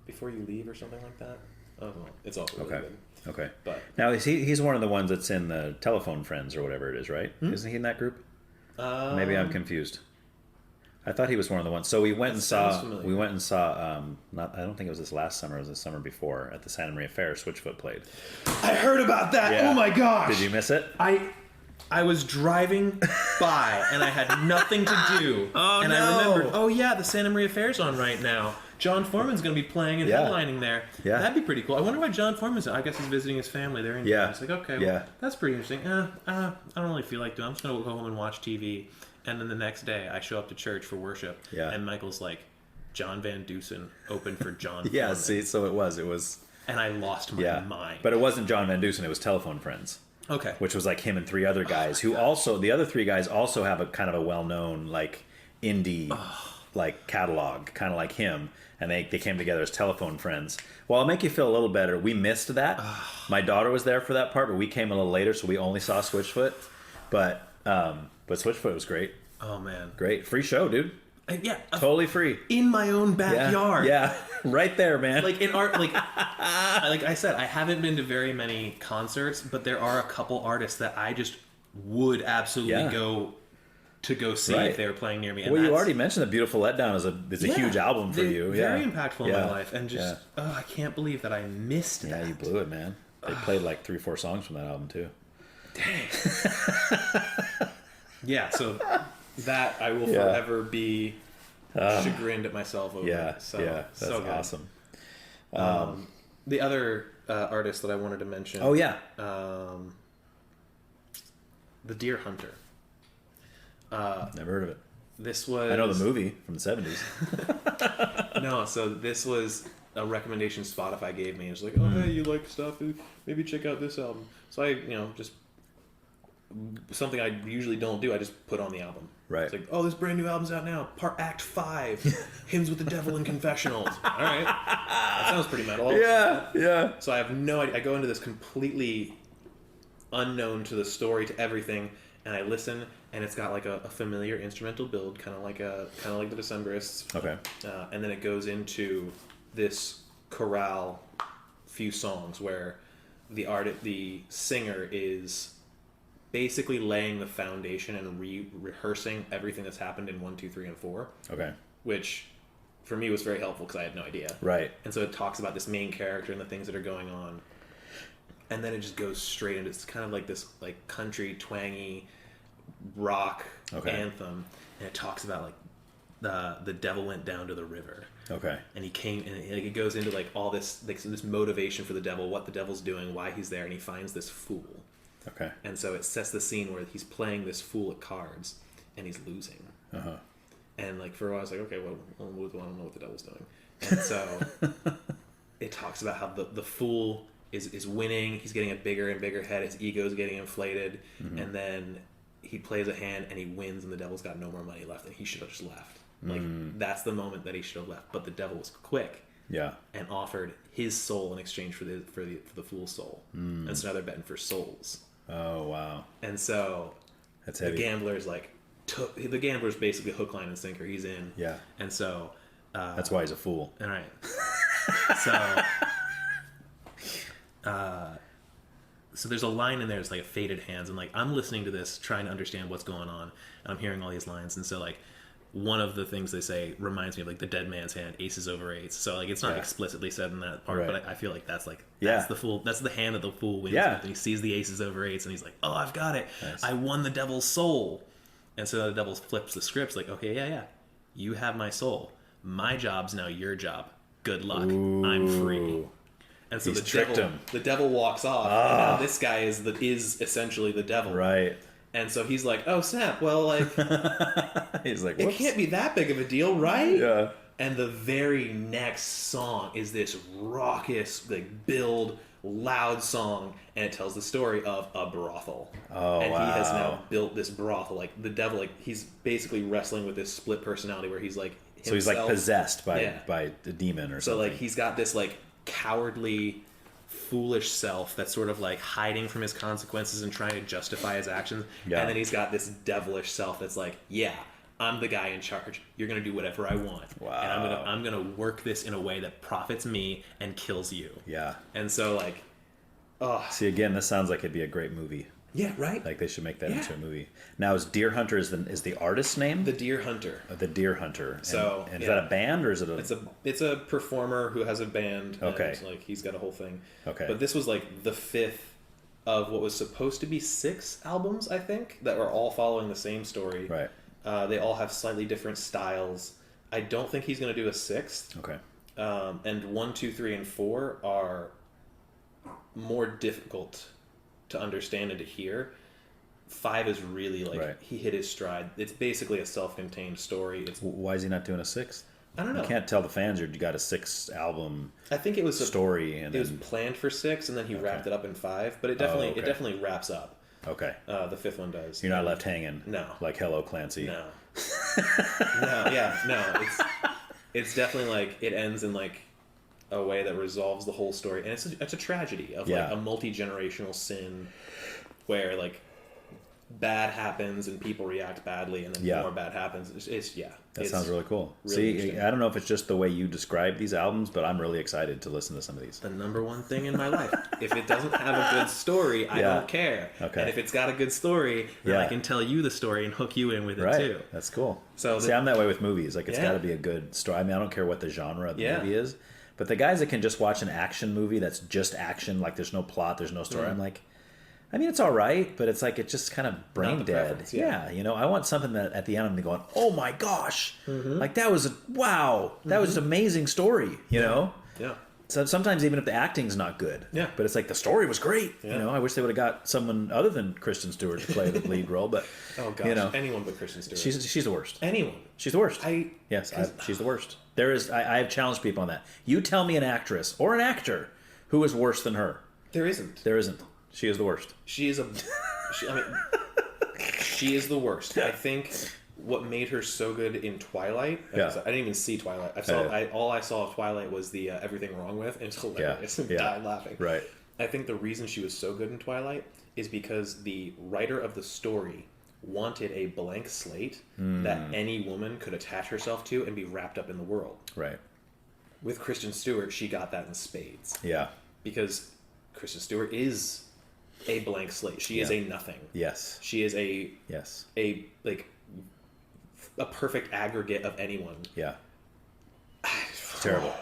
Before You Leave or something like that. Oh, well, it's also really good. Okay. But now, he's one of the ones that's in the Telephone Friends or whatever it is, right? Isn't he in that group? Maybe I'm confused. I thought he was one of the ones. So we went and saw. Familiar. We went and saw. I don't think it was this last summer. It was the summer before at the Santa Maria Fair. Switchfoot played. I heard about that. Yeah. Oh my gosh! Did you miss it? I was driving by and I had nothing to do. Oh and no! I remembered. Oh yeah, the Santa Maria Fair's on right now. John Foreman's going to be playing and headlining there. Yeah. That'd be pretty cool. I wonder why John Foreman's... I guess he's visiting his family there. And it's like, okay, well, that's pretty interesting. I don't really feel like doing it. I'm just going to go home and watch TV. And then the next day, I show up to church for worship. Yeah. And Michael's like, John Van Deusen opened for John Foreman. See, so it was... And I lost my mind. But it wasn't John Van Deusen. It was Telephone Friends. Okay. Which was like him and 3 other guys who also... The other 3 guys also have a kind of a well-known, like, indie, like, catalog, kind of like him. And they came together as Telephone Friends. Well, I'll make you feel a little better. We missed that. My daughter was there for that part, but we came a little later, so we only saw Switchfoot. But Switchfoot was great. Oh, man. Great. Free show, dude. Totally free. In my own backyard. Yeah. Right there, man. Like in art, like I said, I haven't been to very many concerts, but there are a couple artists that I just would absolutely go see if they were playing near me. And you already mentioned that Beautiful Letdown is a huge album for you. Very impactful in my life. And just, I can't believe that I missed that. Yeah, you blew it, man. They played like 3 or 4 songs from that album, too. Dang. So that I will forever be chagrined at myself over. Yeah, that's awesome. The other artist that I wanted to mention. Oh, yeah. The Deer Hunter. Never heard of it. This was... I know the movie from the 70s. No, so this was a recommendation Spotify gave me. It was like, oh, hey, you like stuff? Maybe check out this album. So I, just... Something I usually don't do, I just put on the album. Right. It's like, oh, this brand new album's out now. Act 5. Hymns with the Devil and Confessionals. All right. That sounds pretty metal. Yeah. So I have no idea. I go into this completely unknown to the story, to everything, and I listen, and it's got like a familiar instrumental build, kind of like the Decemberists. Okay. And then it goes into this chorale few songs where the singer is basically laying the foundation and rehearsing everything that's happened in 1, 2, 3, and 4. Okay. Which, for me was very helpful because I had no idea. Right. And so it talks about this main character and the things that are going on. And then it just goes straight into, it's kind of like this like country twangy rock anthem, and it talks about like the devil went down to the river. Okay. And he came, and it goes into like all this like this motivation for the devil, what the devil's doing, why he's there, and he finds this fool. Okay. And so it sets the scene where he's playing this fool at cards, and he's losing. And like for a while I was like, okay, well I don't know what the devil's doing. And so it talks about how the fool is winning, he's getting a bigger and bigger head, his ego's getting inflated, and then he plays a hand and he wins, and the devil's got no more money left, and he should have just left. Like that's the moment that he should have left, but the devil was quick, and offered his soul in exchange for the fool's soul, and so now they're betting for souls. Oh wow! And so that's the heavy. gambler's like, the gambler's basically hook, line, and sinker. He's in. Yeah. And so that's why he's a fool. All right. So there's a line in there. It's like a faded hands, and like I'm listening to this, trying to understand what's going on, and I'm hearing all these lines, and so like one of the things they say reminds me of like the dead man's hand, aces over eights. So like it's not explicitly said in that part, but I feel like that's like that's the fool. That's the hand that the fool wins with, and he sees the aces over eights, and he's like, oh, I've got it. Nice. I won the devil's soul. And so the devil flips the scripts like, okay, yeah, you have my soul. My job's now your job. Good luck. Ooh. I'm free. And so the devil walks off. And now this guy is essentially the devil. Right. And so he's like, oh snap, well like he's like, it can't be that big of a deal, right? Yeah. And the very next song is this raucous, like build, loud song, and it tells the story of a brothel. Oh, and he has now built this brothel. Like the devil, like he's basically wrestling with this split personality where he's like himself. So he's like possessed by the demon or something. So like he's got this like cowardly, foolish self that's sort of like hiding from his consequences and trying to justify his actions. Yeah. And then he's got this devilish self that's like, yeah, I'm the guy in charge. You're gonna do whatever I want. Wow. And I'm gonna work this in a way that profits me and kills you. Yeah. And so like, see, again, this sounds like it'd be a great movie. Yeah, right. Like they should make that into a movie. Now, is Deer Hunter is the artist's name? The Deer Hunter. The Deer Hunter. So and is that a band or is it a? It's a performer who has a band. Okay. And, like he's got a whole thing. Okay. But this was like the fifth of what was supposed to be 6 albums, I think, that were all following the same story. Right. They all have slightly different styles. I don't think he's going to do a 6th. Okay. And 1, 2, 3, and 4 are more difficult to understand and to hear. 5 is really like he hit his stride. It's basically a self-contained story. Why is he not doing a 6th? I don't know. You can't tell the fans you got a 6 album. I think it was story, it was planned for 6, and then he wrapped it up in 5. But it definitely wraps up. Okay. The 5th one does. You're not left hanging. No. Like Hello Clancy. No. No. It's definitely like it ends in like a way that resolves the whole story, and it's a tragedy of like a multi-generational sin where like bad happens and people react badly, and then more bad happens. That sounds really cool. Really See, I don't know if it's just the way you describe these albums, but I'm really excited to listen to some of these. The number one thing in my life. If it doesn't have a good story, I don't care. Okay. And if it's got a good story, then I can tell you the story and hook you in with it too. That's cool. So see, I'm that way with movies. Like it's got to be a good story. I mean, I don't care what the genre of the movie is, but the guys that can just watch an action movie that's just action, like there's no plot, there's no story. I'm like, I mean, it's all right, but it's like it's just kind of brain dead. Yeah, you know, I want something that at the end I'm going, oh my gosh, like that was that was an amazing story. You know, So sometimes even if the acting's not good, but it's like the story was great. You know, I wish they would have got someone other than Kristen Stewart to play the lead role, but oh gosh, you know, anyone but Kristen Stewart. She's the worst. Anyone. She's the worst. She's the worst. I have challenged people on that. You tell me an actress or an actor who is worse than her. There isn't. She is the worst. She is the worst. I think what made her so good in Twilight. I didn't even see Twilight. All I saw of Twilight was the Everything Wrong With. And it's hilarious. And died laughing. Right. I think the reason she was so good in Twilight is because the writer of the story wanted a blank slate that any woman could attach herself to and be wrapped up in the world. Right. With Kristen Stewart, she got that in spades. Yeah. Because Kristen Stewart is a blank slate. She is a nothing. Yes. She is a perfect aggregate of anyone. Yeah. terrible.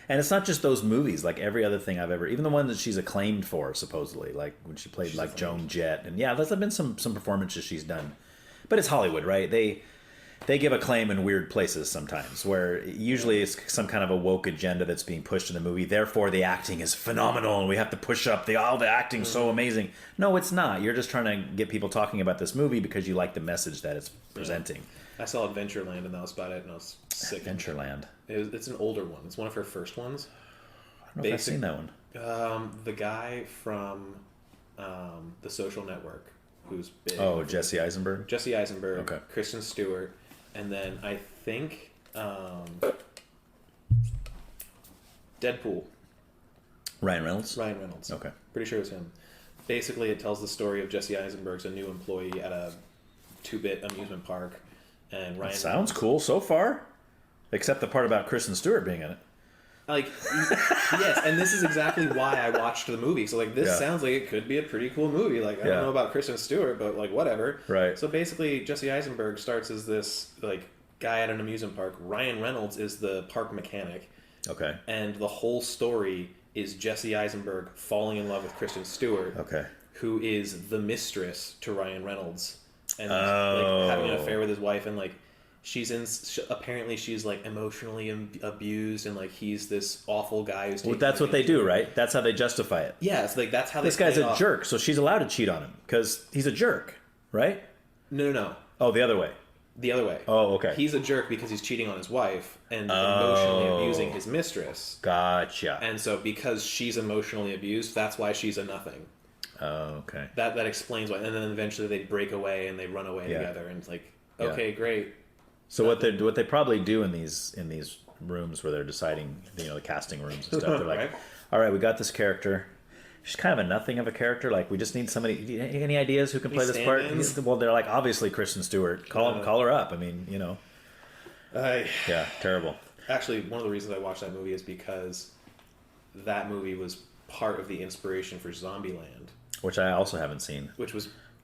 And it's not just those movies. Like every other thing I've ever, even the one that she's acclaimed for, supposedly, like when she played like Joan Jett, and there's been some performances she's done, but it's Hollywood, right? They give acclaim in weird places sometimes, where usually it's some kind of a woke agenda that's being pushed in the movie. Therefore, the acting is phenomenal, and we have to push up the acting's so amazing. No, it's not. You're just trying to get people talking about this movie because you like the message that it's presenting. I saw Adventureland, and that was about it, and I was sick. Adventureland. It's an older one. It's one of her first ones. I don't know if I've seen that one. The guy from The Social Network, who's big. Oh, Jesse Eisenberg? Jesse Eisenberg. Okay. Kristen Stewart. And then I think Deadpool. Ryan Reynolds? Ryan Reynolds. Okay. Pretty sure it's him. Basically, it tells the story of Jesse Eisenberg's a new employee at a 2-bit amusement park. And Ryan Sounds cool so far. Except the part about Kristen Stewart being in it. Like, yes, and this is exactly why I watched the movie. So, like, this sounds like it could be a pretty cool movie. Like, I don't know about Kristen Stewart, but, like, whatever. Right. So, basically, Jesse Eisenberg starts as this, like, guy at an amusement park. Ryan Reynolds is the park mechanic. Okay. And the whole story is Jesse Eisenberg falling in love with Kristen Stewart. Okay. Who is the mistress to Ryan Reynolds. And, like, having an affair with his wife, and, like, apparently she's like emotionally abused, and like he's this awful guy who's well, that's what they do, right? That's how they justify it. Yeah, so like that's how this guy's a jerk, so she's allowed to cheat on him because he's a jerk, right? No. Oh, the other way. The other way. Oh, okay. He's a jerk because he's cheating on his wife and emotionally abusing his mistress. Gotcha. And so because she's emotionally abused, that's why she's a nothing. Oh, okay. That explains why. And then eventually they break away and they run away together, and it's like, okay, great. So what they probably do in these rooms where they're deciding, the casting rooms and stuff, they're like, all right, we got this character. She's kind of a nothing of a character. Like, we just need somebody. Any ideas who can play this part? Well, they're like, obviously Kristen Stewart. Call her up. I mean, yeah, terrible. Actually, one of the reasons I watched that movie is because that movie was part of the inspiration for Zombieland, which I also haven't seen.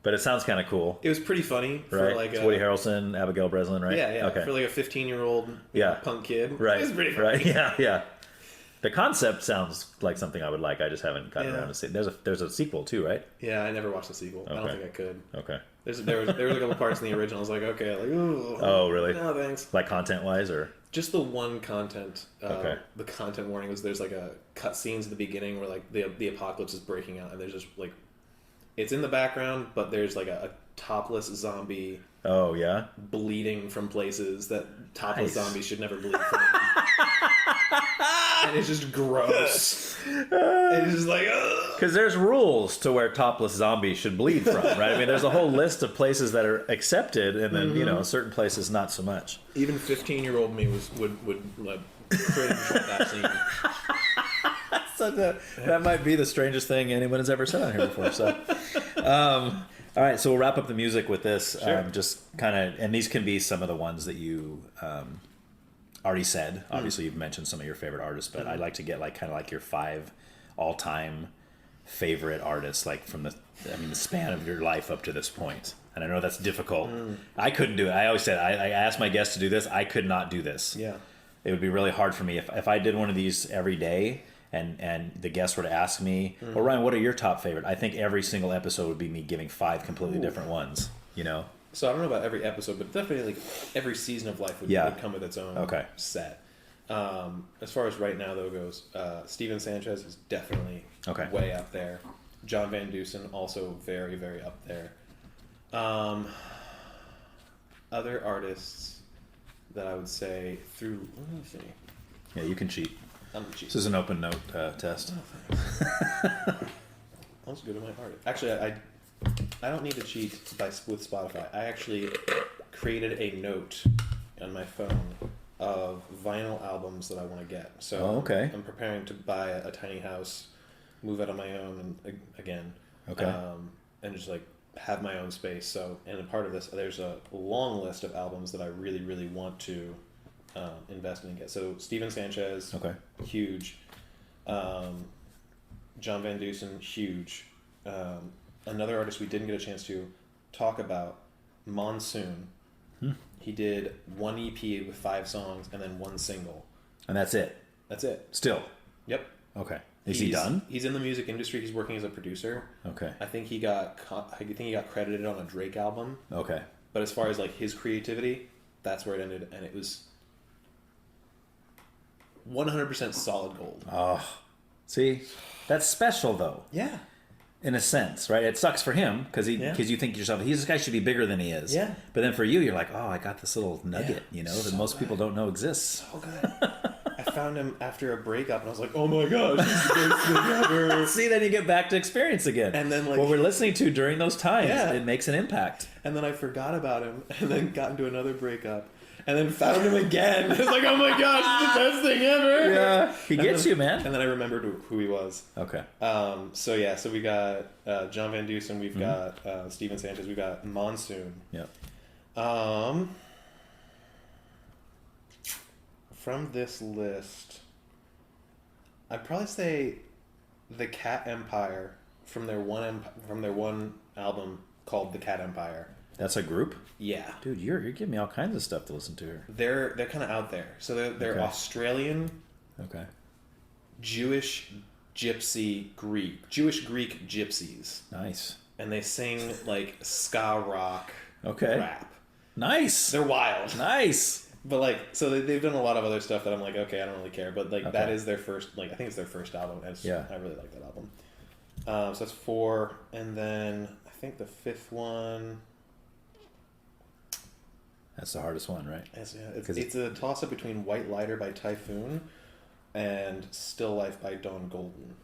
But it sounds kind of cool. It was pretty funny. Right. It's Woody Harrelson, Abigail Breslin, right? Yeah. Okay. For like a 15-year-old punk kid. Right. It was pretty funny. Right. Yeah. The concept sounds like something I would like. I just haven't gotten around to see it. There's a sequel too, right? Yeah, I never watched the sequel. Okay. I don't think I could. Okay. There was a couple parts in the original. I was like, okay, like, ooh. Oh, really? No, thanks. Like content-wise, or? Just the one content. Okay. The content warning was there's like a cut scenes at the beginning where like the apocalypse is breaking out, and there's just like, it's in the background, but there's like a topless zombie. Oh yeah. Bleeding from places that topless zombies should never bleed from. And it's just gross. It's just like, because there's rules to where topless zombies should bleed from, right? I mean, there's a whole list of places that are accepted, and then certain places not so much. Even 15-year-old me would like, cringe at that scene. That might be the strangest thing anyone has ever said on here before. So, all right, so we'll wrap up the music with this. Sure. Just kind of, and these can be some of the ones that you already said. Obviously, you've mentioned some of your favorite artists, but I'd like to get like kind of like your 5 all-time favorite artists, like from the span of your life up to this point. And I know that's difficult. I couldn't do it. I always said I asked my guests to do this. I could not do this. Yeah, it would be really hard for me if I did one of these every day. And the guests were to ask me, well, Ryan, what are your top favorite? I think every single episode would be me giving 5 completely different ones, So I don't know about every episode, but definitely like every season of life would come with its own set. As far as right now, though, goes, Steven Sanchez is definitely way up there. John Van Deusen, also very, very up there. Other artists that I would say let me see. Yeah, you can cheat. I'm cheating. This is an open note test. I'll just go to my artist. Actually, I don't need to cheat with Spotify. I actually created a note on my phone of vinyl albums that I want to get. So I'm preparing to buy a tiny house, move out on my own, and again, and just like have my own space. So, and a part of this, there's a long list of albums that I really, really want to invest in and get. So Steven Sanchez, huge. John Van Deusen, huge. Another artist we didn't get a chance to talk about, Monsoon. He did one EP with 5 songs and then one single. And that's it? That's it. Still. Yep. Okay. Is he done? He's in the music industry. He's working as a producer. Okay. I think he got credited on a Drake album. Okay. But as far as like his creativity, that's where it ended, and it was 100% solid gold. Oh, see, that's special though. Yeah. In a sense, right? It sucks for him because you think to yourself, this guy should be bigger than he is. Yeah. But then for you, you're like, oh, I got this little nugget, that most people don't know exists. So good. I found him after a breakup, and I was like, oh my gosh, this is the best thing ever. See, then you get back to experience again. And then, like, what we're listening to during those times, it makes an impact. And then I forgot about him, and then got into another breakup, and then found him again. It's like, oh my gosh, this is the best thing ever. Yeah, he gets you, man. And then I remembered who he was. Okay. So we got John Van Deusen, we've got Steven Sanchez, we've got Monsoon. Yep. From this list, I'd probably say the Cat Empire from their one album called The Cat Empire. That's a group? Yeah. Dude, you're giving me all kinds of stuff to listen to here. They're kind of out there. So they're Okay. Australian, Okay. Jewish, Gypsy, Jewish Greek gypsies. Nice. And they sing like ska rock rap. Nice. They're wild. Nice. But like, so they've done a lot of other stuff that I'm like, okay, I don't really care. But like, that is their first, like, I think it's their first album. I really like that album. So that's 4. And then I think the 5th one. That's the hardest one, right? It's a toss-up between White Lighter by Typhoon and Still Life by Don Golden.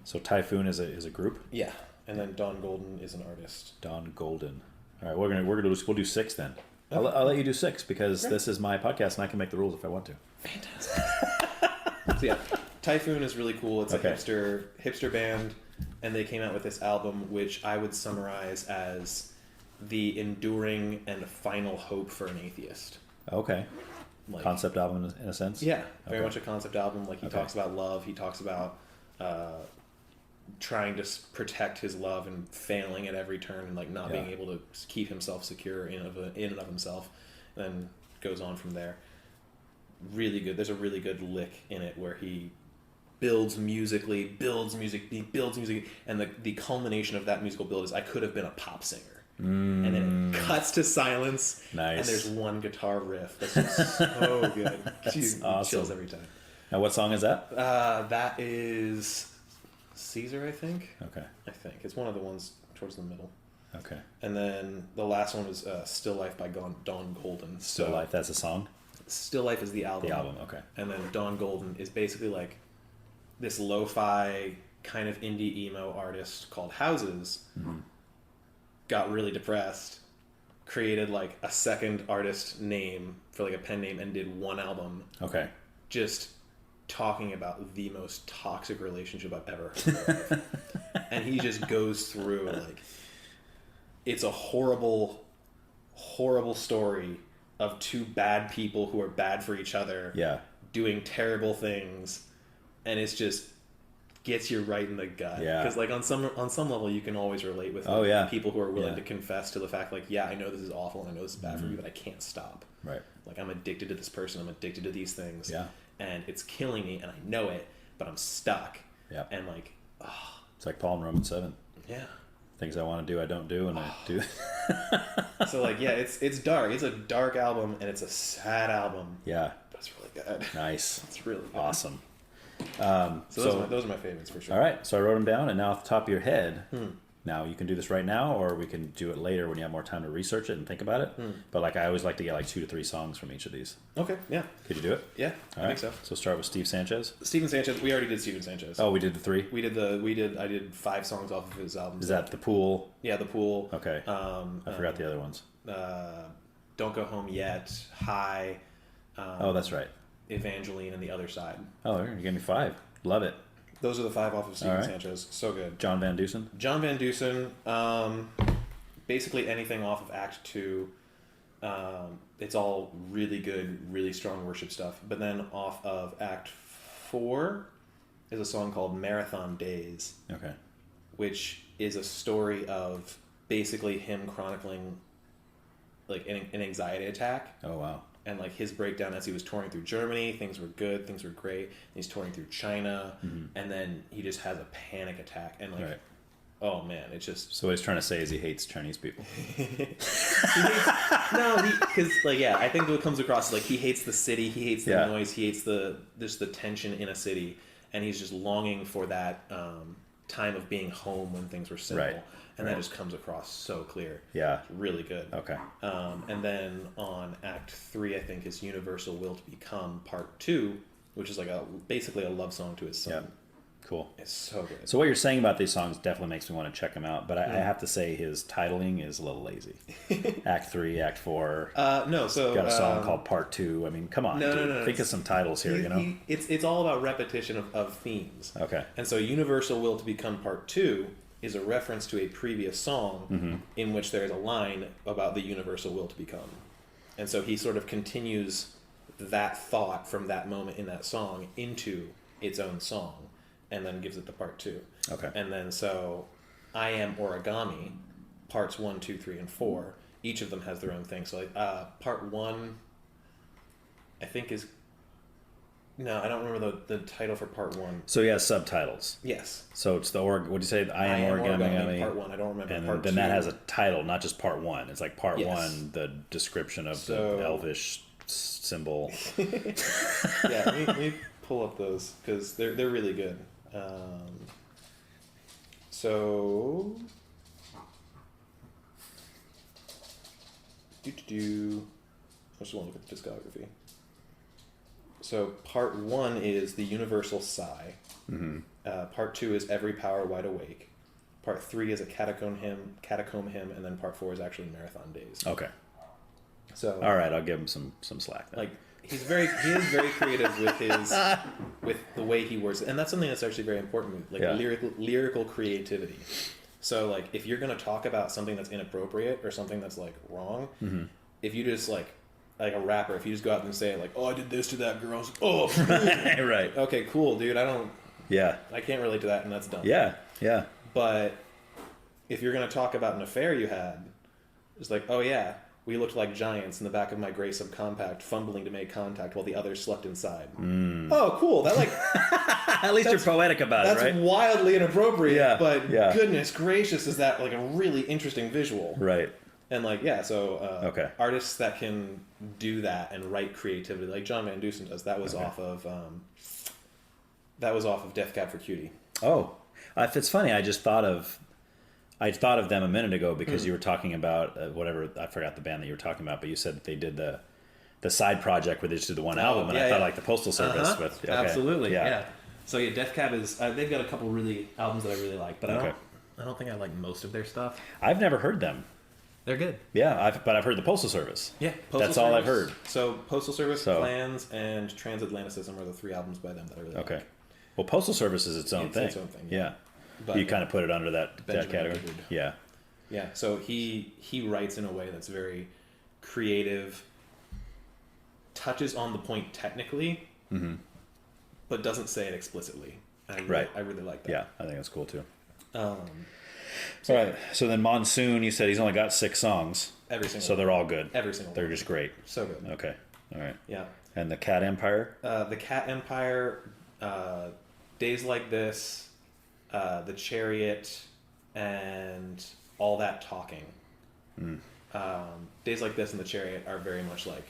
So Typhoon is a group? Yeah. And then Don Golden is an artist. Don Golden. All right, we'll do 6 then. Okay. I'll let you do 6 because this is my podcast and I can make the rules if I want to. Fantastic. So yeah, Typhoon is really cool. It's a hipster band, and they came out with this album which I would summarize as the enduring and final hope for an atheist. Okay. Like, concept album in a sense? Yeah, very much a concept album. Like he talks about love, he talks about trying to protect his love and failing at every turn and like not being able to keep himself secure in and of himself, and then goes on from there. Really good. There's a really good lick in it where he builds music, and the culmination of that musical build is I could have been a pop singer. And then it cuts to silence. Nice. And there's one guitar riff that's just so good. That's awesome. Chills every time. Now, what song is that? That is Caesar, I think. Okay. I think it's one of the ones towards the middle. Okay. And then the last one was Still Life by Don Golden. Still Life, that's a song? Still Life is the album. The album, okay. And then Don Golden is basically like this lo-fi kind of indie emo artist called Houses. Mm-hmm. Got really depressed, created like a second artist name for like a pen name, and did one album. Okay. Just talking about the most toxic relationship I've ever heard of. And he just goes through like, it's a horrible, horrible story of two bad people who are bad for each other. Yeah. Doing terrible things, and it's just gets you right in the gut. Yeah. Because like on some level you can always relate with people who are willing to confess to the fact like, I know this is awful and I know this is bad for me, but I can't stop. Right. Like I'm addicted to this person, I'm addicted to these things. Yeah. And it's killing me and I know it, but I'm stuck. Yeah. And like, it's like Paul in Romans 7. Yeah. Things I want to do, I don't do, and I do. So like, it's dark. It's a dark album and it's a sad album. Yeah. But it's really good. Nice. It's really good. Awesome. So those are my favorites for sure. All right, so I wrote them down, and now off the top of your head, now you can do this right now, or we can do it later when you have more time to research it and think about it. But like I always like to get like 2 to 3 songs from each of these. Okay, yeah. Could you do it? Yeah, I think so. So start with Steve Sanchez. Steven Sanchez. We already did Steven Sanchez. Oh, we did the 3. I did 5 songs off of his album. Is that The Pool? Yeah, The Pool. Okay. I forgot the other ones. Don't Go Home Yet. High. Oh, that's right. Evangeline and The Other Side. Oh, you gave me 5. Love it. Those are the 5 off of Steven Sanchez. So good. John Van Deusen. John Van Deusen. Basically anything off of Act 2. It's all really good, really strong worship stuff. But then off of Act 4 is a song called Marathon Days. Okay. Which is a story of basically him chronicling like an anxiety attack. Oh wow. And like his breakdown as he was touring through Germany, things were good, things were great. He's touring through China, and then he just has a panic attack, and like, oh man, it's just. So what he's trying to say is he hates Chinese people. Because like I think what comes across is like he hates the city, he hates the noise, he hates the tension in a city, and he's just longing for that time of being home when things were simple. Right. And that just comes across so clear. Yeah. It's really good. Okay. And then on Act 3, I think, is Universal Will to Become Part 2, which is like basically a love song to his son. Yeah. Cool. It's so good. So what you're saying about these songs definitely makes me want to check them out, but I have to say his titling is a little lazy. Act 3, Act 4. No, so... Got a song called Part 2. I mean, come on, dude. Think of some titles here, you know? It's all about repetition of themes. Okay. And so Universal Will to Become Part 2 is a reference to a previous song in which there is a line about the universal will to become. And so he sort of continues that thought from that moment in that song into its own song and then gives it the part 2. Okay. And then so I Am Origami, parts 1, 2, 3, and 4, each of them has their own thing. So like part 1 I think is... No, I don't remember the title for part 1. So he has subtitles. Yes. So it's the what did you say? I am origami. Part 1. I don't remember. And part then 2. that has a title, not just part 1. It's like part 1, the description of the elvish symbol. Yeah, let me pull up those because they're really good. So. I just want to look at the discography. So part 1 is the Universal Sigh. Part 2 is Every Power Wide Awake. Part 3 is a Catacomb Hymn, and then part 4 is actually Marathon Days. Okay. So all right, I'll give him some slack then. Like he is very creative with his with the way he words it, and that's something that's actually very important. Like lyrical creativity. So like if you're gonna talk about something that's inappropriate or something that's like wrong, if you just like a rapper, if you just go out and say like, oh, I did this to that girl, I was like, oh, right. Okay, cool, dude. I can't relate to that, and that's dumb. Yeah. But if you're gonna talk about an affair you had, it's like, oh yeah, we looked like giants in the back of my gray subcompact, fumbling to make contact while the others slept inside. Oh, cool. That like at least you're poetic about it, right? That's wildly inappropriate. Yeah. But goodness gracious, is that like a really interesting visual? Right. And like artists that can do that and write creativity, like John Van Deusen does. That was off of Death Cab for Cutie. Oh, it's funny. I thought of them a minute ago because you were talking about whatever, I forgot the band that you were talking about, but you said that they did the side project where they just did the one album, and I thought like the Postal Service with absolutely So Death Cab is they've got a couple really albums that I really like, but I don't think I like most of their stuff. I've never heard them. They're good. Yeah, but I've heard the Postal Service. Yeah, that's all I've heard. So Postal Service, Plans, and Transatlanticism are the 3 albums by them that I really like. Well, Postal Service is its own thing. Its own thing. Yeah. But you kind of put it under that category. Yeah. Yeah. So he writes in a way that's very creative, touches on the point technically, but doesn't say it explicitly. I really like that. Yeah, I think that's cool too. All right. So then Monsoon, you said he's only got 6 songs. Every single. So they're all good. Every single. They're just great. So good. Okay. All right. Yeah. And the Cat Empire. The Cat Empire, Days Like This, The Chariot, and All That Talking. Days Like This and The Chariot are very much like,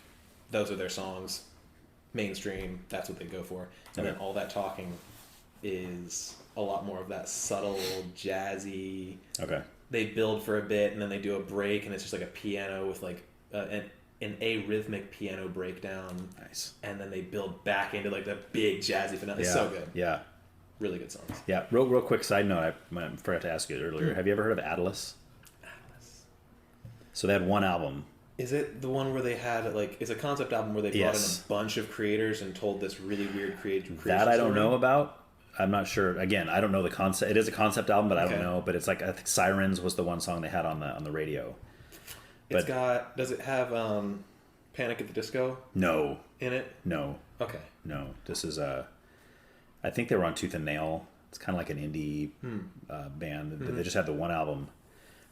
those are their songs, mainstream, that's what they go for. And then All That Talking is a lot more of that subtle, jazzy. Okay. They build for a bit, and then they do a break, and it's just like a piano with like an arrhythmic piano breakdown. Nice. And then they build back into like the big jazzy finale. It's so good. Yeah. Really good songs. Yeah. Real quick side note, I forgot to ask you earlier. Have you ever heard of Atlas? Atlas. So they had one album. Is it the one where they had like? It's a concept album where they brought in a bunch of creators and told this really weird creation that I don't know about. I'm not sure. Again, I don't know the concept. It is a concept album, but I don't know. But it's like I think Sirens was the one song they had on the radio. It's got. Does it have Panic at the Disco? No. In it? No. Okay. No. This is I think they were on Tooth and Nail. It's kind of like an indie band. They just had the one album.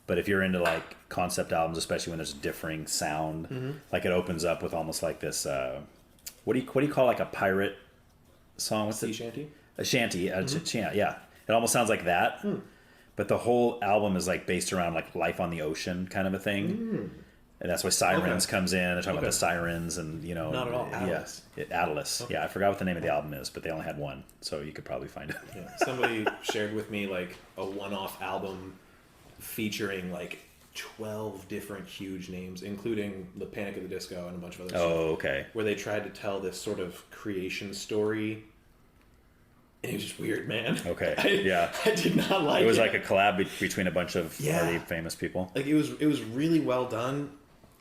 But if you're into like concept albums, especially when there's differing sound, like it opens up with almost like this. What do you call like a pirate song? What's Sea shanty? A shanty. Yeah. It almost sounds like that. But the whole album is like based around like life on the ocean kind of a thing. And that's why Sirens comes in. They're talking about the sirens and, you know. Not at all. Atlas. Yeah, Atlas. Okay. Yeah, I forgot what the name of the album is, but they only had one. So you could probably find it. Yeah. Somebody shared with me like a one-off album featuring like 12 different huge names, including the Panic at the Disco and a bunch of other stuff. Oh, okay. Where they tried to tell this sort of creation story. And it was just weird, man. Okay. I did not like it. It was like a collab between a bunch of already famous people. Like it was really well done.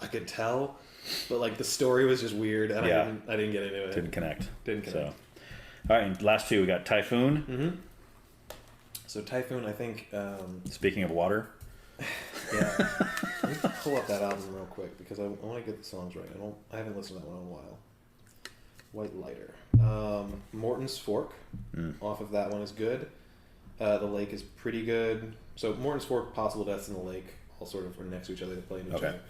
I could tell. But like the story was just weird and I didn't get into it. Didn't connect. So. All right, last two we got Typhoon. So Typhoon, I think speaking of water. Yeah. Let me pull up that album real quick because I want to get the songs right. I haven't listened to that one in a while. White Lighter. Morton's Fork off of that one is good. The Lake is pretty good. So Morton's Fork, Possible Deaths in the Lake all sort of are next to each other. They play into each other.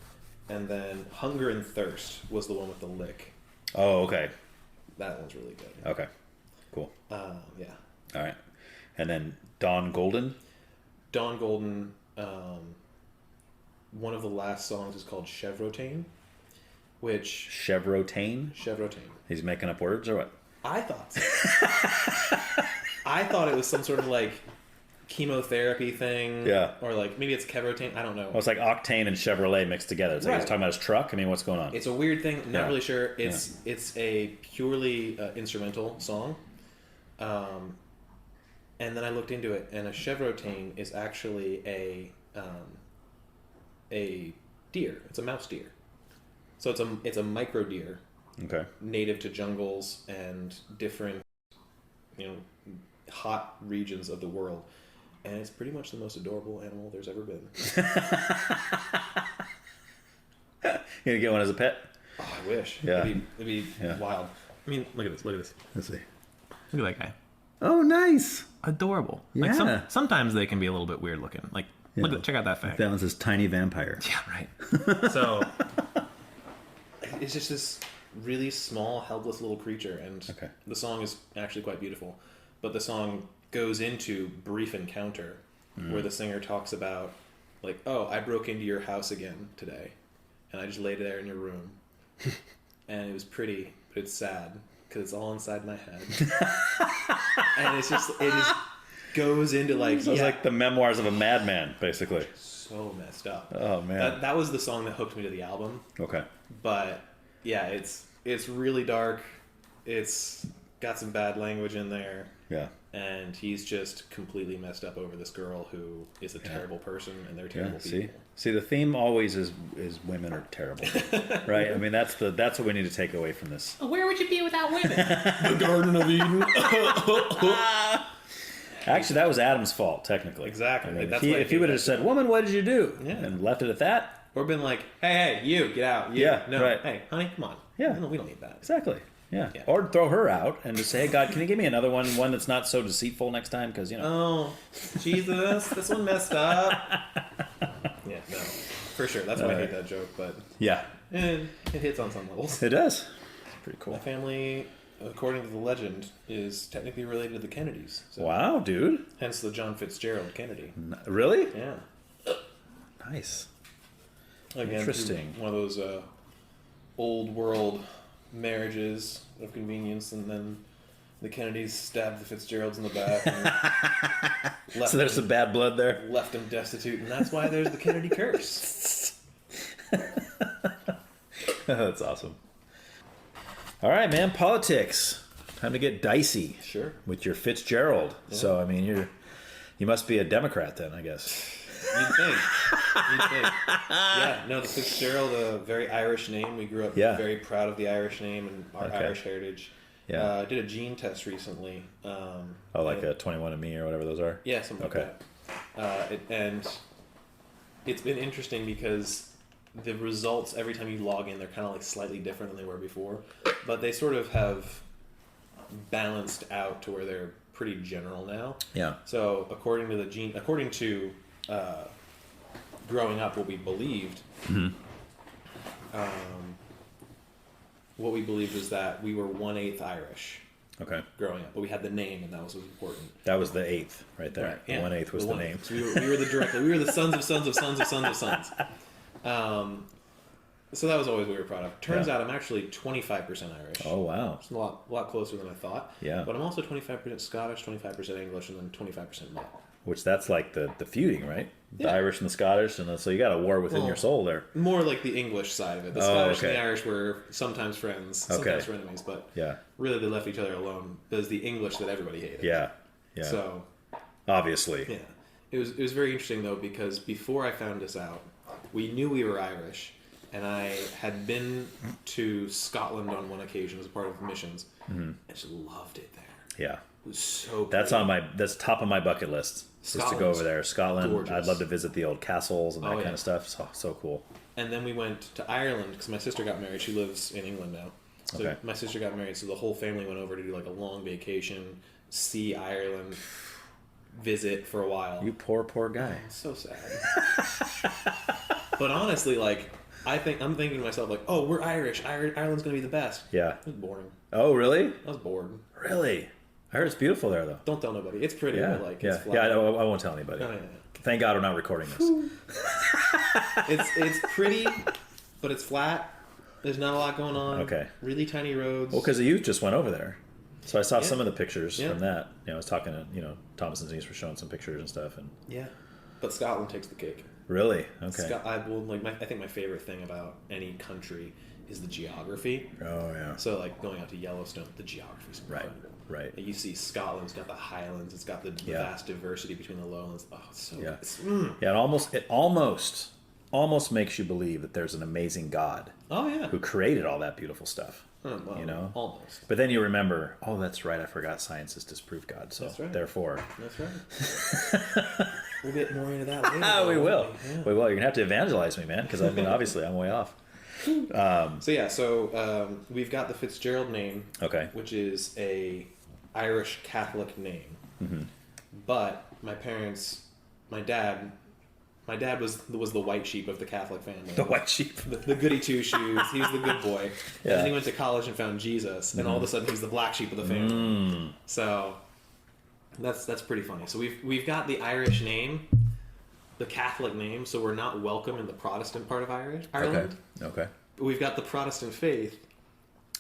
And then Hunger and Thirst was the one with the lick. Oh, okay. That one's really good. Okay. Cool. Yeah. All right. And then Dawn Golden. Dawn Golden, one of the last songs is called Chevrotain, which... Chevrotain? Chevrotain. He's making up words or what? I thought so. I thought it was some sort of like chemotherapy thing. Yeah. Or like maybe it's Chevrotain. I don't know. Well, it's like Octane and Chevrolet mixed together. It's like he's talking about his truck. I mean, what's going on? It's a weird thing. Not really sure. It's a purely instrumental song. And then I looked into it, and a Chevrotain is actually a deer. It's a mouse deer. So it's a micro deer. Okay. Native to jungles and different, hot regions of the world. And it's pretty much the most adorable animal there's ever been. You gonna get one as a pet? Oh, I wish. Yeah. It'd be wild. I mean, look at this. Let's see. Look at that guy. Oh, nice. Adorable. Yeah. Like sometimes they can be a little bit weird looking. Like, check out that fact. That one's this tiny vampire. Yeah, right. So, it's just this really small, helpless little creature. And the song is actually quite beautiful. But the song goes into Brief Encounter, where the singer talks about, like, oh, I broke into your house again today. And I just laid there in your room. And it was pretty, but it's sad. Because it's all inside my head. And it just goes into like... So it's like the memoirs of a madman, basically. So messed up. Oh, man. That was the song that hooked me to the album. Okay. But, yeah, it's really dark. It's got some bad language in there. Yeah. And he's just completely messed up over this girl who is a terrible person, and they're terrible people. See, the theme always is women are terrible, right? I mean, that's what we need to take away from this. Where would you be without women? The Garden of Eden. Actually, that was Adam's fault, technically. Exactly. I mean, if he would have said, "Woman, what did you do?" and left it at that, or been like, "Hey, you get out." You. Yeah. No. Right. Hey, honey, come on. Yeah. No, we don't need that. Exactly. Yeah. Or throw her out and just say, "Hey, God, can you give me another one that's not so deceitful next time?" Because Oh, Jesus, this one messed up. Yeah, no, for sure. That's why I hate that joke. But it hits on some levels. It does. Pretty cool. My family, according to the legend, is technically related to the Kennedys. So wow, dude. Hence the John Fitzgerald Kennedy. Really? Yeah. Nice. Again, interesting. One of those old world marriages of convenience, and then the Kennedys stabbed the Fitzgeralds in the back. And so there's some bad blood there. Left them destitute, and that's why there's the Kennedy curse. That's awesome. All right, man. Politics. Time to get dicey. Sure. With your Fitzgerald. Yeah. So I mean, you must be a Democrat then, I guess. You'd think. Yeah, no, the Fitzgerald, a very Irish name. We grew up very proud of the Irish name and our Irish heritage. Yeah. I did a gene test recently. Like a 21andMe or whatever those are? Yeah, something like that. And it's been interesting because the results, every time you log in, they're kind of like slightly different than they were before. But they sort of have balanced out to where they're pretty general now. Yeah. So according to growing up, what we believed, what we believed was that we were 1/8 Irish. Okay. Growing up, but we had the name, and that was important. That was the 8th right there. Right, yeah. 1/8 was the name. So we were the sons of sons of sons of sons of sons. So that was always what we were proud of. Turns out I'm actually 25% Irish. Oh, wow. It's a lot closer than I thought. Yeah. But I'm also 25% Scottish, 25% English, and then 25% male. Which that's like the feuding, right? The Yeah. Irish and the Scottish, and so you got a war within your soul there. More like the English side of it. The Scottish and the Irish were sometimes friends, sometimes enemies, but really they left each other alone. It was the English that everybody hated. Yeah. So obviously. Yeah. It was very interesting though, because before I found this out, we knew we were Irish, and I had been to Scotland on one occasion as a part of missions, and just loved it there. Yeah. It was so cool. That's top of my bucket list. Just to go over there. Scotland, gorgeous. I'd love to visit the old castles and that kind of stuff. So cool. And then we went to Ireland because my sister got married. She lives in England now. So my sister got married, so the whole family went over to do like a long vacation, see Ireland, visit for a while. You poor guy. Oh, so sad. But honestly, like, I'm thinking to myself, like, oh, we're Irish. Ireland's going to be the best. Yeah. It was boring. Oh, really? I was bored. Really? I heard it's beautiful there, though. Don't tell nobody. It's pretty, but like, it's flat. Yeah, I won't tell anybody. Oh, yeah. Thank God we're not recording this. It's pretty, but it's flat. There's not a lot going on. Okay. Really tiny roads. Well, because the youth just went over there. So I saw some of the pictures from that. I was talking to, Thomas and Denise were showing some pictures and stuff. And yeah. But Scotland takes the cake. Really? Okay. I think my favorite thing about any country is the geography. Oh, yeah. So, like, going out to Yellowstone, the geography's incredible. Right. You see Scotland's got the highlands, it's got the vast diversity between the lowlands. Oh, it's so good. Yeah, it almost makes you believe that there's an amazing God. Oh, yeah. Who created all that beautiful stuff. Well, almost. But then you remember, oh, that's right, I forgot science has disproved God. So, therefore. That's right. We'll get more into that later. We will. Yeah. We will. You're going to have to evangelize me, man, because obviously I'm way off. So we've got the Fitzgerald name, which is a Irish Catholic name. Mm-hmm. But my dad was the white sheep of the Catholic family. The white sheep. The goody two shoes. He was the good boy. Yeah. And then he went to college and found Jesus, and all of a sudden he's the black sheep of the family. So that's pretty funny. So we've got the Irish name, the Catholic name, so we're not welcome in the Protestant part of Ireland. Okay. But we've got the Protestant faith.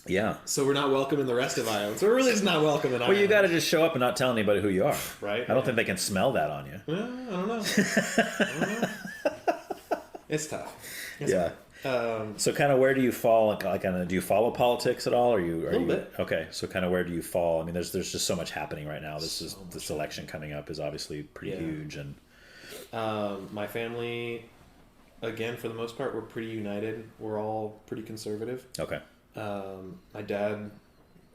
Yeah. So we're not welcome in the rest of Ireland. So we're really just not welcome in Ireland. Well, you got to just show up and not tell anybody who you are. Right. I don't think they can smell that on you. I don't know. It's tough. So kind of where do you fall? Do you follow politics at all? A little bit. Okay. So kind of where do you fall? I mean, there's just so much happening right now. This election coming up is obviously pretty huge. And my family, again, for the most part, we're pretty united. We're all pretty conservative. Okay. My dad,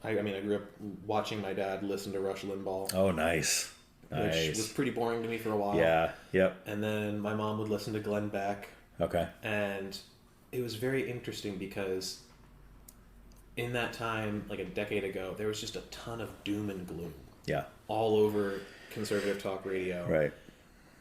I grew up watching my dad listen to Rush Limbaugh. Oh, nice. Which was pretty boring to me for a while. Yeah, yep. And then my mom would listen to Glenn Beck. Okay. And it was very interesting because in that time, like a decade ago, there was just a ton of doom and gloom. Yeah. All over conservative talk radio. Right.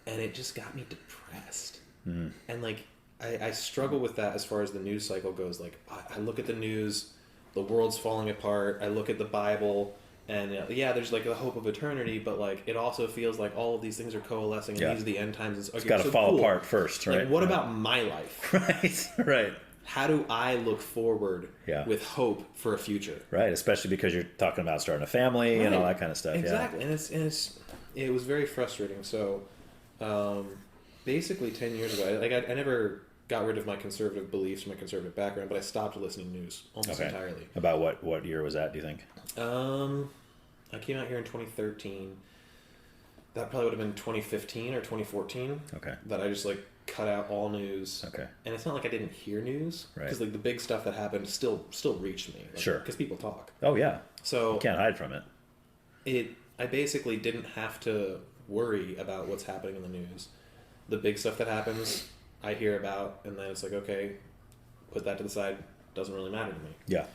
And it just got me depressed. Mm. And like, I struggle with that as far as the news cycle goes. Like, I look at the news, the world's falling apart. I look at the Bible, and there's like the hope of eternity, but like it also feels like all of these things are coalescing, and these are the end times. It's got to fall apart first, right? Like, what about my life? Right. How do I look forward with hope for a future? Right, especially because you're talking about starting a family and all that kind of stuff. Exactly, and it was very frustrating. So, basically 10 years ago, I never got rid of my conservative beliefs, my conservative background, but I stopped listening to news almost entirely. About what year was that, do you think? I came out here in 2013. That probably would have been 2015 or 2014. Okay. That I just like cut out all news. Okay. And it's not like I didn't hear news, because like the big stuff that happened still reached me. Like, sure. Because people talk. Oh yeah. So you can't hide from it. I basically didn't have to worry about what's happening in the news. The big stuff that happens, I hear about, and then it's like, okay, put that to the side. Doesn't really matter to me. Yeah.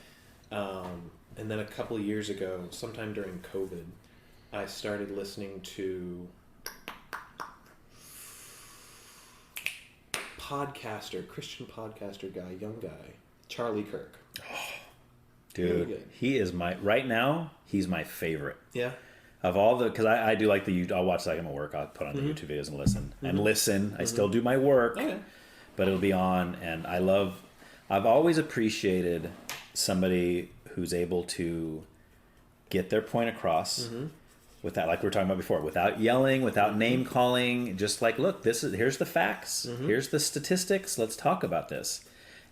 And then a couple of years ago, sometime during COVID, I started listening to Christian podcaster guy, young guy, Charlie Kirk. Dude, he is right now, he's my favorite. Yeah. Of all the, because I do like I'll watch like I'm at work, I'll put on the YouTube videos and listen. I still do my work, but it'll be on. And I've always appreciated somebody who's able to get their point across without, like we were talking about before, without yelling, without name calling, just like, look, here's the facts, here's the statistics, let's talk about this.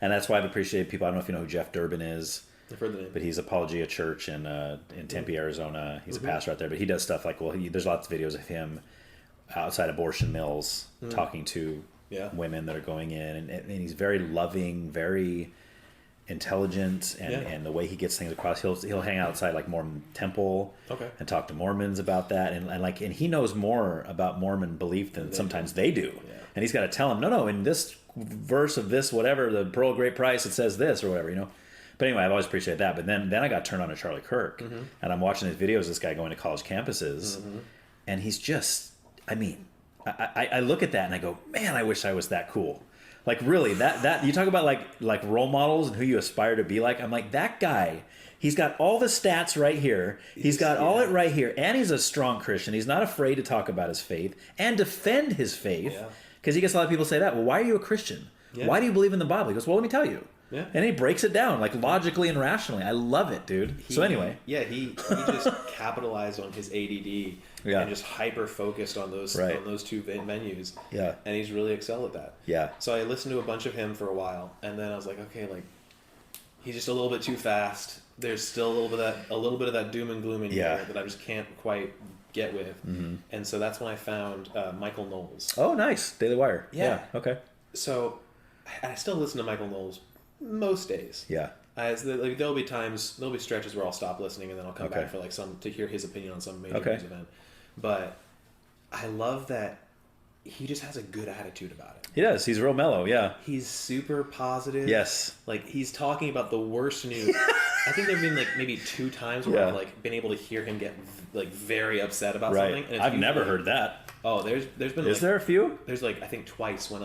And that's why I've appreciated people. I don't know if you know who Jeff Durbin is. I've heard the name. But he's Apologia Church in Tempe, Arizona. He's a pastor out there, but he does stuff like, there's lots of videos of him outside abortion mills talking to women that are going in, and he's very loving, very intelligent, and the way he gets things across. He'll hang outside like Mormon temple and talk to Mormons about that, and he knows more about Mormon belief than sometimes they do. Yeah. And he's got to tell them, no, in this verse of this whatever, the pearl of great price, it says this or whatever, you know. But anyway, I've always appreciated that. But then I got turned on to Charlie Kirk, and I'm watching his videos. This guy going to college campuses, and he's just, I mean, I look at that and I go, man, I wish I was that cool. Like really, that you talk about like role models and who you aspire to be like. I'm like, that guy. He's got all the stats right here. He's got all it right here, and he's a strong Christian. He's not afraid to talk about his faith and defend his faith. Because he gets a lot of people say that. Well, why are you a Christian? Why do you believe in the Bible? He goes, well, let me tell you. Yeah. And he breaks it down like logically and rationally. I love it, dude. So anyway, he just capitalized on his ADD and just hyper focused on those two venues. Yeah, and he's really excelled at that. Yeah. So I listened to a bunch of him for a while, and then I was like, okay, like he's just a little bit too fast. There's still a little bit of that doom and gloom in here that I just can't quite get with. And so that's when I found Michael Knowles. Oh, nice. Daily Wire. Yeah. Okay. So I still listen to Michael Knowles most days. Yeah. There'll be stretches where I'll stop listening and then I'll come back for to hear his opinion on some major news event. But I love that he just has a good attitude about it. He does. He's real mellow. Yeah. He's super positive. Yes. Like he's talking about the worst news. I think there've been like maybe 2 times where I've like been able to hear him get like very upset about something. And I've never heard that. Oh, there's been. Is there a few? There's I think twice when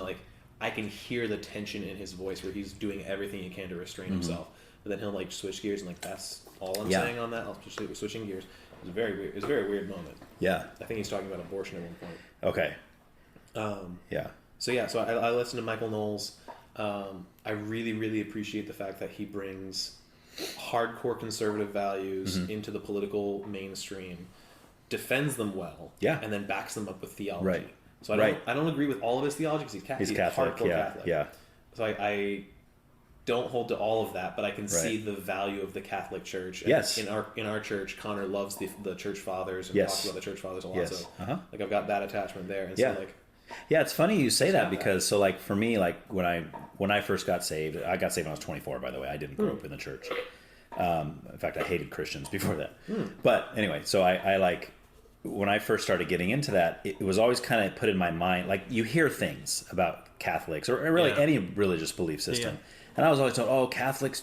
I can hear the tension in his voice where he's doing everything he can to restrain himself. But then he'll switch gears and that's all I'm saying on that. I'll switching gears. It was very weird. It was a very weird moment. Yeah. I think he's talking about abortion at one point. Okay. So I listen to Michael Knowles. I really, really appreciate the fact that he brings hardcore conservative values into the political mainstream, defends them well, and then backs them up with theology. Right. So I don't agree with all of his theology because he's Catholic. Hardcore Catholic. Yeah. So I don't hold to all of that, but I can see the value of the Catholic Church. And yes. In our church, Connor loves the church fathers and talks about the church fathers a lot. Yes. So I've got that attachment there. And yeah, it's funny you say that because for me, when I first got saved, I got saved when I was 24. By the way, I didn't grow up in the church. In fact, I hated Christians before that. But anyway, so I when I first started getting into that, it was always kind of put in my mind, you hear things about Catholics or really any religious belief system. And I was always told, Catholics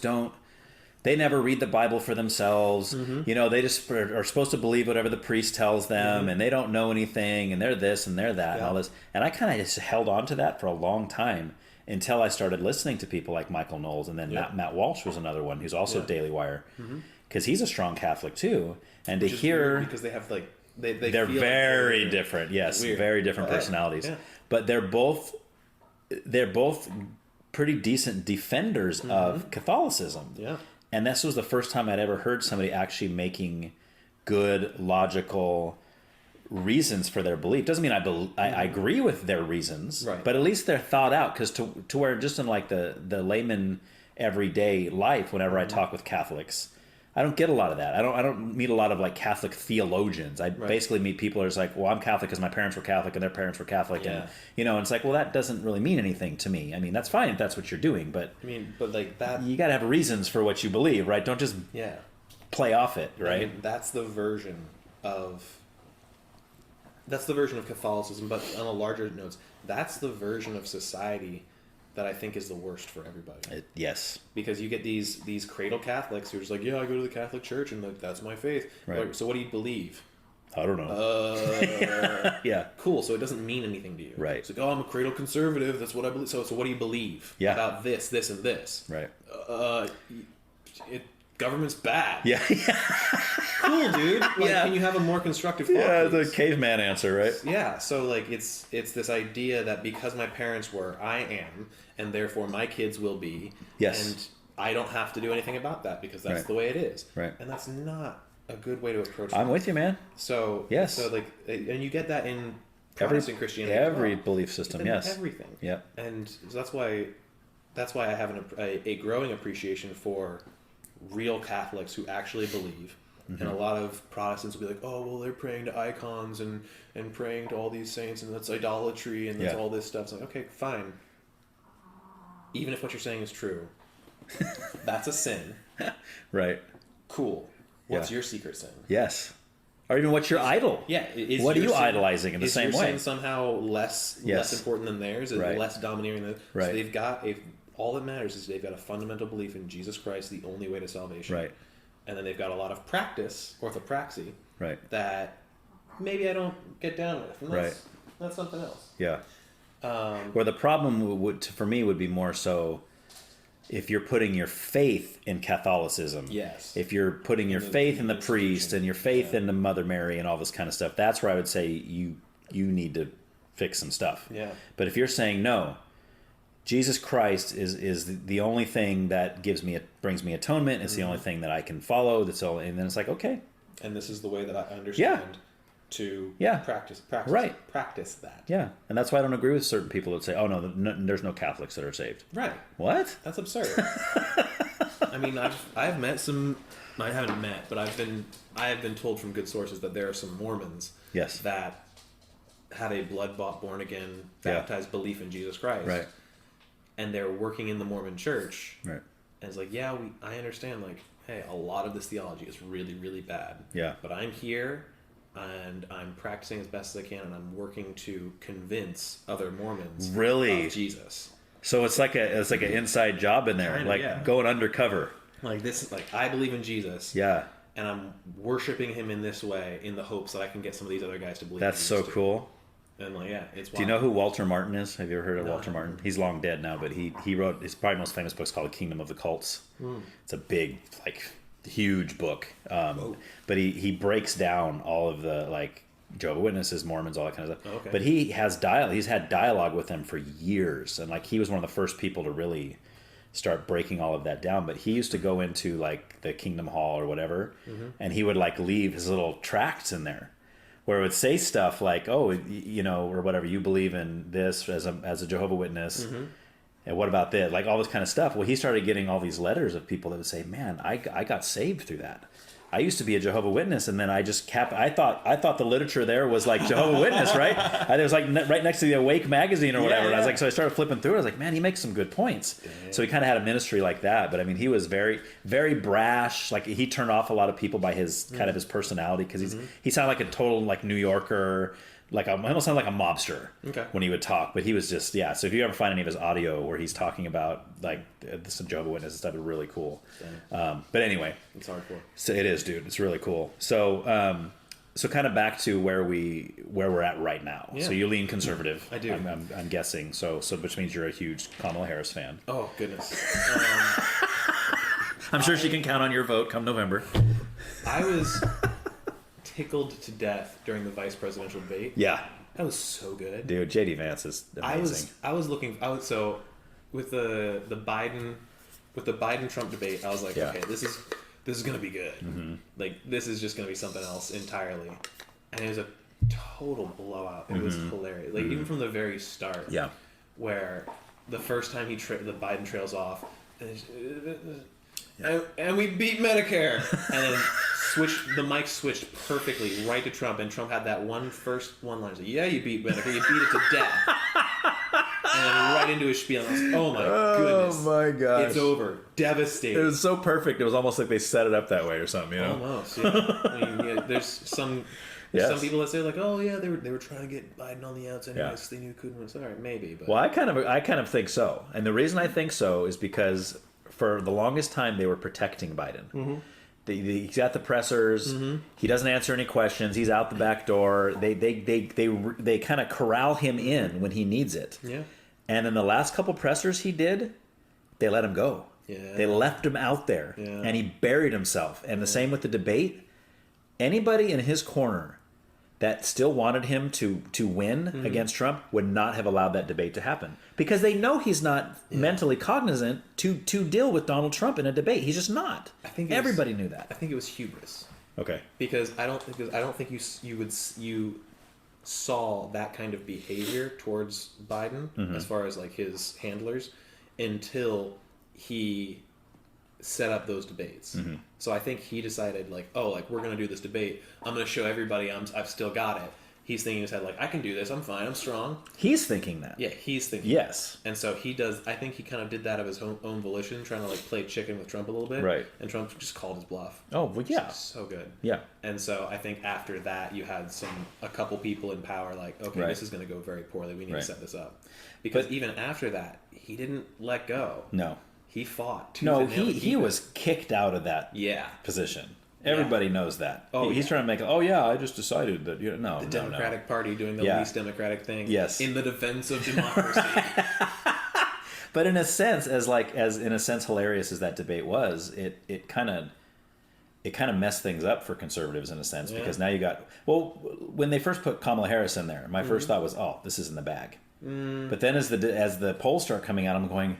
they never read the Bible for themselves. You know, they just are supposed to believe whatever the priest tells them and they don't know anything and they're this and they're that and all this. And I kind of just held on to that for a long time until I started listening to people like Michael Knowles, and then Matt Walsh was another one who's also Daily Wire because he's a strong Catholic too. And to hear because they have they're very different. Yes, very different personalities. But they're both pretty decent defenders of Catholicism. Yeah. And this was the first time I'd ever heard somebody actually making good, logical reasons for their belief. Doesn't mean I agree with their reasons, but at least they're thought out. Because to where just in the layman everyday life, whenever I talk with Catholics, I don't get a lot of that. I don't meet a lot of Catholic theologians. I basically meet people who are just well, I'm Catholic because my parents were Catholic and their parents were Catholic, and and it's well, that doesn't really mean anything to me. I mean, that's fine if that's what you're doing, but that you got to have reasons for what you believe, right? Don't just play off it, right? I mean, that's the version of Catholicism, but on a larger note, that's the version of society that I think is the worst for everybody. Yes. Because you get these cradle Catholics who are just I go to the Catholic Church and that's my faith. Right. So what do you believe? I don't know. Yeah. Cool. So it doesn't mean anything to you. Right. It's like, oh, I'm a cradle conservative. That's what I believe. So what do you believe about this, this, and this? Right. Government's bad. Yeah. Cool, dude. Like, can you have a more constructive thought? Yeah, please? the caveman answer, right? Yeah. So like, it's this idea that because my parents were, I am, and therefore my kids will be. Yes. And I don't have to do anything about that because that's the way it is. Right. And that's not a good way to approach it. I'm with you, man. So yes. So like, and you get that in Protestant Christianity. Every belief system, yes. Everything. Yeah. And so that's why I have a growing appreciation for real Catholics who actually believe. Mm-hmm. And a lot of Protestants will be like, oh, well, they're praying to icons and praying to all these saints, and that's idolatry, and that's all this stuff. It's like, okay, fine. Even if what you're saying is true, that's a sin. Right. Cool. What's your secret sin? Yes. Or even what's your idol? Yeah. What are you idolizing in the same way? Is your sin somehow less important than theirs? Is it less domineering than theirs? Right. So they've got all that matters is they've got a fundamental belief in Jesus Christ, the only way to salvation. Right. And then they've got a lot of practice, orthopraxy, that maybe I don't get down with. And that's something else. Yeah. Where the problem for me would be more so if you're putting your faith in Catholicism. Yes. If you're putting your faith in the priest and your faith in the Mother Mary and all this kind of stuff, that's where I would say you need to fix some stuff. Yeah. But if you're saying no, Jesus Christ is the only thing that brings me atonement. It's the only thing that I can follow. That's all, and then it's like, okay. And this is the way that I understand to practice that. Yeah, and that's why I don't agree with certain people that say, "Oh no, there's no Catholics that are saved." Right? What? That's absurd. I mean, I've met some. I haven't met, but I have been told from good sources that there are some Mormons that have a blood-bought, born-again, baptized belief in Jesus Christ. Right. And they're working in the Mormon church. Right. And it's like, I understand, like, hey, a lot of this theology is really, really bad. Yeah. But I'm here, and I'm practicing as best as I can, and I'm working to convince other Mormons of Jesus. So it's like an inside job in there, going undercover. Like this, like I believe in Jesus. Yeah. And I'm worshiping him in this way in the hopes that I can get some of these other guys to believe. That's so cool. And like, it's wild. Do you know who Walter Martin is? Have you ever heard of Walter Martin? He's long dead now, but he wrote his probably most famous book's called Kingdom of the Cults. It's a big, huge book. But he breaks down all of the Jehovah's Witnesses, Mormons, all that kind of stuff. Okay. But he's had dialogue with them for years, and he was one of the first people to really start breaking all of that down. But he used to go into the Kingdom Hall or whatever, and he would leave his little tracts in there, where it would say stuff like, "Oh, or whatever, you believe in this as a Jehovah's Witness, and what about this?" All this kind of stuff. Well, he started getting all these letters of people that would say, "Man, I got saved through that. I used to be a Jehovah's Witness, and then I just I thought the literature there was Jehovah's Witness, right? It was right next to the Awake magazine or whatever." And I was so I started flipping through it. I was like, man, he makes some good points. Dang. So he kind of had a ministry like that. But I mean, he was very, very brash. He turned off a lot of people by his kind of his personality, because he sounded like a total New Yorker. Almost sounded like a mobster when he would talk, but he was just So if you ever find any of his audio where he's talking about some Jehovah's Witnesses stuff, is really cool. But anyway, it's hardcore. So it is, dude. It's really cool. So so kind of back to where we're at right now. Yeah. So you lean conservative. I do. I'm guessing. So which means you're a huge Kamala Harris fan. Oh goodness. I'm sure she can count on your vote come November. I was tickled to death during the vice presidential debate. Yeah, that was so good, dude. JD Vance is amazing. So with the Biden Trump debate, I was like, okay, this is gonna be good. This is just gonna be something else entirely, and it was a total blowout. It was hilarious. Even from the very start. Yeah, where the first time the Biden trails off, and we beat Medicare, and then the mic switched perfectly right to Trump, and Trump had that one line. Like, yeah, you beat Medicare, you beat it to death, and then right into his spiel. And I was like, oh my goodness, oh my gosh, it's over, devastating. It was so perfect. It was almost like they set it up that way or something, Almost, yeah. I mean, there's some people that say oh yeah, they were trying to get Biden on the outside, because they knew couldn't win. All right, maybe. But. Well, I kind of think so, and the reason I think so is because for the longest time they were protecting Biden. He's got the pressers. He doesn't answer any questions. He's out the back door. They kind of corral him in when he needs it. Yeah. And then the last couple pressers he did, they let him go. Yeah. They left him out there, and he buried himself. And the same with the debate. Anybody in his corner that still wanted him to win against Trump would not have allowed that debate to happen, because they know he's not mentally cognizant to deal with Donald Trump in a debate. He's just not. I think everybody knew that. I think it was hubris. Okay. Because I don't think you saw that kind of behavior towards Biden as far as like his handlers until he set up those debates. So I think he decided like, oh, like we're gonna do this debate. I'm gonna show everybody I've still got it. He's thinking in his head like, I can do this. I'm fine. I'm strong. He's thinking that. Yeah, he's thinking. Yes. That. And so he does. I think he kind of did that of his own volition, trying to like play chicken with Trump a little bit. Right. And Trump just called his bluff. Oh well, yeah. So good. Yeah. And so I think after that, you had a couple people in power like, okay, this is going to go very poorly. We need to set this up. Because even after that, he didn't let go. No. He fought. He was kicked out of that position. Everybody knows that. He's trying to make. Oh yeah, I just decided that. The Democratic Party doing the least democratic thing. Yes. In the defense of democracy. But in a sense, as hilarious as that debate was, it kind of messed things up for conservatives in a sense, because now you got when they first put Kamala Harris in there, my first thought was, oh, this is in the bag. But then as the polls start coming out, I'm going,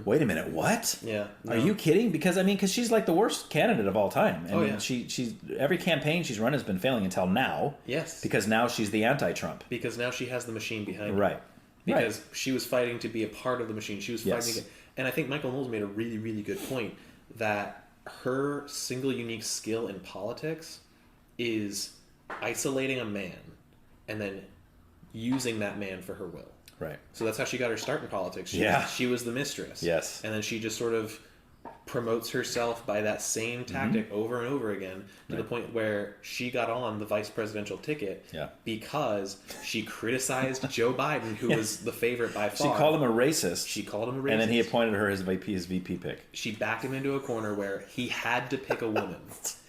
wait a minute, what? Yeah. No. Are you kidding? Because she's like the worst candidate of all time. She's every campaign she's run has been failing until now. Yes. Because now she's the anti-Trump. Because now she has the machine behind her. Right. Because she was fighting to be a part of the machine. She was fighting and I think Michael Knowles made a really, really good point that her single unique skill in politics is isolating a man and then using that man for her will. Right. So that's how she got her start in politics. She was the mistress. Yes. And then she just sort of promotes herself by that same tactic over and over again to the point where she got on the vice presidential ticket because she criticized Joe Biden, who was the favorite by far. She called him a racist. And then he appointed her as VP pick. She backed him into a corner where he had to pick a woman.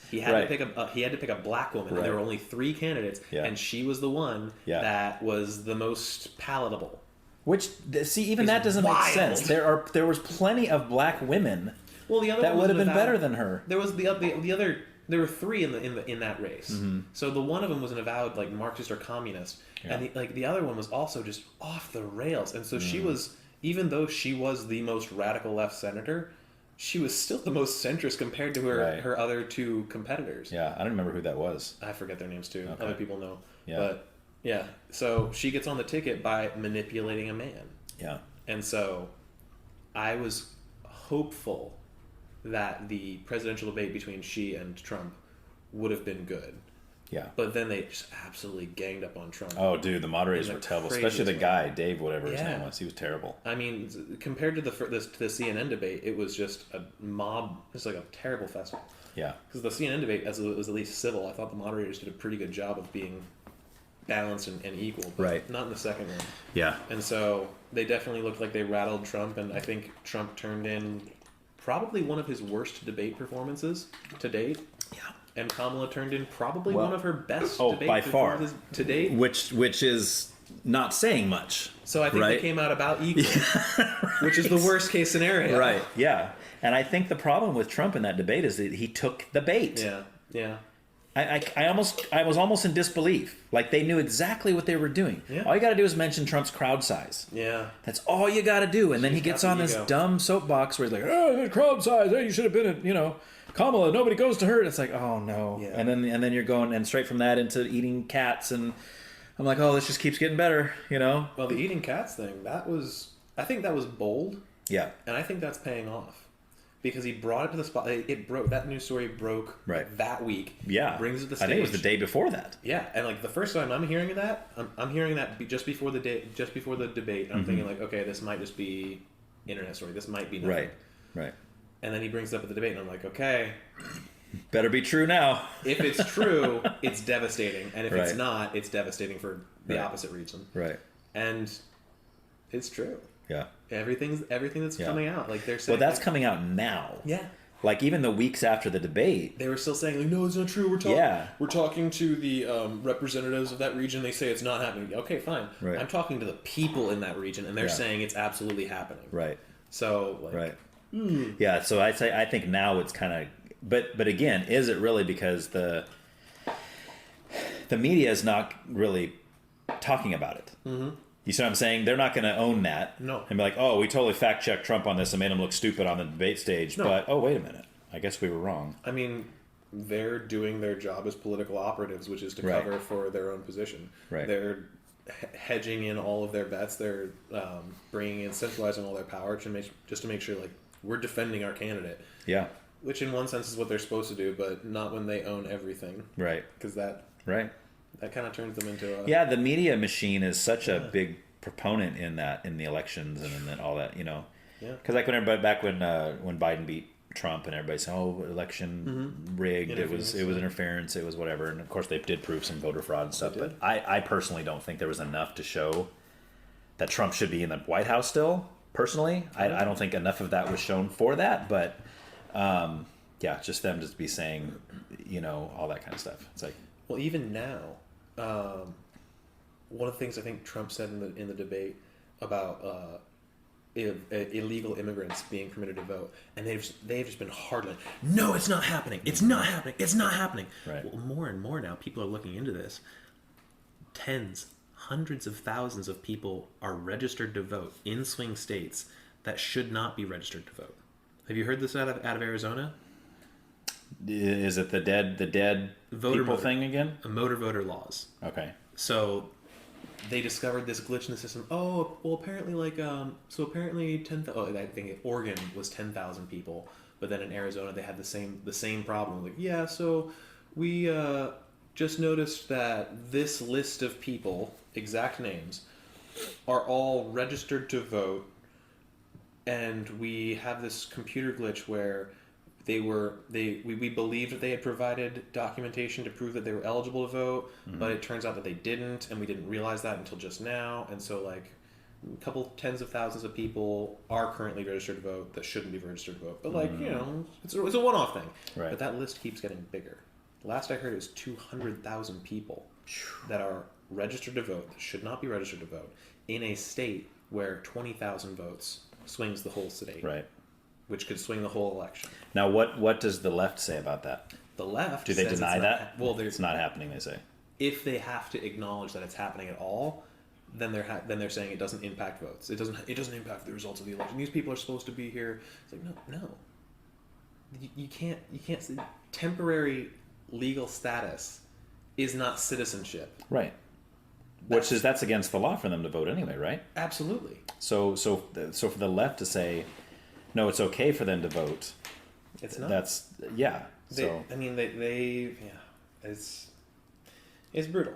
He had to pick a black woman, and there were only 3 candidates, and she was the one that was the most palatable. Which, see, even that doesn't make sense. There was plenty of black women that would have been better than her. There was the other. There were 3 in that race. So the one of them was an avowed like Marxist or communist, and the other one was also just off the rails. And so she was, even though she was the most radical left senator, she was still the most centrist compared to her other 2 competitors. Yeah, I don't remember who that was. I forget their names too. Okay. Other people know. Yeah. But yeah, so she gets on the ticket by manipulating a man. Yeah. And so I was hopeful that the presidential debate between she and Trump would have been good. Yeah. But then they just absolutely ganged up on Trump. Oh, dude, the moderators were terrible, especially the guy, Dave, whatever his name was. He was terrible. I mean, compared to the CNN debate, it was just a mob, just like a terrible festival. Yeah. Because the CNN debate, as it was at least civil, I thought the moderators did a pretty good job of being balanced and equal. But not in the second one. Yeah. And so they definitely looked like they rattled Trump, and I think Trump turned in probably one of his worst debate performances to date. Yeah. And Kamala turned in probably one of her best debate by far performances to date. Which is not saying much. So I think they came out about equal, which is the worst case scenario. Right, yeah. And I think the problem with Trump in that debate is that he took the bait. Yeah, yeah. I was almost in disbelief. Like they knew exactly what they were doing. Yeah. All you got to do is mention Trump's crowd size. Yeah. That's all you got to do. And then he gets on this dumb soapbox where he's like, "Oh, the crowd size. Oh, you should have been at, Kamala. Nobody goes to her." It's like, oh no. Yeah. And then you're going and straight from that into eating cats, and I'm like, oh, this just keeps getting better. Well, the eating cats thing, I think that was bold. Yeah. And I think that's paying off. Because he brought it to the spot. It broke. That news story broke that week. Yeah. Brings it to the stage. I think it was the day before that. Yeah. And like the first time I'm hearing that, I'm hearing that just before the debate. I'm thinking like, okay, this might just be internet story. This might be nothing. Right. And then he brings it up at the debate, and I'm like, okay. Better be true now. If it's true, it's devastating. And if it's not, it's devastating for the opposite reason. Right. And it's true. Yeah. Everything that's coming out, like they're saying. Well, that's coming out now. Yeah. Like even the weeks after the debate, they were still saying, like, no, it's not true. We're talking to the representatives of that region. They say it's not happening. Okay, fine. Right. I'm talking to the people in that region, and they're saying it's absolutely happening. Right. So, like, right. Yeah. So I think now it's kind of, but again, is it really because the media is not really talking about it? Mm-hmm. You see what I'm saying? They're not going to own that. No. And be like, oh, we totally fact-checked Trump on this and made him look stupid on the debate stage. No. But, oh, wait a minute. I guess we were wrong. I mean, they're doing their job as political operatives, which is to cover for their own position. Right. They're hedging in all of their bets. They're bringing in, centralizing all their power just to make sure, like, we're defending our candidate. Yeah. Which, in one sense, is what they're supposed to do, but not when they own everything. Right. Because that... Right. That kind of turns them into a... Yeah, the media machine is such a big proponent in that, in the elections and in all that, you know. Yeah. Because like when everybody, back when Biden beat Trump and everybody said, oh, election rigged, it was interference, it was whatever. And of course they did prove some voter fraud and stuff. But I personally don't think there was enough to show that Trump should be in the White House still, personally. I don't think enough of that was shown for that. But, yeah, just them just be saying, you know, all that kind of stuff. It's like... Well, even now... one of the things I think Trump said in the debate about illegal immigrants being permitted to vote, and they've just been hard like, no, it's not happening, it's not happening, it's not happening. Right. Well, more and more now, people are looking into this. Hundreds of thousands of people are registered to vote in swing states that should not be registered to vote. Have you heard this out of Arizona? Is it the dead people thing again? Motor voter laws. Okay. So they discovered this glitch in the system. Oh, well, apparently, apparently 10,000. Oh, I think Oregon was 10,000 people, but then in Arizona they had the same problem. Like, yeah, so we just noticed that this list of people, exact names, are all registered to vote, and we have this computer glitch where we believed that they had provided documentation to prove that they were eligible to vote, but it turns out that they didn't, and we didn't realize that until just now. And so, like, a couple tens of thousands of people are currently registered to vote that shouldn't be registered to vote. But, like, you know, it's a one-off thing. Right. But that list keeps getting bigger. Last I heard, it was 200,000 people that are registered to vote that should not be registered to vote in a state where 20,000 votes swings the whole state. Right. Which could swing the whole election. Now, what does the left say about that? The left do they says deny that? Well, it's not happening. They say if they have to acknowledge that it's happening at all, then they're saying it doesn't impact votes. It doesn't impact the results of the election. These people are supposed to be here. It's like no. You can't. Temporary legal status is not citizenship. Right. That's against the law for them to vote anyway, right? Absolutely. So for the left to say, no, it's okay for them to vote. It's not. That's it's brutal.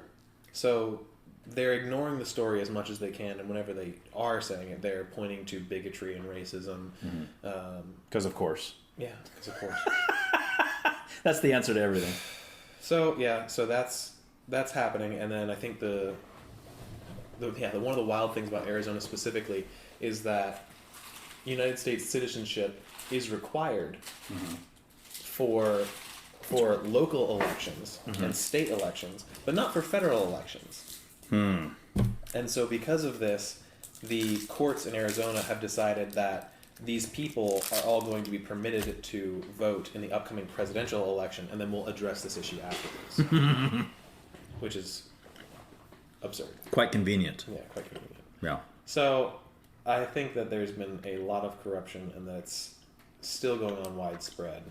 So they're ignoring the story as much as they can, and whenever they are saying it, they're pointing to bigotry and racism. Because of course. Yeah, because of course. That's the answer to everything. So yeah, that's happening, and then I think the one of the wild things about Arizona specifically is that United States citizenship is required for local elections and state elections, but not for federal elections. And so because of this, the courts in Arizona have decided that these people are all going to be permitted to vote in the upcoming presidential election, and then we'll address this issue afterwards. Which is absurd. Quite convenient. Yeah, quite convenient. Yeah. So I think that there's been a lot of corruption, and that's still going on widespread.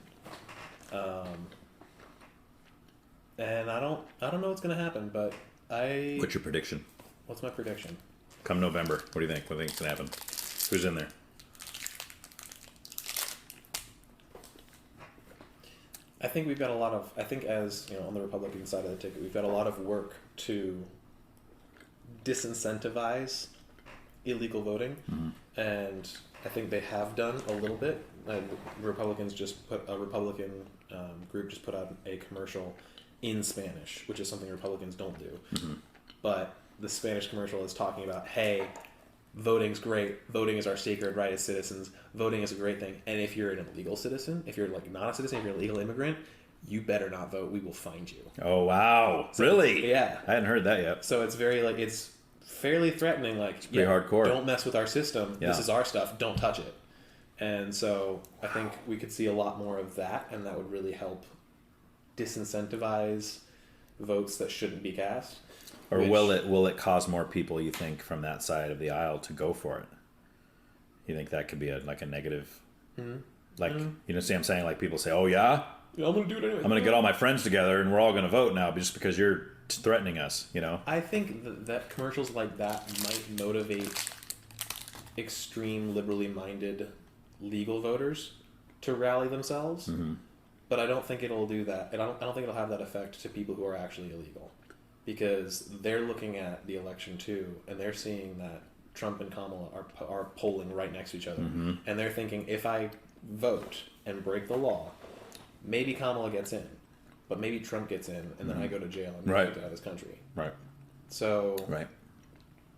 And I don't know what's going to happen, but What's your prediction? What's my prediction? Come November, what do you think? What do you think's going to happen? Who's in there? I think we've got as on the Republican side of the ticket, we've got a lot of work to disincentivize illegal voting, and I think they have done a little bit. Republican group just put out a commercial in Spanish, which is something Republicans don't do. But the Spanish commercial is talking about, hey, voting's great. Voting is our sacred right as citizens. Voting is a great thing. And if you're an illegal citizen, if you're like not a citizen, if you're an illegal immigrant, you better not vote. We will find you. Oh, wow. So really? Yeah. I hadn't heard that yet. So it's very like, it's fairly threatening. Like, it's pretty hardcore. Don't mess with our system. Yeah. This is our stuff. Don't touch it. And so I think we could see a lot more of that, and that would really help disincentivize votes that shouldn't be cast. Or will it cause more people, you think, from that side of the aisle to go for it? You think that could be a negative? Mm-hmm. Like, you know, see what I'm saying? Like, people say, oh, yeah? Yeah, I'm going to do it anyway. I'm going to get all my friends together and we're all going to vote now just because you're threatening us, you know? I think that commercials like that might motivate extreme liberally minded legal voters to rally themselves. Mm-hmm. But I don't think it'll do that. And I don't think it'll have that effect to people who are actually illegal. Because they're looking at the election too, and they're seeing that Trump and Kamala are polling right next to each other. Mm-hmm. And they're thinking, if I vote and break the law, maybe Kamala gets in, but maybe Trump gets in, and then I go to jail and get out of this country. Right. So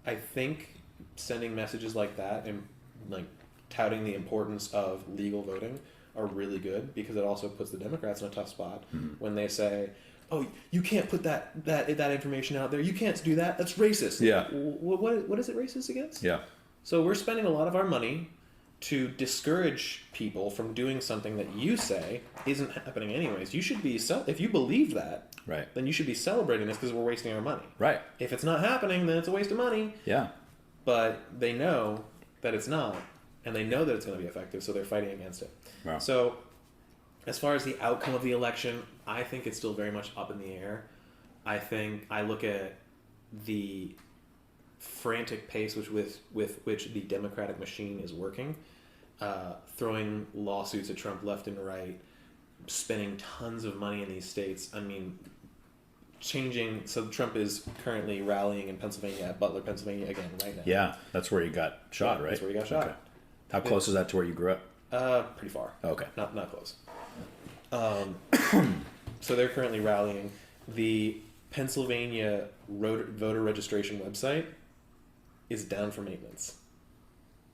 I think sending messages like that and like touting the importance of legal voting are really good, because it also puts the Democrats in a tough spot when they say, oh, you can't put that information out there. You can't do that. That's racist. Yeah. What is it racist against? Yeah. So we're spending a lot of our money to discourage people from doing something that you say isn't happening anyways. You should be, if you believe that, then you should be celebrating this because we're wasting our money. Right. If it's not happening, then it's a waste of money. Yeah. But they know that it's not, and they know that it's going to be effective, so they're fighting against it. Wow. So as far as the outcome of the election, I think it's still very much up in the air. I look at the frantic pace with which the Democratic machine is working, throwing lawsuits at Trump left and right, spending tons of money in these states. I mean, so Trump is currently rallying in Pennsylvania, at Butler, Pennsylvania again right now. Yeah, that's where he got shot, right? That's where he got shot. Okay. How close is that to where you grew up? Pretty far. Okay. Not close. So they're currently rallying. The Pennsylvania voter registration website is down for maintenance.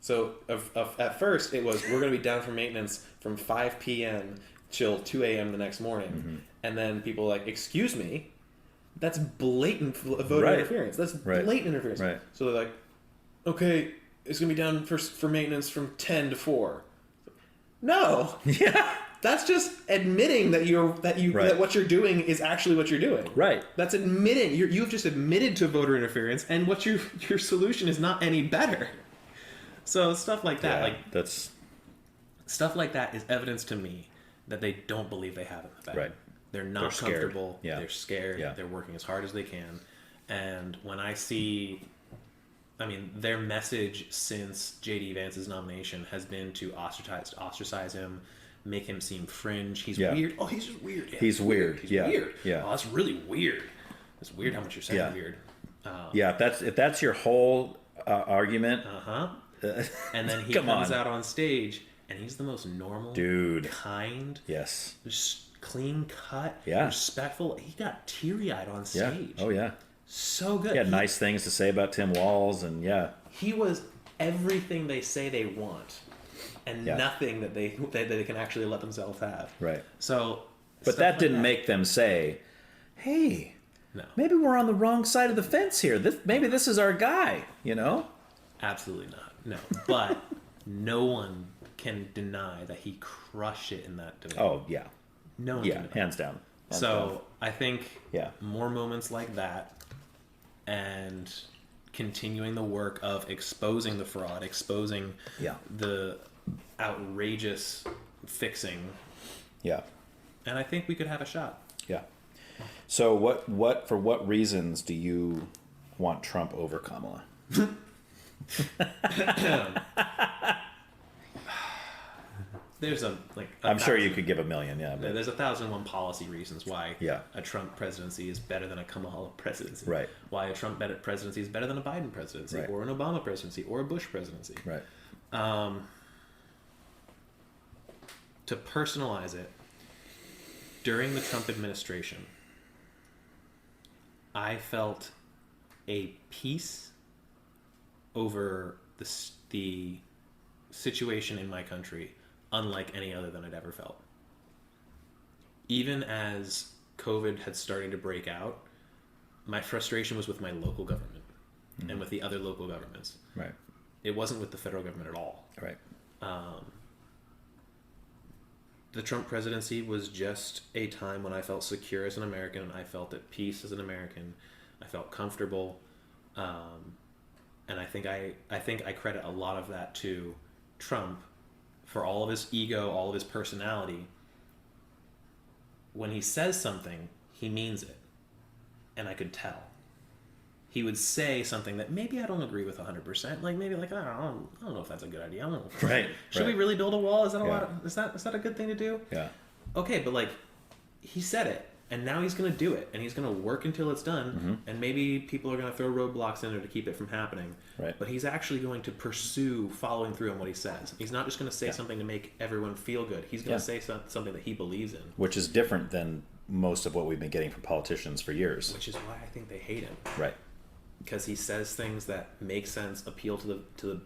So at first it was, we're going to be down for maintenance from 5 p.m. till 2 a.m. the next morning. Mm-hmm. And then people are like, excuse me, that's blatant voter interference. That's blatant interference. Right. So they're like, okay, it's going to be down for maintenance from 10 to 4. No. Yeah. That's just admitting that what you're doing is actually what you're doing. Right. That's admitting you've just admitted to voter interference, and what your solution is not any better. So stuff like that, stuff like that is evidence to me that they don't believe they have it in the bag. Right. They're not comfortable. Yeah. They're scared. Yeah. They're working as hard as they can. And when I see, their message since J.D. Vance's nomination has been to ostracize him, make him seem fringe. He's weird. Oh, he's just weird. Yeah, he's weird. He's weird. Yeah. Oh, that's really weird. It's weird how much you're saying weird. If that's your whole argument. And then he comes out on stage, and he's the most normal, dude, kind, just clean cut, respectful. He got teary-eyed on stage. Yeah. Oh yeah. So good. He had nice things to say about Tim Walz, and he was everything they say they want. And nothing that they can actually let themselves have. Right. So, but that didn't make them say, "Hey, maybe we're on the wrong side of the fence here. Maybe this is our guy." You know? Absolutely not. No. But no one can deny that he crushed it in that debate. Oh yeah. No one. Yeah, hands down. I think more moments like that, and continuing the work of exposing the fraud, exposing the outrageous fixing. Yeah. And I think we could have a shot. Yeah. So for what reasons do you want Trump over Kamala? There's I'm sure you could give a million, but there's 1,001 policy reasons why a Trump presidency is better than a Kamala presidency. Right. Why a Trump presidency is better than a Biden presidency, or an Obama presidency, or a Bush presidency. Right. To personalize it, during the Trump administration, I felt a peace over the situation in my country unlike any other than I'd ever felt. Even as COVID had started to break out, my frustration was with my local government and with the other local governments. Right. It wasn't with the federal government at all. Right. The Trump presidency was just a time when I felt secure as an American. I felt at peace as an American. I felt comfortable. And I think I credit a lot of that to Trump for all of his ego, all of his personality. When he says something, he means it. And I could tell. He would say something that maybe I don't agree with 100%. Like maybe like I don't know if that's a good idea. I don't know. Right. Should we really build a wall? Is that a lot? Is that a good thing to do? Yeah. Okay, but like he said it, and now he's going to do it, and he's going to work until it's done, and maybe people are going to throw roadblocks in there to keep it from happening. Right. But he's actually going to pursue following through on what he says. He's not just going to say something to make everyone feel good. He's going to say something that he believes in. Which is different than most of what we've been getting from politicians for years. Which is why I think they hate him. Right. Because he says things that make sense, appeal to the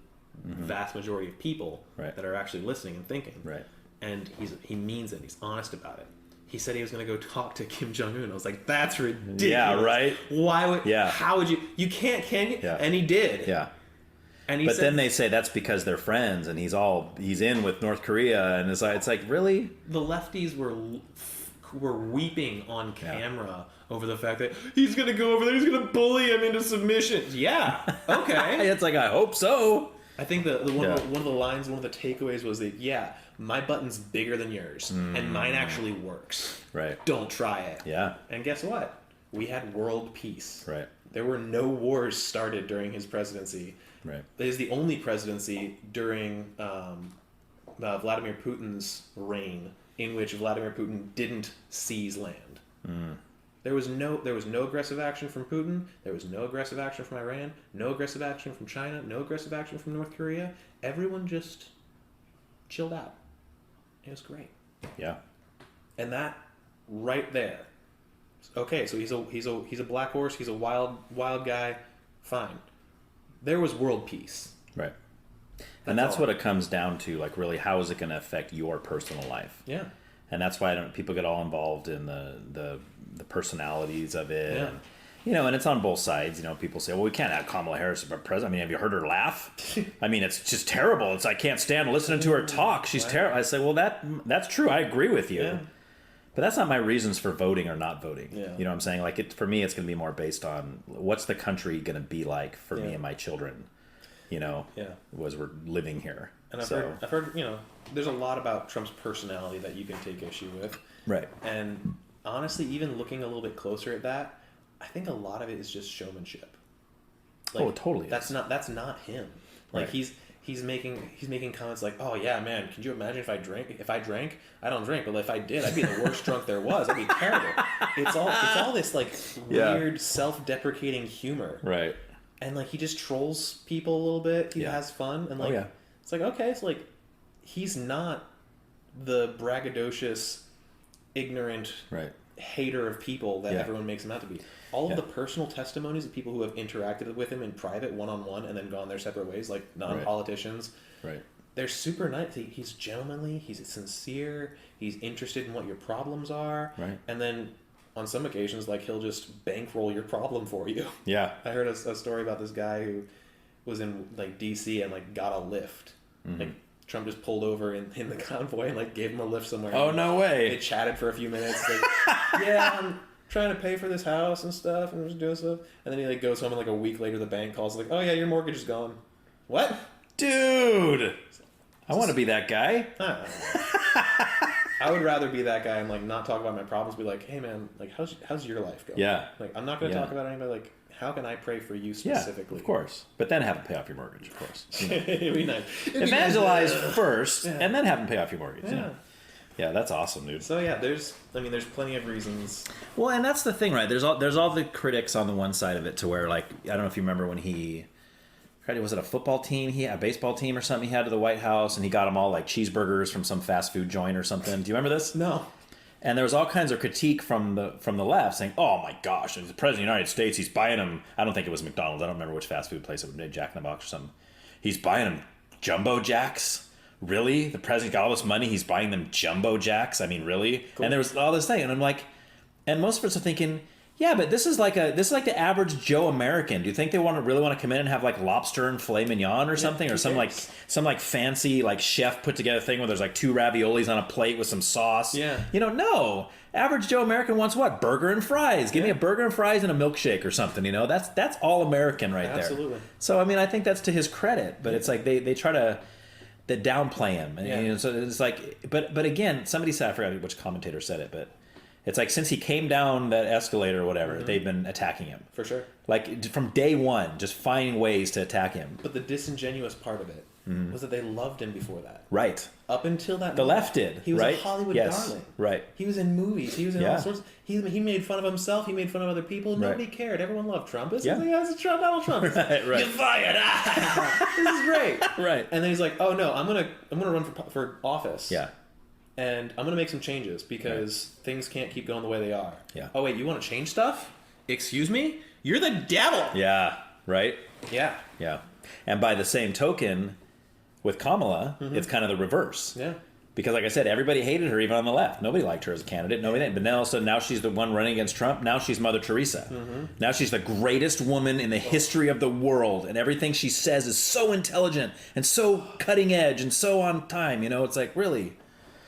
vast majority of people that are actually listening and thinking. Right. And he means it. He's honest about it. He said he was going to go talk to Kim Jong-un. I was like, that's ridiculous. Yeah, right? Why would... Yeah. How would you... You can't, can you? Yeah. And he did. Yeah. And he but then they say that's because they're friends and he's in with North Korea. And it's like, really? The lefties were weeping on camera over the fact that he's going to go over there, he's going to bully him into submission. Yeah, okay. It's like, I hope so. I think one of the lines, one of the takeaways was that, my button's bigger than yours, and mine actually works. Right. Don't try it. Yeah. And guess what? We had world peace. Right. There were no wars started during his presidency. Right. It is the only presidency during Vladimir Putin's reign in which Vladimir Putin didn't seize land. There was no aggressive action from Putin. There was no aggressive action from Iran. No aggressive action from China. No aggressive action from North Korea. Everyone just chilled out. It was great. Yeah. And that right there. Okay, so he's a black horse. He's a wild guy. Fine. There was world peace. Right. And that's what it comes down to. Like, really, how is it going to affect your personal life? Yeah. And that's why people get all involved in the personalities of it. Yeah. And, and it's on both sides. People say, well, we can't have Kamala Harris as our president. I mean, have you heard her laugh? I mean, it's just terrible. I can't stand listening to her talk. She's terrible. I say, well, that's true. I agree with you. Yeah. But that's not my reasons for voting or not voting. Yeah. You know what I'm saying? Like, for me, it's going to be more based on what's the country going to be like for me and my children, as we're living here. And I've heard, there's a lot about Trump's personality that you can take issue with. Right. And honestly, even looking a little bit closer at that, I think a lot of it is just showmanship. Like, totally. That's not him. Like he's making comments like, "Oh yeah, man, could you imagine if I drank? If I drank, I don't drink, but if I did, I'd be the worst drunk there was. I'd be terrible." It's all this like weird self-deprecating humor. Right. And like he just trolls people a little bit. He has fun and like it's like, okay, it's like he's not the braggadocious, ignorant hater of people that everyone makes him out to be. All of the personal testimonies of people who have interacted with him in private, one-on-one, and then gone their separate ways, like non-politicians, they're super nice. He's gentlemanly, he's sincere, he's interested in what your problems are, and then on some occasions, like, he'll just bankroll your problem for you. Yeah. I heard a story about this guy who was in, like, D.C. and, like, got a lift. Like, Trump just pulled over in the convoy and, like, gave him a lift somewhere. Oh, no way. They chatted for a few minutes. Like, yeah, I'm trying to pay for this house and stuff, and just doing stuff. And then he, like, goes home, and, like, a week later, the bank calls, like, oh, yeah, your mortgage is gone. What? Dude! I want to be that guy. I would rather be that guy and, like, not talk about my problems. Be like, hey, man, like, how's your life going? Yeah. Like, I'm not going to talk about anybody. Like, how can I pray for you specifically? Yeah, of course. But then have them pay off your mortgage, of course. It'd be nice. Evangelize first, and then have them pay off your mortgage. Yeah. Yeah, that's awesome, dude. So yeah, there's plenty of reasons. Well, and that's the thing, right? There's all the critics on the one side of it, to where, like, I don't know if you remember when was it a football team? A baseball team or something he had to the White House, and he got them all like cheeseburgers from some fast food joint or something. Do you remember this? No. And there was all kinds of critique from the left saying, "Oh my gosh, the president of the United States, he's buying them." I don't think it was McDonald's. I don't remember which fast food place it was, Jack in the Box or something. he's buying them jumbo jacks. Really? The president got all this money, he's buying them jumbo jacks? I mean, really? Cool. And there was all this thing, and I'm like, and most of us are thinking, yeah, but this is like the average Joe American. Do you think they really want to come in and have like lobster and filet mignon or something, or some like fancy like chef put together thing where there's like 2 raviolis on a plate with some sauce? Yeah. No. Average Joe American wants what? Burger and fries. Give me a burger and fries and a milkshake or something. That's all American right there. Absolutely. So I mean, I think that's to his credit, but it's like they try to downplay him, and so it's like, but again, somebody said, I forgot which commentator said it, but. It's like since he came down that escalator or whatever, they've been attacking him. For sure. Like from day one, just finding ways to attack him. But the disingenuous part of it was that they loved him before that. Right. Up until that the moment. left did. He was right? a Hollywood yes. darling. Right. He was in movies. He was in all sorts. He made fun of himself. He made fun of other people. Nobody cared. Everyone loved Trump. This is Donald Trump. Right. You're fired. This is great. Right. And then he's like, oh no, I'm gonna run for office. Yeah. And I'm going to make some changes because things can't keep going the way they are. Yeah. Oh, wait, you want to change stuff? Excuse me? You're the devil! Yeah, right? Yeah. Yeah. And by the same token, with Kamala, it's kind of the reverse. Yeah. Because like I said, everybody hated her, even on the left. Nobody liked her as a candidate. Nobody didn't. But then all of a sudden, now she's the one running against Trump. Now she's Mother Teresa. Now she's the greatest woman in the history of the world. And everything she says is so intelligent and so cutting edge and so on time. It's like, really...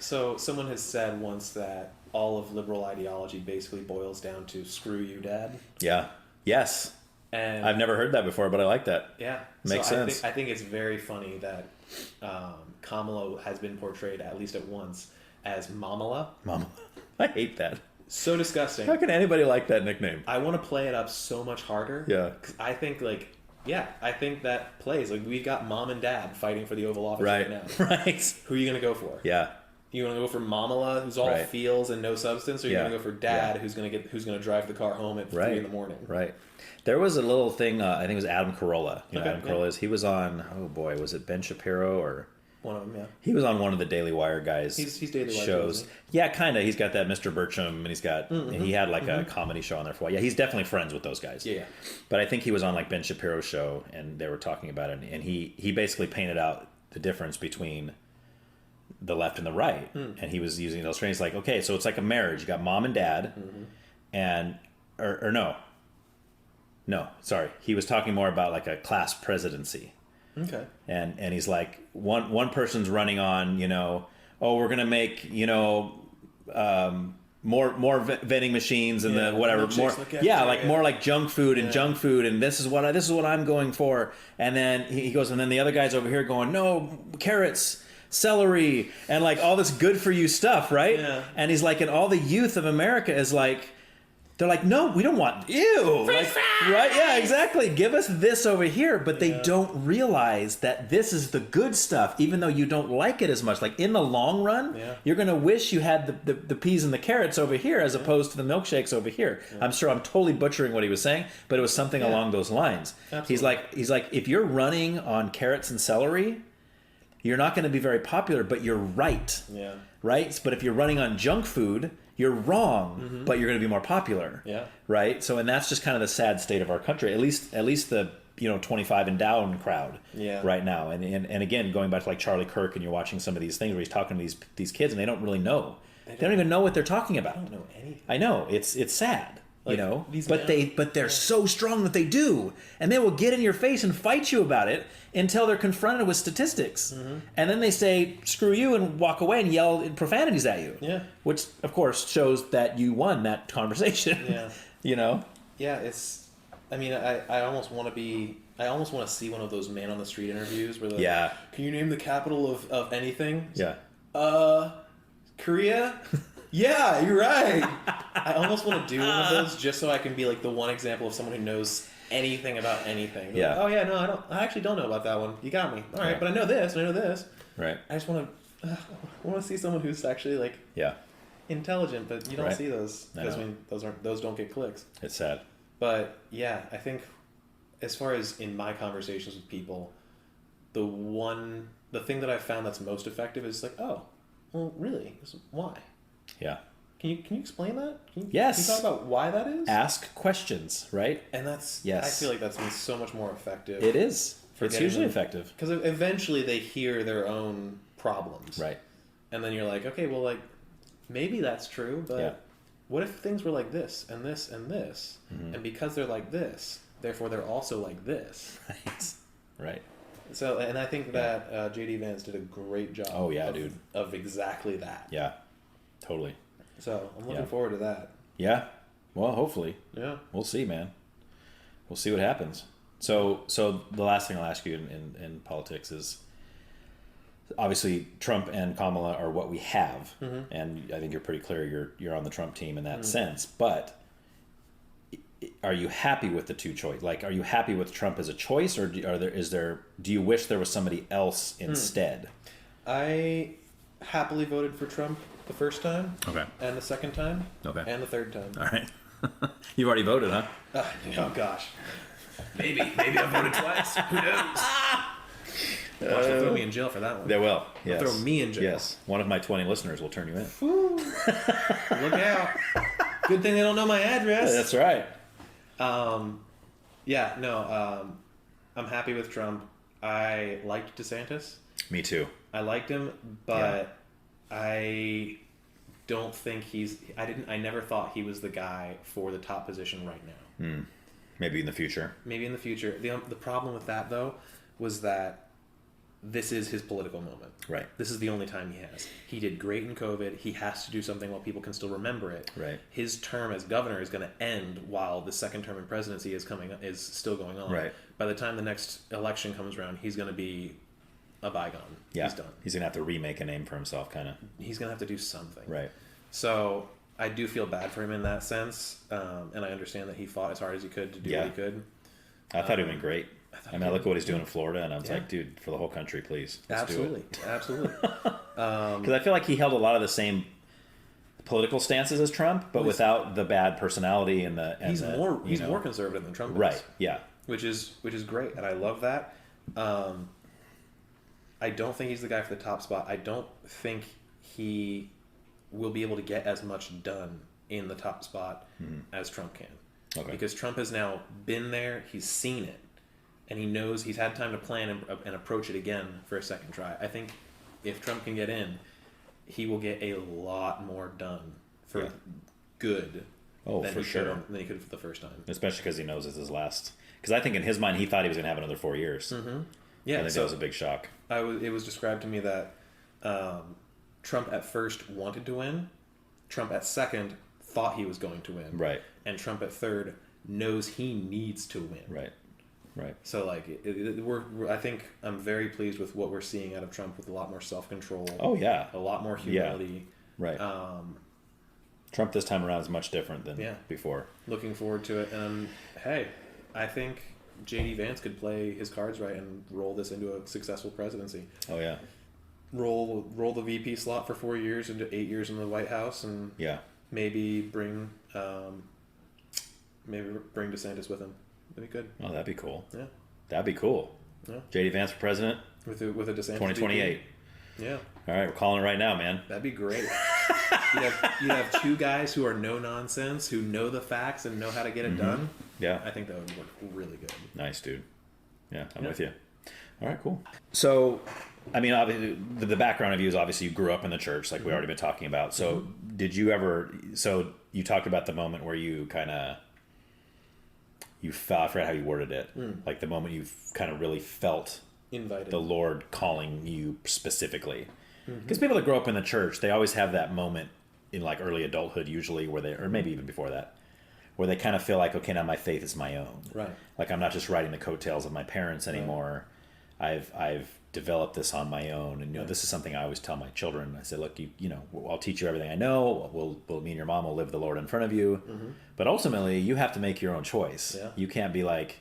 So someone has said once that all of liberal ideology basically boils down to screw you, Dad. Yeah. Yes. And I've never heard that before, but I like that. Yeah. Makes sense. I think it's very funny that Kamala has been portrayed at least at once as Mamala. Mama. I hate that. So disgusting. How can anybody like that nickname? I want to play it up so much harder. Yeah. Because I think I think that plays. Like, we've got mom and dad fighting for the Oval Office right now. Right. Who are you going to go for? Yeah. You want to go for Mamala, who's all feels and no substance, or you going to go for Dad, who's going to drive the car home at 3 in the morning? Right. There was a little thing. I think it was Adam Carolla. Adam Carolla is. He was on. Oh boy, was it Ben Shapiro or one of them? Yeah. He was on one of the Daily Wire guys. He's Daily Wire shows. Yeah, kind of. He's got that Mr. Bertram, and he's got. And he had like a comedy show on there for a while. Yeah, he's definitely friends with those guys. Yeah. But I think he was on like Ben Shapiro's show, and they were talking about it, and he basically painted out the difference between the left and the right, and he was using those phrases like, okay, so it's like a marriage. You got mom and dad, and or no, sorry, he was talking more about like a class presidency. Okay. And he's like, one person's running on, we're gonna make more vending machines and the whatever more more like junk food and junk food, and this is what I'm going for. And then he goes, and then the other guy's over here going, no, carrots, celery, and like all this good for you stuff, right? Yeah. And he's like, and all the youth of America is like, they're like, no, we don't want right? Yeah, exactly. Give us this over here, but they don't realize that this is the good stuff, even though you don't like it as much. Like in the long run, you're gonna wish you had the peas and the carrots over here as opposed to the milkshakes over here. I'm sure I'm totally butchering what he was saying, but it was something along those lines. Absolutely. He's like, if you're running on carrots and celery, you're not going to be very popular, but you're right. Yeah. Right? But if you're running on junk food, you're wrong, but you're going to be more popular. Yeah. Right? So, and that's just kind of the sad state of our country. At least the 25 and down crowd right now. And again, going back to like Charlie Kirk, and you're watching some of these things where he's talking to these kids, and they don't really know. They don't even know what they're talking about. They don't know anything. I know. It's sad. Like, but they're so strong that they do, and they will get in your face and fight you about it until they're confronted with statistics, and then they say "screw you" and walk away and yell profanities at you. Yeah, which of course shows that you won that conversation. Yeah, Yeah, it's. I mean, I almost want to be. I almost want to see one of those man on the street interviews where they're like, can you name the capital of anything? Yeah. Korea. Yeah, you're right. I almost want to do one of those just so I can be like the one example of someone who knows anything about anything. Yeah. Like, oh yeah, no, I actually don't know about that one. You got me. All right, but I know this and I know this. Right. I just want to see someone who's actually like intelligent, but you don't see those because those don't get clicks. It's sad. But yeah, I think as far as in my conversations with people, the thing that I've found that's most effective is like, oh, well, really? Why? Yeah. Can you explain that? Yes. Can you talk about why that is? Ask questions, right? And that's I feel like that's been so much more effective. It is. It's hugely effective. Because eventually they hear their own problems. Right. And then you're like, okay, well, like, maybe that's true, but what if things were like this and this and this? And because they're like this, therefore they're also like this. Right. So, and I think that J.D. Vance did a great job of exactly that. Yeah, totally. So, I'm looking forward to that. Yeah. Well, hopefully. Yeah. We'll see, man. We'll see what happens. So the last thing I'll ask you in politics is, obviously Trump and Kamala are what we have, and I think you're pretty clear you're on the Trump team in that sense. But are you happy with the two choice? Like, are you happy with Trump as a choice, or do you wish there was somebody else instead? I happily voted for Trump the first time, and the second time, and the third time. All right. You've already voted, huh? Oh gosh. Maybe I voted twice. Who knows? Watch them throw me in jail for that one. They will. Yes. Throw me in jail. Yes. One of my 20 listeners will turn you in. Look out. Good thing they don't know my address. That's right. I'm happy with Trump. I liked DeSantis. Me too. I liked him, but I don't think I never thought he was the guy for the top position right now. Maybe in the future. The problem with that, though, was that this is his political moment. Right. This is the only time he has. He did great in COVID. He has to do something while people can still remember it. Right. His term as governor is going to end while the second term in presidency is still going on. Right. By the time the next election comes around, he's going to be a bygone. Yeah. He's done. He's going to have to remake a name for himself, kind of. He's going to have to do something. Right. So I do feel bad for him in that sense, and I understand that he fought as hard as he could to do what he could. I thought he went great. I look at what he's doing in Florida, and I was like, dude, for the whole country, please. Absolutely. Because I feel like he held a lot of the same political stances as Trump, but without the bad personality and the. He's more conservative than Trump is. Right. Yeah. Which is great, and I love that. I don't think he's the guy for the top spot. I don't think he will be able to get as much done in the top spot as Trump can. Okay. Because Trump has now been there, he's seen it, and he knows he's had time to plan and approach it again for a second try. I think if Trump can get in, he will get a lot more done for good than he could for the first time. Especially because he knows it's his last. Because I think in his mind, he thought he was going to have another 4 years. Yeah, I think that was a big shock. It was described to me that Trump at first wanted to win, Trump at second thought he was going to win, right, and Trump at third knows he needs to win, right. So like, I think I'm very pleased with what we're seeing out of Trump, with a lot more self-control. Oh yeah, a lot more humility. Yeah. Right. Trump this time around is much different than before. Looking forward to it, and hey, I think J.D. Vance could play his cards right and roll this into a successful presidency. Oh yeah. Roll the VP slot for 4 years into 8 years in the White House, and maybe bring DeSantis with him. That'd be good. Oh, that'd be cool. Yeah, that'd be cool. Yeah. J.D. Vance for president with a DeSantis 2028. VP. Yeah. All right, we're calling it right now, man. That'd be great. You'd have two guys who are no nonsense, who know the facts and know how to get it done. Yeah, I think that would work really good. Nice, dude. Yeah, I'm with you. All right, cool. So, I mean, obviously, the background of you is obviously you grew up in the church, like we already been talking about. So, did you ever? So, you talked about the moment where you kind of, I forgot how you worded it. Like the moment you kind of really felt invited, the Lord calling you specifically. Because people that grow up in the church, they always have that moment in like early adulthood, usually, where they, or maybe even before that, where they kind of feel like, okay, now my faith is my own. Right. Like I'm not just riding the coattails of my parents anymore. Right. I've developed this on my own, and this is something I always tell my children. I say, look, I'll teach you everything I know. Me and your mom will live the Lord in front of you, but ultimately you have to make your own choice. Yeah. You can't be like,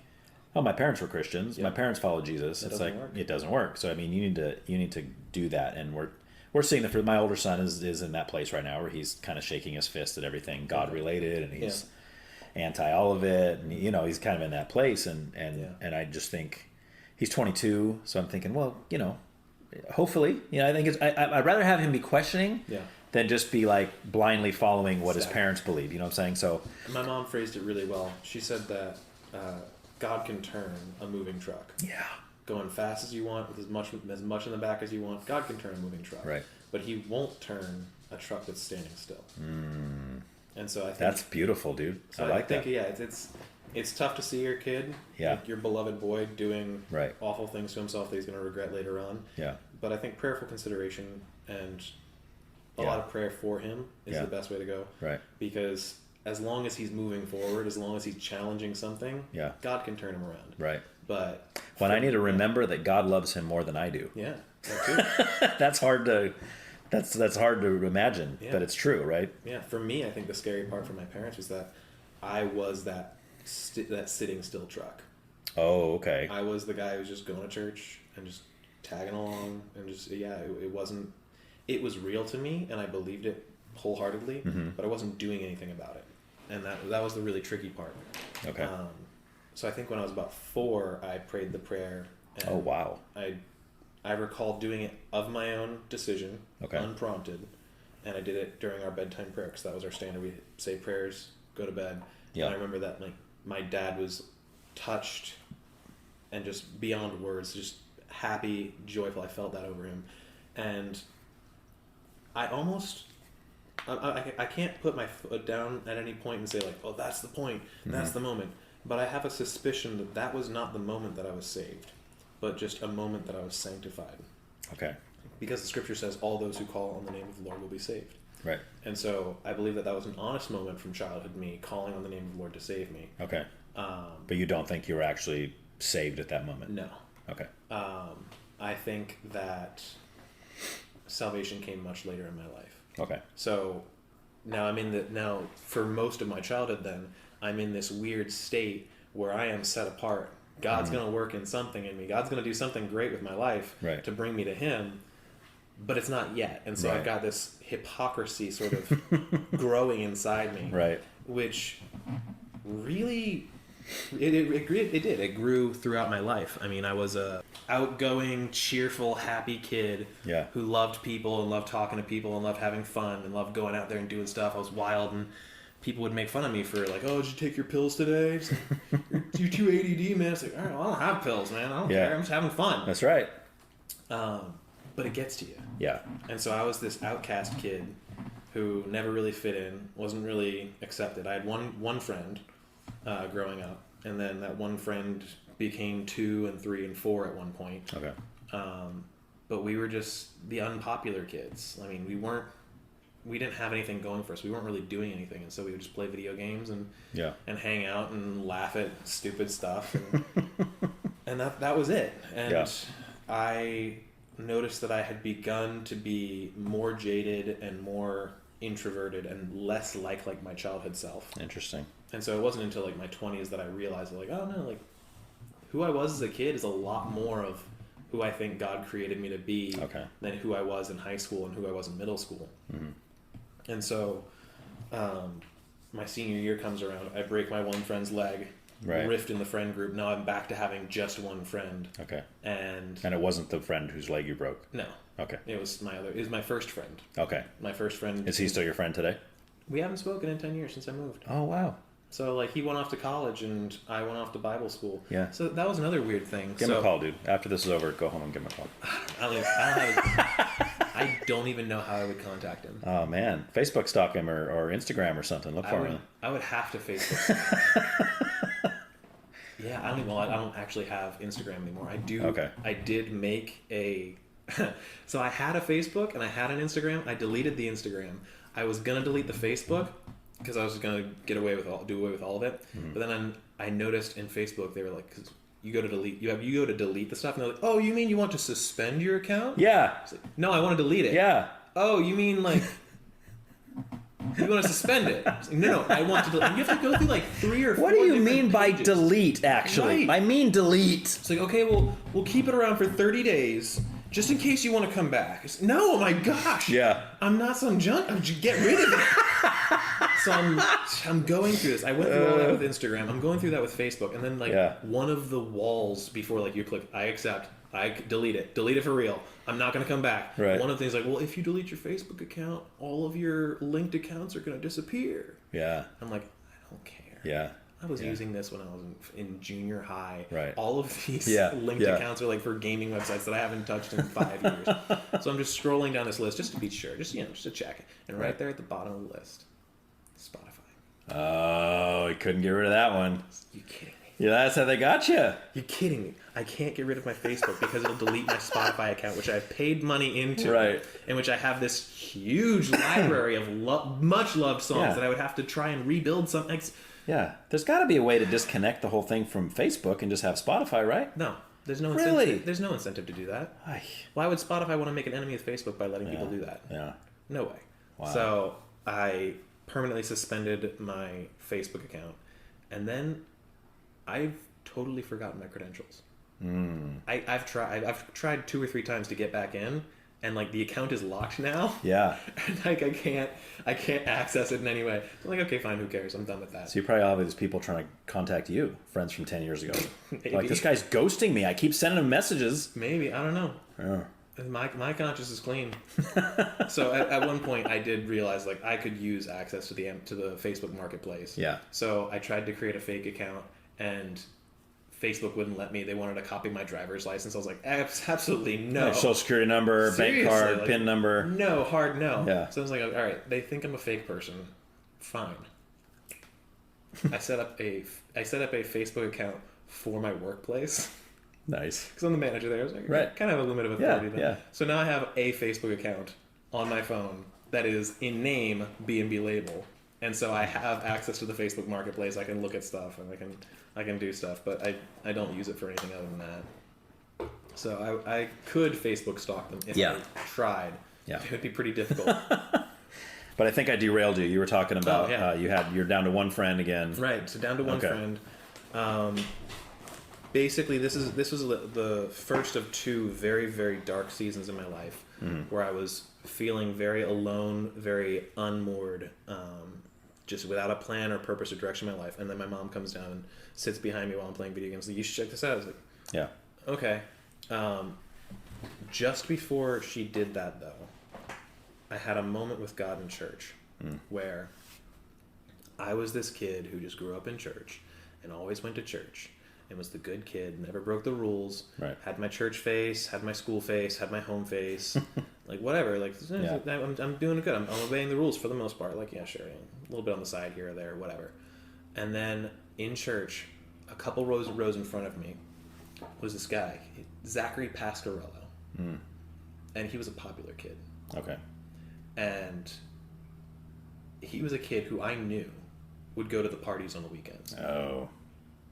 oh, my parents were Christians. Yeah. My parents followed Jesus. It's like it doesn't work. So I mean, you need to do that, and we're seeing that for my older son is in that place right now where he's kind of shaking his fist at everything God related, and he's anti all of it, and he's kind of in that place, and I just think he's 22, so I'm thinking, well, hopefully, I think I'd rather have him be questioning than just be like blindly following what his parents believe. You know what I'm saying? So my mom phrased it really well. She said that God can turn a moving truck. Yeah. going fast as you want, with as much in the back as you want. God can turn a moving truck. Right. But he won't turn a truck that's standing still. And so I think... That's beautiful, dude. So I like think, that. Yeah, it's tough to see your kid, like your beloved boy, doing awful things to himself that he's going to regret later on. Yeah. But I think prayerful consideration and a lot of prayer for him is the best way to go. Right. Because as long as he's moving forward, as long as he's challenging something, God can turn him around. Right. But when I need to remember that God loves him more than I do. Yeah, that too. That's hard to imagine, but it's true, right? Yeah. For me, I think the scary part for my parents was that I was that sitting still truck. Oh, okay. I was the guy who was just going to church and just tagging along and just it was real to me and I believed it wholeheartedly, but I wasn't doing anything about it, and that was the really tricky part. Okay. So I think when I was about 4, I prayed the prayer. And oh wow. I recall doing it of my own decision, unprompted, and I did it during our bedtime prayer because that was our standard. We say prayers, go to bed. Yeah. And I remember that my dad was touched and just beyond words, just happy, joyful. I felt that over him, and I can't put my foot down at any point and say like, oh, that's the point, that's the moment. But I have a suspicion that was not the moment that I was saved, but just a moment that I was sanctified. Okay. Because the scripture says all those who call on the name of the Lord will be saved. Right. And so I believe that was an honest moment from childhood me calling on the name of the Lord to save me. Okay. But you don't think you were actually saved at that moment? No. Okay. I think that salvation came much later in my life. Okay. So now for most of my childhood then, I'm in this weird state where I am set apart. God's going to work in something in me. God's going to do something great with my life to bring me to him, but it's not yet. And so I've got this hypocrisy sort of growing inside me, which really, it did. It grew throughout my life. I mean, I was a outgoing, cheerful, happy kid who loved people and loved talking to people and loved having fun and loved going out there and doing stuff. I was wild, and people would make fun of me for like, oh, did you take your pills today? Like, you're too ADD, man. It's like, all right, well, I don't have pills, man. I don't care. I'm just having fun. That's right. But it gets to you. Yeah. And so I was this outcast kid who never really fit in, wasn't really accepted. I had one friend growing up, and then that one friend became 2 and 3 and 4 at one point. Okay. But we were just the unpopular kids. I mean, we didn't have anything going for us. We weren't really doing anything, and so we would just play video games and hang out and laugh at stupid stuff, and that was it. And I noticed that I had begun to be more jaded and more introverted and less like my childhood self. Interesting. And so it wasn't until like my 20s that I realized like, oh no, like who I was as a kid is a lot more of who I think God created me to be than who I was in high school and who I was in middle school. Mm-hmm. And so my senior year comes around, I break my one friend's leg, rift in the friend group. Now I'm back to having just one friend. Okay. And it wasn't the friend whose leg you broke? No. Okay. It was my first friend. Okay. My first friend. Is he still your friend today? We haven't spoken in 10 years since I moved. Oh, wow. So, like, he went off to college, and I went off to Bible school. Yeah. So that was another weird thing. Give him a call, dude. After this is over, go home and give him a call. I don't even know how I would contact him. Oh, man. Facebook stalk him or Instagram or something. Look for him. I would have to Facebook. Yeah, I don't actually have Instagram anymore. I do. Okay. I did make a... So I had a Facebook and I had an Instagram. I deleted the Instagram. I was going to delete the Facebook because I was going to do away with all of it. Mm-hmm. But then I noticed in Facebook, they were like, cause you go to delete the stuff, and they're like, oh, you mean you want to suspend your account? Yeah. Like, no, I want to delete it. Yeah. Oh, you mean like you want to suspend it? Like, no, I want to delete. You have to go through like 3 or 4. What do you mean by delete? Actually, I mean delete. It's like, okay, well, we'll keep it around for 30 days. Just in case you want to come back. No, oh my gosh. Yeah. I'm not some junk. Get rid of it. So I'm going through this. I went through all that with Instagram. I'm going through that with Facebook. And then one of the walls before you click, I accept, I delete it. Delete it for real. I'm not going to come back. Right. One of the things well, if you delete your Facebook account, all of your linked accounts are going to disappear. Yeah. I'm like, I don't care. Yeah. I was using this when I was in junior high. Right. All of these linked accounts are like for gaming websites that I haven't touched in 5 years. So I'm just scrolling down this list just to be sure, just to check it. And right there at the bottom of the list, Spotify. Oh, you couldn't get rid of that one. You kidding me? Yeah, that's how they got you. You're kidding me. I can't get rid of my Facebook because it'll delete my Spotify account, which I've paid money into. Right. In which I have this huge library of much loved songs that I would have to try and rebuild something. Yeah. There's got to be a way to disconnect the whole thing from Facebook and just have Spotify, right? No. There's no incentive. Really? There's no incentive to do that. Ay. Why would Spotify want to make an enemy of Facebook by letting people do that? Yeah. No way. Wow. So I permanently suspended my Facebook account, and then I've totally forgotten my credentials. I've tried 2 or 3 times to get back in, and like the account is locked now. Yeah. And like I can't access it in any way. So I'm like, okay, fine, who cares? I'm done with that. So you probably have these people trying to contact you, friends from 10 years ago. Maybe. Like, this guy's ghosting me. I keep sending him messages. Maybe, I don't know. Yeah. My conscience is clean. So at one point I did realize like I could use access to the Facebook Marketplace. Yeah. So I tried to create a fake account, and Facebook wouldn't let me. They wanted to copy my driver's license. I was like, absolutely no. Like social security number, Seriously, bank card, like, PIN number. No, hard no. Yeah. So I was like, all right, they think I'm a fake person. Fine. I set up a Facebook account for my workplace. Nice. Because I'm the manager there. I was like, Right. I kind of have a limit of authority then. Yeah. So now I have a Facebook account on my phone that is in name B&B Label. And so I have access to the Facebook Marketplace. I can look at stuff and I can do stuff, but I don't use it for anything other than that. So I could Facebook stalk them if I tried. Yeah. It would be pretty difficult. But I think I derailed you. You were talking about you're down to one friend again. Right. So down to one friend. Basically, this was the first of 2 very, very dark seasons in my life where I was feeling very alone, very unmoored, just without a plan or purpose or direction in my life. And then my mom comes down and sits behind me while I'm playing video games. Like, you should check this out. I was like, Yeah. okay. Just before she did that, though, I had a moment with God in church where I was this kid who just grew up in church and always went to church and was the good kid, never broke the rules, had my church face, had my school face, had my home face, like whatever. Like, I'm doing good. I'm obeying the rules for the most part. Like, yeah, sure, a little bit on the side here or there, whatever. And then in church, a couple rows in front of me was this guy, Zachary Pasquarello. And he was a popular kid. Okay. And he was a kid who I knew would go to the parties on the weekends. Oh.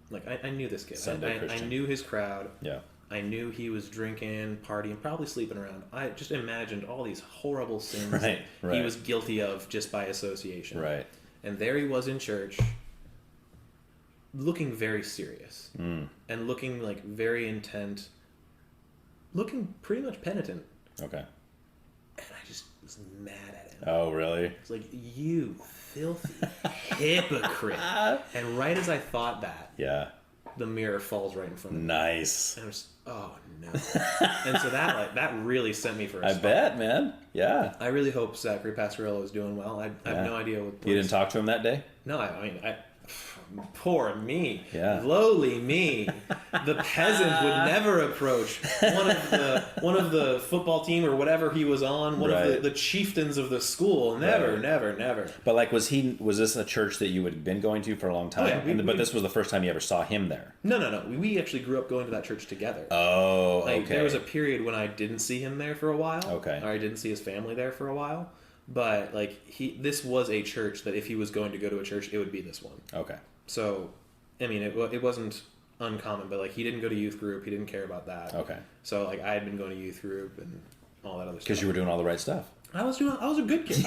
Like, I knew this kid. I knew his crowd. Yeah. I knew he was drinking, partying, probably sleeping around. I just imagined all these horrible sins Right. he was guilty of just by association. Right. And there he was in church, looking very serious. And looking, like, very intent. Looking pretty much penitent. Okay. And I just was mad at him. Oh, really? It's like, you filthy hypocrite. And right as I thought that, the mirror falls right in front of me. Nice. And I was, oh no. And so that really sent me for a I spot. bet, man. Yeah. I really hope Zachary Pasquarello is doing well. I have no idea what. You didn't talk to him that day? No, I mean, poor me, lowly me, the peasant would never approach one of the football team or whatever he was on, one of the chieftains of the school. Never. But like, was this a church that you had been going to for a long time? Oh, yeah, but this was the first time you ever saw him there? No. We actually grew up going to that church together. Oh, okay. There was a period when I didn't see him there for a while. Okay. Or I didn't see his family there for a while. But like this was a church that if he was going to go to a church, it would be this one. Okay. So, I mean, it wasn't uncommon, but like he didn't go to youth group, he didn't care about that. Okay. So like I had been going to youth group and all that other stuff. Because you were doing all the right stuff. I was a good kid.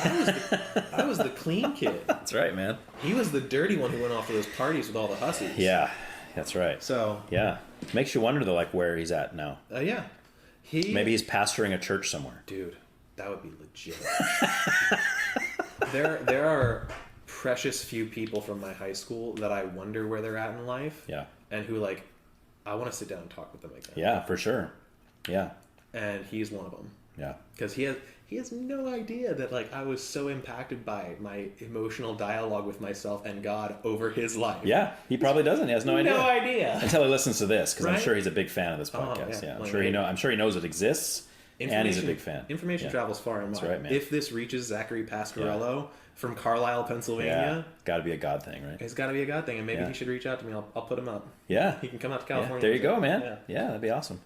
I was the clean kid. That's right, man. He was the dirty one who went off to those parties with all the hussies. Yeah, that's right. So yeah, makes you wonder though, like where he's at now. Yeah, maybe he's pastoring a church somewhere. Dude, that would be legit. There are precious few people from my high school that I wonder where they're at in life. Yeah. And who like, I want to sit down and talk with them again. Yeah, for sure. Yeah. And he's one of them. Yeah. Because he has no idea that like I was so impacted by my emotional dialogue with myself and God over his life. Yeah, he probably doesn't. He has no idea. No idea. Until he listens to this, because I'm Right? sure he's a big fan of this podcast. yeah. I'm Like, sure he knows it exists, and he's a big fan. Information travels far and wide. That's right, man. If this reaches Zachary Pasquarello from Carlisle, Pennsylvania, got to be a God thing, right? it's got to be a God thing, and maybe he should reach out to me. I'll put him up. Yeah. He can come out to Yeah. California. There you go, man. Yeah. Yeah, that'd be awesome.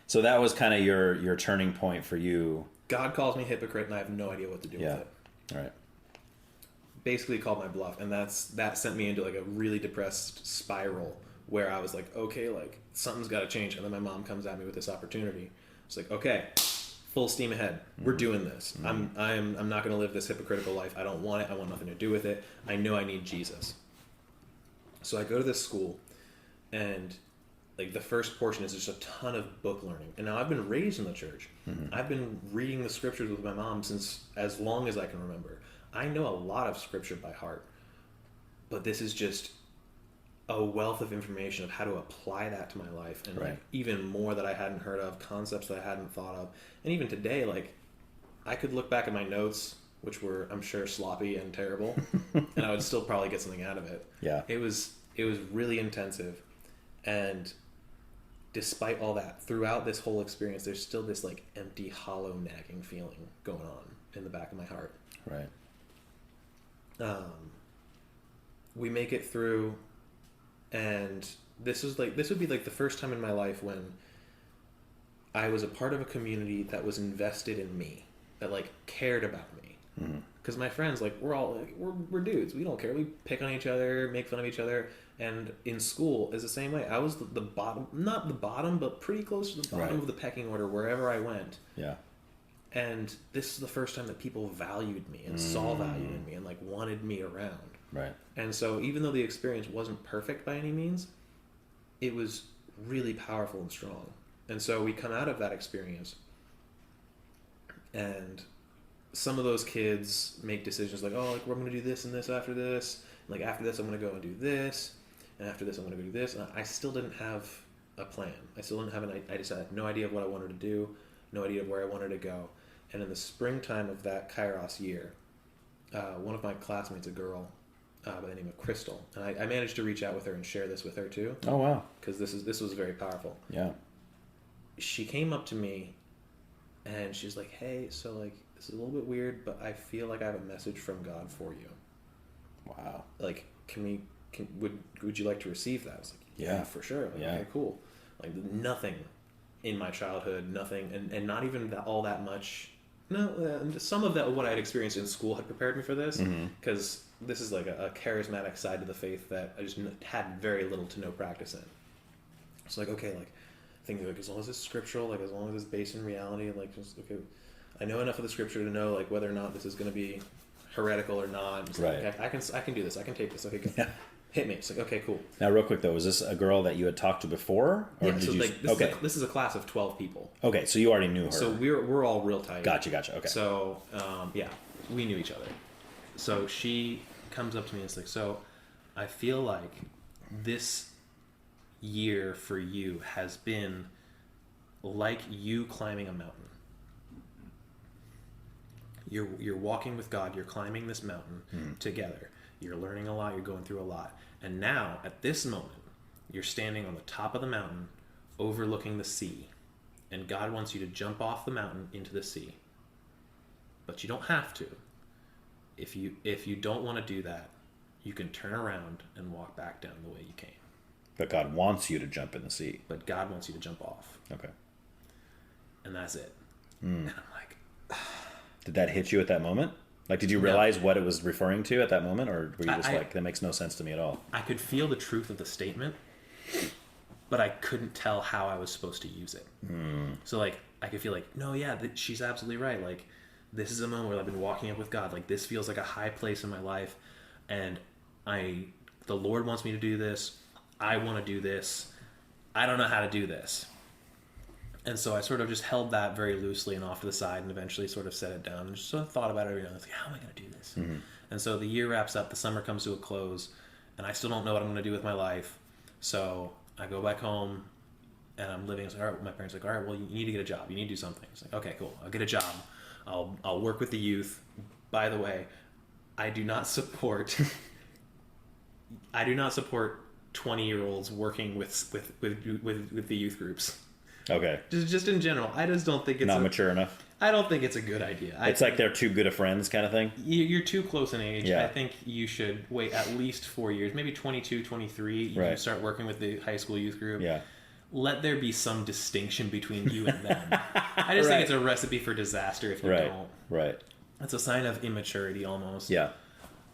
So that was kind of your turning point for you. God calls me hypocrite, and I have no idea what to do with it. All right. Basically called my bluff, and that sent me into like a really depressed spiral where I was like, okay, like something's got to change. And then my mom comes at me with this opportunity. It's like, okay, full steam ahead. We're doing this. I'm not going to live this hypocritical life. I don't want it. I want nothing to do with it. I know I need Jesus. So I go to this school, and like the first portion is just a ton of book learning. And now I've been raised in the church. I've been reading the scriptures with my mom since as long as I can remember. I know a lot of scripture by heart, but this is just a wealth of information of how to apply that to my life, and like even more that I hadn't heard of, concepts that I hadn't thought of. And even today, like I could look back at my notes, which were, I'm sure, sloppy and terrible, and I would still probably get something out of it. Yeah. It was really intensive. And despite all that, throughout this whole experience, there's still this like empty, hollow, nagging feeling going on in the back of my heart. Right. We make it through, and this would be like the first time in my life when I was a part of a community that was invested in me, that like cared about me. Because my friends, like we're dudes. We don't care. We pick on each other, make fun of each other. And in school is the same way. I was the bottom, not the bottom, but pretty close to the bottom of the pecking order wherever I went. Yeah. And this is the first time that people valued me and saw value in me and like wanted me around. Right. And so even though the experience wasn't perfect by any means, it was really powerful and strong. And so we come out of that experience, and some of those kids make decisions like, oh, like we're going to do this and this after this. And, like after this, I'm going to go and do this. And after this, I'm going to go do this. And I still didn't have a plan. I still didn't have I just had no idea of what I wanted to do, no idea of where I wanted to go. And in the springtime of that Kairos year, one of my classmates, a girl by the name of Crystal, and I managed to reach out with her and share this with her too. Oh, wow. Because this was very powerful. Yeah. She came up to me, and she's like, hey, so like, this is a little bit weird, but I feel like I have a message from God for you. Wow. Like, would you like to receive that? I was like, yeah, for sure. Like, Yeah. Okay, cool. Like nothing in my childhood, nothing, and not even all that much. No, some of that what I had experienced in school had prepared me for this, because this is like a charismatic side to the faith that I just had very little to no practice in. It's like, okay, like thinking like as long as it's scriptural, like as long as it's based in reality, like just okay, I know enough of the scripture to know like whether or not this is going to be heretical or not. Just Right. Like, I can do this. I can take this. Okay, good. Yeah. Hit me. It's like, okay, cool. Now, real quick though, was this a girl that you had talked to before? Or Yeah, did so you... like this is a class of 12 people. Okay, so you already knew her. So we're all real tight. Gotcha. Okay. So yeah, we knew each other. So she comes up to me and is like, so I feel like this year for you has been like you climbing a mountain. You're walking with God, you're climbing this mountain together. You're learning a lot, you're going through a lot. And now, at this moment, you're standing on the top of the mountain, overlooking the sea. And God wants you to jump off the mountain into the sea. But you don't have to. If you don't want to do that, you can turn around and walk back down the way you came. But God wants you to jump in the sea. But God wants you to jump off. Okay. And that's it. And I'm like... Did that hit you at that moment? Like, did you realize what it was referring to at that moment? Or were you just like, that makes no sense to me at all? I could feel the truth of the statement, but I couldn't tell how I was supposed to use it. So, like, I could feel like, no, yeah, she's absolutely right. Like, this is a moment where I've been walking up with God. Like, this feels like a high place in my life. And the Lord wants me to do this. I want to do this. I don't know how to do this. And so I sort of just held that very loosely and off to the side, and eventually sort of set it down and just sort of thought about it every now and then. Like, how am I going to do this? And so the year wraps up, the summer comes to a close, and I still don't know what I'm going to do with my life. So I go back home and I'm living. It's like, all right, my parents are like, all right, well, you need to get a job. You need to do something. It's like, okay, cool. I'll get a job. I'll work with the youth. By the way, I do not support 20-year-olds working with the youth groups. Okay. Just in general, I just don't think it's not mature enough. I don't think it's a good idea. It's like they're too good of friends kind of thing. You're too close in age. Yeah. I think you should wait at least 4 years, maybe 22, 23. You can start working with the high school youth group. Yeah. Let there be some distinction between you and them. I just think it's a recipe for disaster if you don't. Right. It's a sign of immaturity almost. Yeah.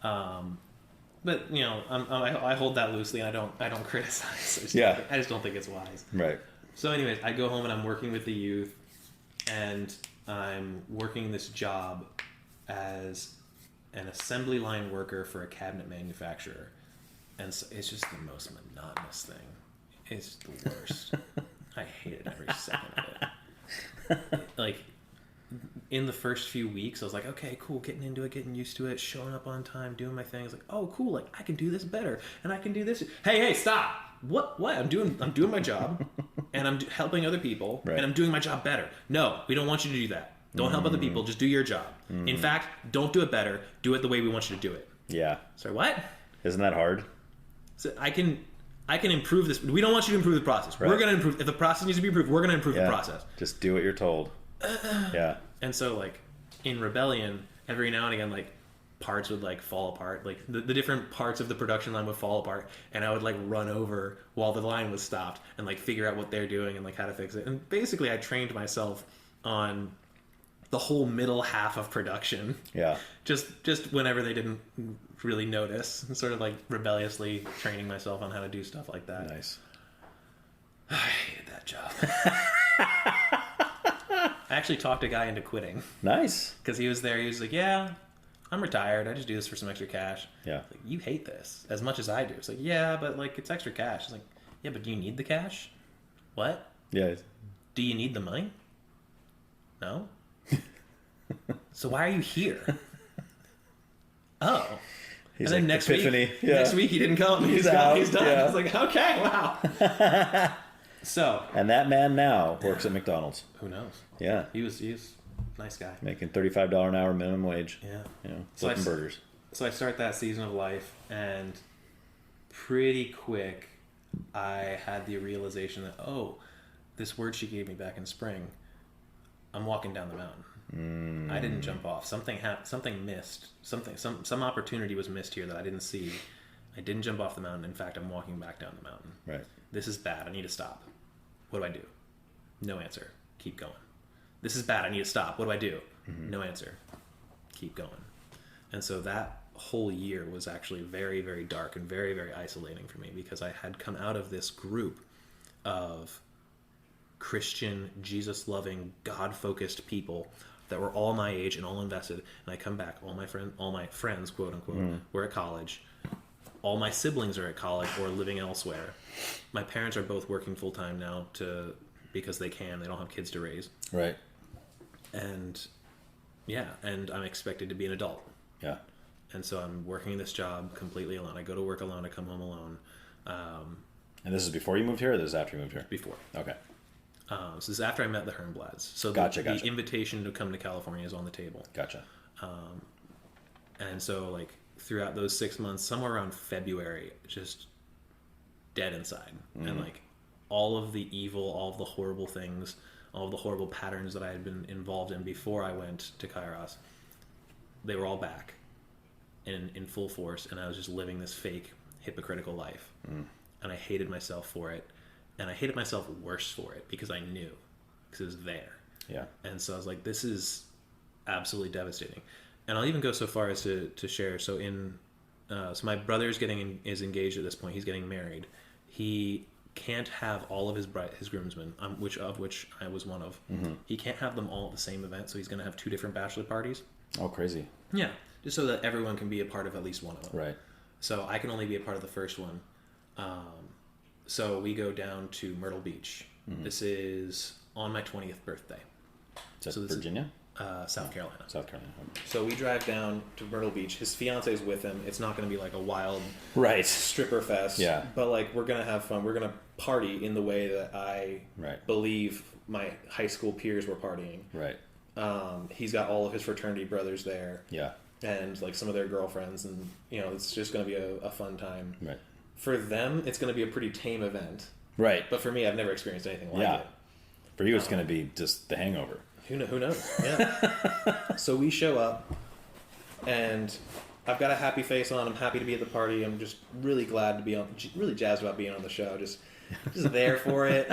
But you know, I hold that loosely, and I don't criticize. I just don't think it's wise. Right. So, anyways, I go home and I'm working with the youth, and I'm working this job as an assembly line worker for a cabinet manufacturer, and so it's just the most monotonous thing. It's the worst. I hated every second of it. Like, in the first few weeks, I was like, okay, cool, getting into it, getting used to it, showing up on time, doing my things. Like, oh, cool, like I can do this better, and I can do this. Hey, stop! What? I'm doing my job, and I'm helping other people, and I'm doing my job better. No, we don't want you to do that. Don't help other people. Just do your job. In fact, don't do it better. Do it the way we want you to do it. Yeah. Sorry, what? Isn't that hard? So I can improve this. We don't want you to improve the process. Right. We're going to improve. If the process needs to be improved, we're going to improve the process. Just do what you're told. Yeah. And so, like, in Rebellion, every now and again, like, parts would, like, fall apart. Like, the different parts of the production line would fall apart, and I would, like, run over while the line was stopped and, like, figure out what they're doing and, like, how to fix it. And basically, I trained myself on the whole middle half of production. Yeah. Just whenever they didn't really notice, sort of, like, rebelliously training myself on how to do stuff like that. Nice. I hated that job. I actually talked a guy into quitting. Nice. Because he was there. He was like, yeah, I'm retired. I just do this for some extra cash. Yeah. Like, you hate this as much as I do. It's like, yeah, but like it's extra cash. It's like, yeah, but do you need the cash? What? Yeah. Do you need the money? No. So why are you here? Oh. He's and then like, next week he didn't come. He's done. Yeah. I was like, okay, wow. So. And that man now works at McDonald's. Who knows? Yeah. He was a nice guy. Making $35 an hour minimum wage. Yeah. You know, flipping burgers. So I start that season of life, and pretty quick I had the realization that, oh, this word she gave me back in spring, I'm walking down the mountain. I didn't jump off. Something missed. Some opportunity was missed here that I didn't see. I didn't jump off the mountain. In fact, I'm walking back down the mountain. Right. This is bad. I need to stop. What do I do? No answer. Keep going. This is bad. I need to stop. What do I do? No answer. Keep going. And so that whole year was actually very, very dark and very, very isolating for me, because I had come out of this group of Christian, Jesus-loving, God-focused people that were all my age and all invested. And I come back, all my friends, quote unquote, were at college. All my siblings are at college or living elsewhere. My parents are both working full-time now because they can. They don't have kids to raise. Right. And and I'm expected to be an adult. Yeah. And so I'm working this job completely alone. I go to work alone. I come home alone. And this is before you moved here, or this is after you moved here? Before. Okay. So this is after I met the Hernblads. So Gotcha. The invitation to come to California is on the table. Gotcha. And so, like, throughout those 6 months, somewhere around February, just dead inside. And, like, all of the evil, all of the horrible things, all of the horrible patterns that I had been involved in before I went to Kairos, they were all back in full force, and I was just living this fake, hypocritical life. And I hated myself for it, and I hated myself worse for it, because I knew, because it was there. Yeah. And so I was like, this is absolutely devastating. And I'll even go so far as to share, so my brother is engaged at this point. He's getting married. He can't have all of his groomsmen, which I was one of. He can't have them all at the same event, so he's going to have 2 different bachelor parties. Oh, crazy. Yeah, just so that everyone can be a part of at least one of them. Right. So I can only be a part of the first one. So we go down to Myrtle Beach. This is on my 20th birthday. Is that Virginia? South Carolina. South Carolina. So we drive down to Myrtle Beach. His fiance is with him. It's not going to be like a wild Right. stripper fest. Yeah. But like we're going to have fun. We're going to party in the way that I Right. believe my high school peers were partying. Right. He's got all of his fraternity brothers there. Yeah. And like some of their girlfriends, and it's just going to be a fun time. Right. For them, it's going to be a pretty tame event. Right. But for me, I've never experienced anything like it. For you, it's going to be just the hangover. Who knows? Yeah. So we show up, and I've got a happy face on. I'm happy to be at the party. I'm just really glad to be really jazzed about being on the show. Just there for it.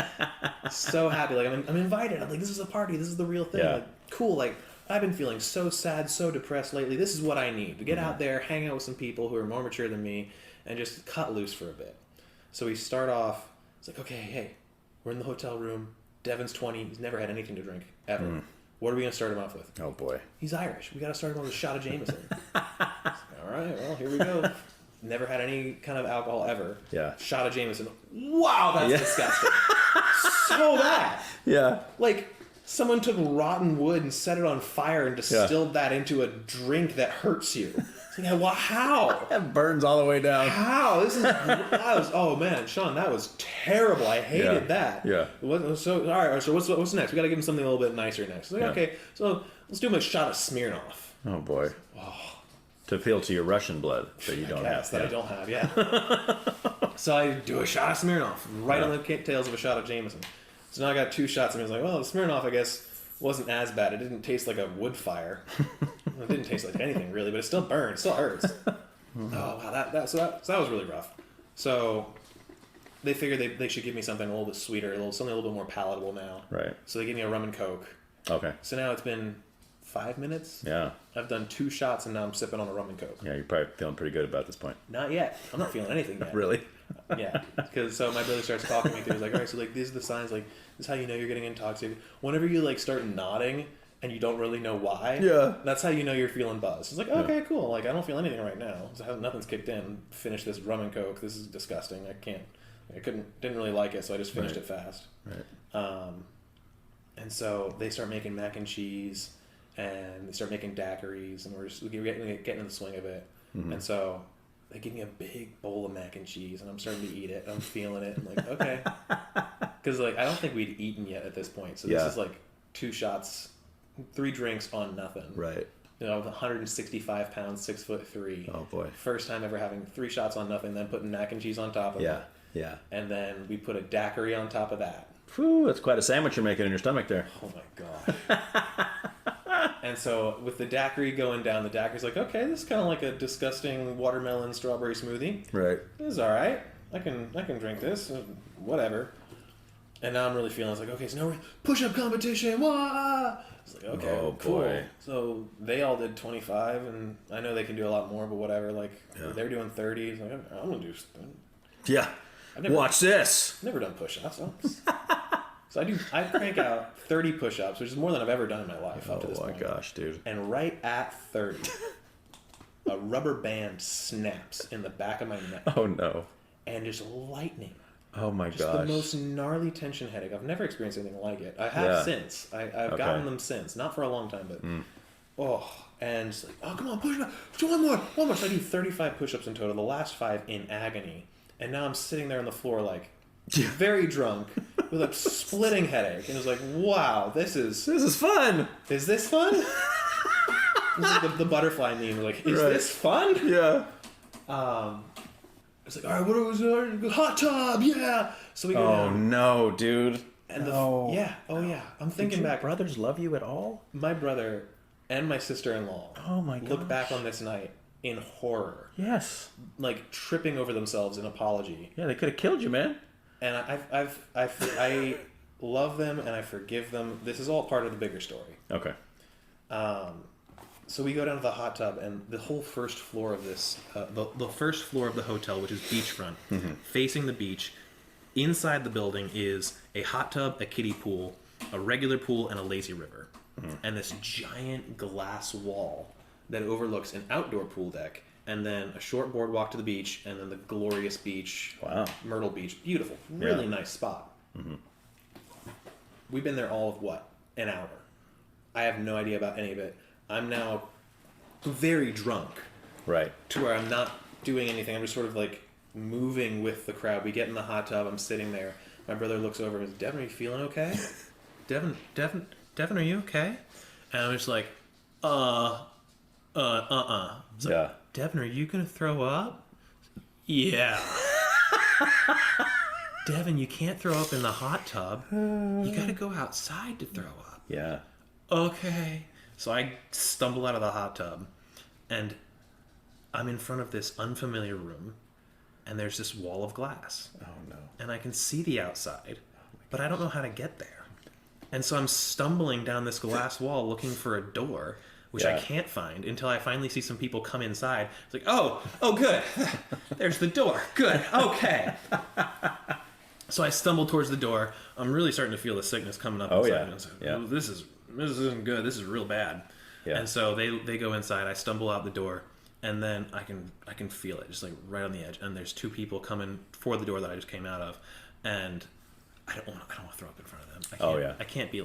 So happy. Like I'm invited. I'm like, this is a party. This is the real thing. Yeah. Like, cool. Like I've been feeling so sad, so depressed lately. This is what I need to get out there, hang out with some people who are more mature than me, and just cut loose for a bit. So we start off. It's like, okay, hey, we're in the hotel room. Devin's 20. He's never had anything to drink, ever. What are we going to start him off with? Oh, boy. He's Irish. We got to start him with a shot of Jameson. All right, well, here we go. Never had any kind of alcohol ever. Yeah. Shot of Jameson. Wow, that's disgusting. So bad. Yeah. Like, someone took rotten wood and set it on fire and distilled that into a drink that hurts you. It's like, well, how? That burns all the way down. How? Oh man, Sean, that was terrible. I hated that. Yeah. So all right. So what's next? We got to give him something a little bit nicer next. Like, okay, so let's do him a shot of Smirnoff. Oh boy. To appeal to your Russian blood that you don't have. I don't have. Yeah. So I do a shot of Smirnoff right on the tails of a shot of Jameson. So now I got 2 shots, and I was like, well, the Smirnoff, I guess, wasn't as bad. It didn't taste like a wood fire. It didn't taste like anything really, but it still burns. It still hurts. Oh wow, that was really rough. So they figured they should give me something a little bit sweeter, something a little bit more palatable now. Right. So they gave me a rum and coke. Okay. So now it's been 5 minutes. Yeah. I've done 2 shots, and now I'm sipping on a rum and coke. Yeah, you're probably feeling pretty good about this point. Not yet. I'm not feeling anything yet. Really? Yeah. Because so my brother starts talking me through. He's like, all right, so like these are the signs. Like this is how you know you're getting intoxicated. Whenever you like start nodding and you don't really know why. Yeah. That's how you know you're feeling buzzed. It's like, okay, cool. Like I don't feel anything right now. Nothing's kicked in. Finish this rum and coke. This is disgusting. Didn't really like it, so I just finished it fast. Right. And so they start making mac and cheese, and they start making daiquiris, and we're getting in the swing of it. Mm-hmm. And so they give me a big bowl of mac and cheese, and I'm starting to eat it. I'm feeling it. I'm like, okay, because like I don't think we'd eaten yet at this point. So this is like 2 shots, 3 drinks on nothing. Right. 165 pounds, 6'3". Oh boy. First time ever having 3 shots on nothing, then putting mac and cheese on top of it. Yeah. And then we put a daiquiri on top of that. Whew, that's quite a sandwich you're making in your stomach there. Oh my god. And so with the daiquiri going down, the daiquiri's like, okay, this is kind of like a disgusting watermelon strawberry smoothie. Right. This is all right. I can drink this. Whatever. And now I'm really feeling, it's like, okay, so now we're push-up competition. Wah! It's like, okay, cool. Boy. So they all did 25, and I know they can do a lot more, but whatever. Like, they're doing 30. It's like, I'm going to do... Yeah. Watch this. Never done push-ups. So I crank out 30 push-ups, which is more than I've ever done in my life up to this point. Oh my gosh, dude. And right at 30, a rubber band snaps in the back of my neck. Oh no. And just lightning. Oh my gosh. Just the most gnarly tension headache. I've never experienced anything like it. I have since. I've gotten them since. Not for a long time, but... And it's like, oh, come on, push it up. Do one more. So I do 35 push-ups in total, the last 5 in agony. And now I'm sitting there on the floor like... very drunk with a splitting headache, and it was like, wow, this is fun. Is this fun? This is like the butterfly meme. Like, is this fun? Yeah. It's like, all right, what was it? Hot tub, yeah. So we go down. Oh no, dude. And I'm thinking back. Brothers love you at all? My brother and my sister-in-law. Oh my god. Look back on this night in horror. Yes. Like tripping over themselves in apology. Yeah, they could have killed you, man. And I love them and I forgive them. This is all part of the bigger story. Okay. So we go down to the hot tub, and the whole first floor of this, the first floor of the hotel, which is beachfront, facing the beach, inside the building is a hot tub, a kiddie pool, a regular pool, and a lazy river. And this giant glass wall that overlooks an outdoor pool deck. And then a short boardwalk to the beach, and then the glorious beach, Myrtle Beach. Beautiful. Really nice spot. Mm-hmm. We've been there all of, an hour? I have no idea about any of it. I'm now very drunk. Right. To where I'm not doing anything. I'm just sort of like moving with the crowd. We get in the hot tub. I'm sitting there. My brother looks over and says, Devin, are you feeling okay? Devin, are you okay? And I'm just like, It's like, Devin, are you going to throw up? Yeah. Devin, you can't throw up in the hot tub. You got to go outside to throw up. Yeah. Okay. So I stumble out of the hot tub, and I'm in front of this unfamiliar room, and there's this wall of glass. Oh, no. And I can see the outside, but I don't know how to get there. And so I'm stumbling down this glass wall looking for a door, which I can't find until I finally see some people come inside. It's like, oh, good. There's the door. Good. Okay. So I stumble towards the door. I'm really starting to feel the sickness coming up. Oh, inside. yeah. And so, Yeah. This isn't good. This is real bad. Yeah. And so they go inside. I stumble out the door, and then I can feel it just like right on the edge. And there's two people coming for the door that I just came out of, and I don't want to throw up in front of them. I can't be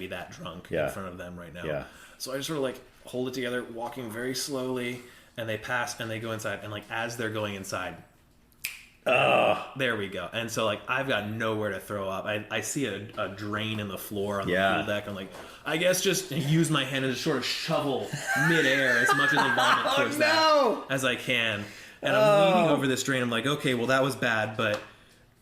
that drunk in front of them right now. Yeah. So I just sort of like hold it together, walking very slowly, and they pass and they go inside. And like as they're going inside, there we go. And so like I've got nowhere to throw up. I see a drain in the floor on the pool deck. I'm like, I guess just use my hand and just sort of shovel midair as much of the vomit towards that as I can. And I'm leaning over this drain. I'm like, okay, well that was bad, but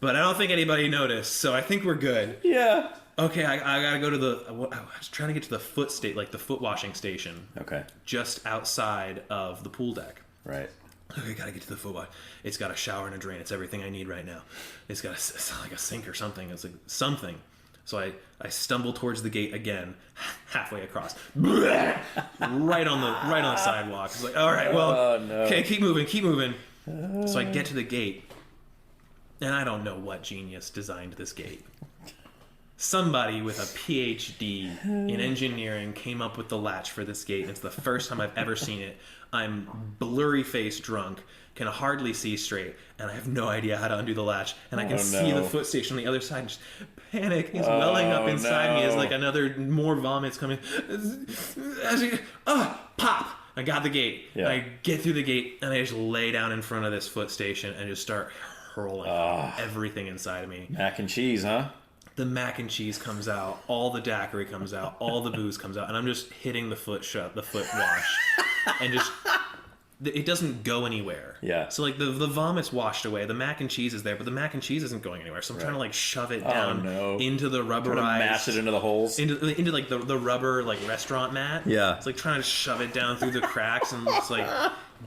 I don't think anybody noticed, so I think we're good. Yeah. Okay, I gotta go to I was trying to get to the foot washing station. Okay. Just outside of the pool deck. Right. Okay, gotta get to the foot wash. It's got a shower and a drain. It's everything I need right now. It's like a sink or something. It's like something. So I stumble towards the gate again, halfway across, right on the sidewalk. It's like, all right, well, okay, keep moving. So I get to the gate, and I don't know what genius designed this gate. Somebody with a PhD in engineering came up with the latch for this gate. It's the first time I've ever seen it. I'm blurry-faced drunk, can hardly see straight, and I have no idea how to undo the latch. And I can see the foot station on the other side. Just panic is welling up inside me as like more vomits coming. Pop! I got the gate. Yeah. I get through the gate, and I just lay down in front of this foot station and just start hurling everything inside of me. Mac and cheese, huh? The mac and cheese comes out, all the daiquiri comes out, all the booze comes out, and I'm just hitting the foot wash, and just it doesn't go anywhere. Yeah. So like the vomit's washed away, the mac and cheese is there, but the mac and cheese isn't going anywhere. So I'm trying to like shove it down into the rubberized, mash it into the holes, into like the rubber like restaurant mat. Yeah. It's like trying to shove it down through the cracks and just like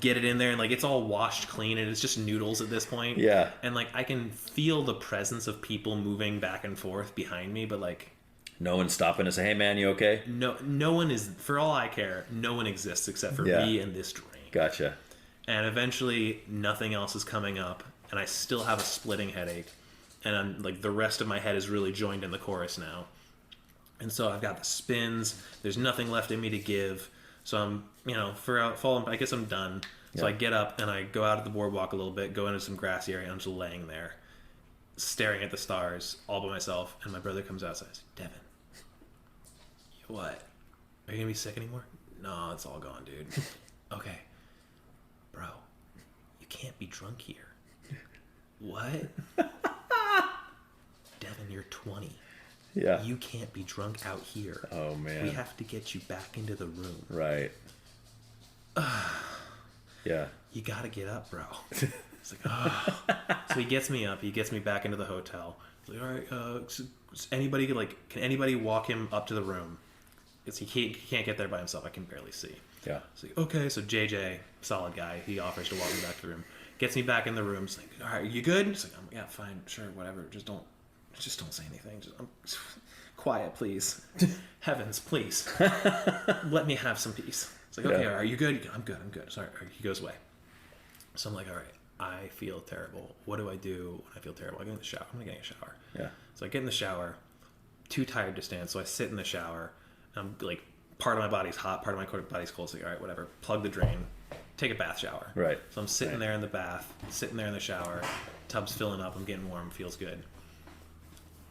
get it in there, and like it's all washed clean and it's just noodles at this point. Yeah. And like I can feel the presence of people moving back and forth behind me, but like no one's stopping to say, hey man, you okay? No one is, for all I care, no one exists except for me and this drain. Gotcha. And eventually nothing else is coming up, and I still have a splitting headache, and I'm like the rest of my head is really joined in the chorus now. And so I've got the spins, there's nothing left in me to give. So I'm, I guess I'm done. So I get up and I go out at the boardwalk a little bit, go into some grassy area, and I'm just laying there, staring at the stars, all by myself. And my brother comes out and says, Devin, what? Are you going to be sick anymore? No, it's all gone, dude. Okay. Bro, you can't be drunk here. What? Devin, you're 20. Yeah. You can't be drunk out here. Oh, man. We have to get you back into the room. Right. Yeah. You got to get up, bro. It's like, oh. So he gets me up. He gets me back into the hotel. He's like, all right, can anybody walk him up to the room? Because he can't get there by himself. I can barely see. Yeah. It's like, okay. So JJ, solid guy, he offers to walk me back to the room. Gets me back in the room. He's like, all right, you good? He's like, yeah, fine, sure, whatever. Just don't say anything. Quiet, please. Heavens, please. Let me have some peace. It's like, okay, are you good? I'm good. Sorry. He goes away. So I'm like, all right, I feel terrible. What do I do when I feel terrible? I get in the shower. I'm going to get in a shower. Yeah. So I get in the shower, too tired to stand. So I sit in the shower. I'm like, part of my body's hot, part of my body's cold. So like, all right, whatever. Plug the drain. Take a bath shower. Right. So I'm sitting there in the bath, sitting there in the shower. Tub's filling up. I'm getting warm. Feels good.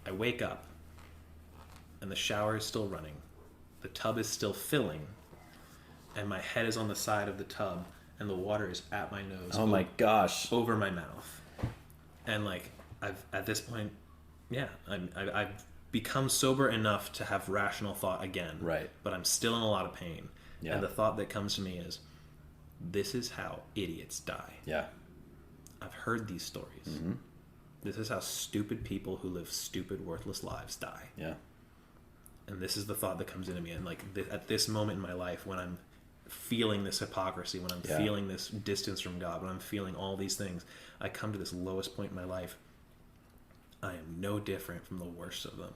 I wake up, and the shower is still running, the tub is still filling, and my head is on the side of the tub, and the water is at my nose. Oh my gosh. Over my mouth. And like, at this point, yeah, I've become sober enough to have rational thought again. Right. But I'm still in a lot of pain. Yeah. And the thought that comes to me is, this is how idiots die. Yeah. I've heard these stories. Mm-hmm. This is how stupid people who live stupid, worthless lives die. Yeah. And this is the thought that comes into me. And like at this moment in my life, when I'm feeling this hypocrisy, when I'm feeling this distance from God, when I'm feeling all these things, I come to this lowest point in my life. I am no different from the worst of them.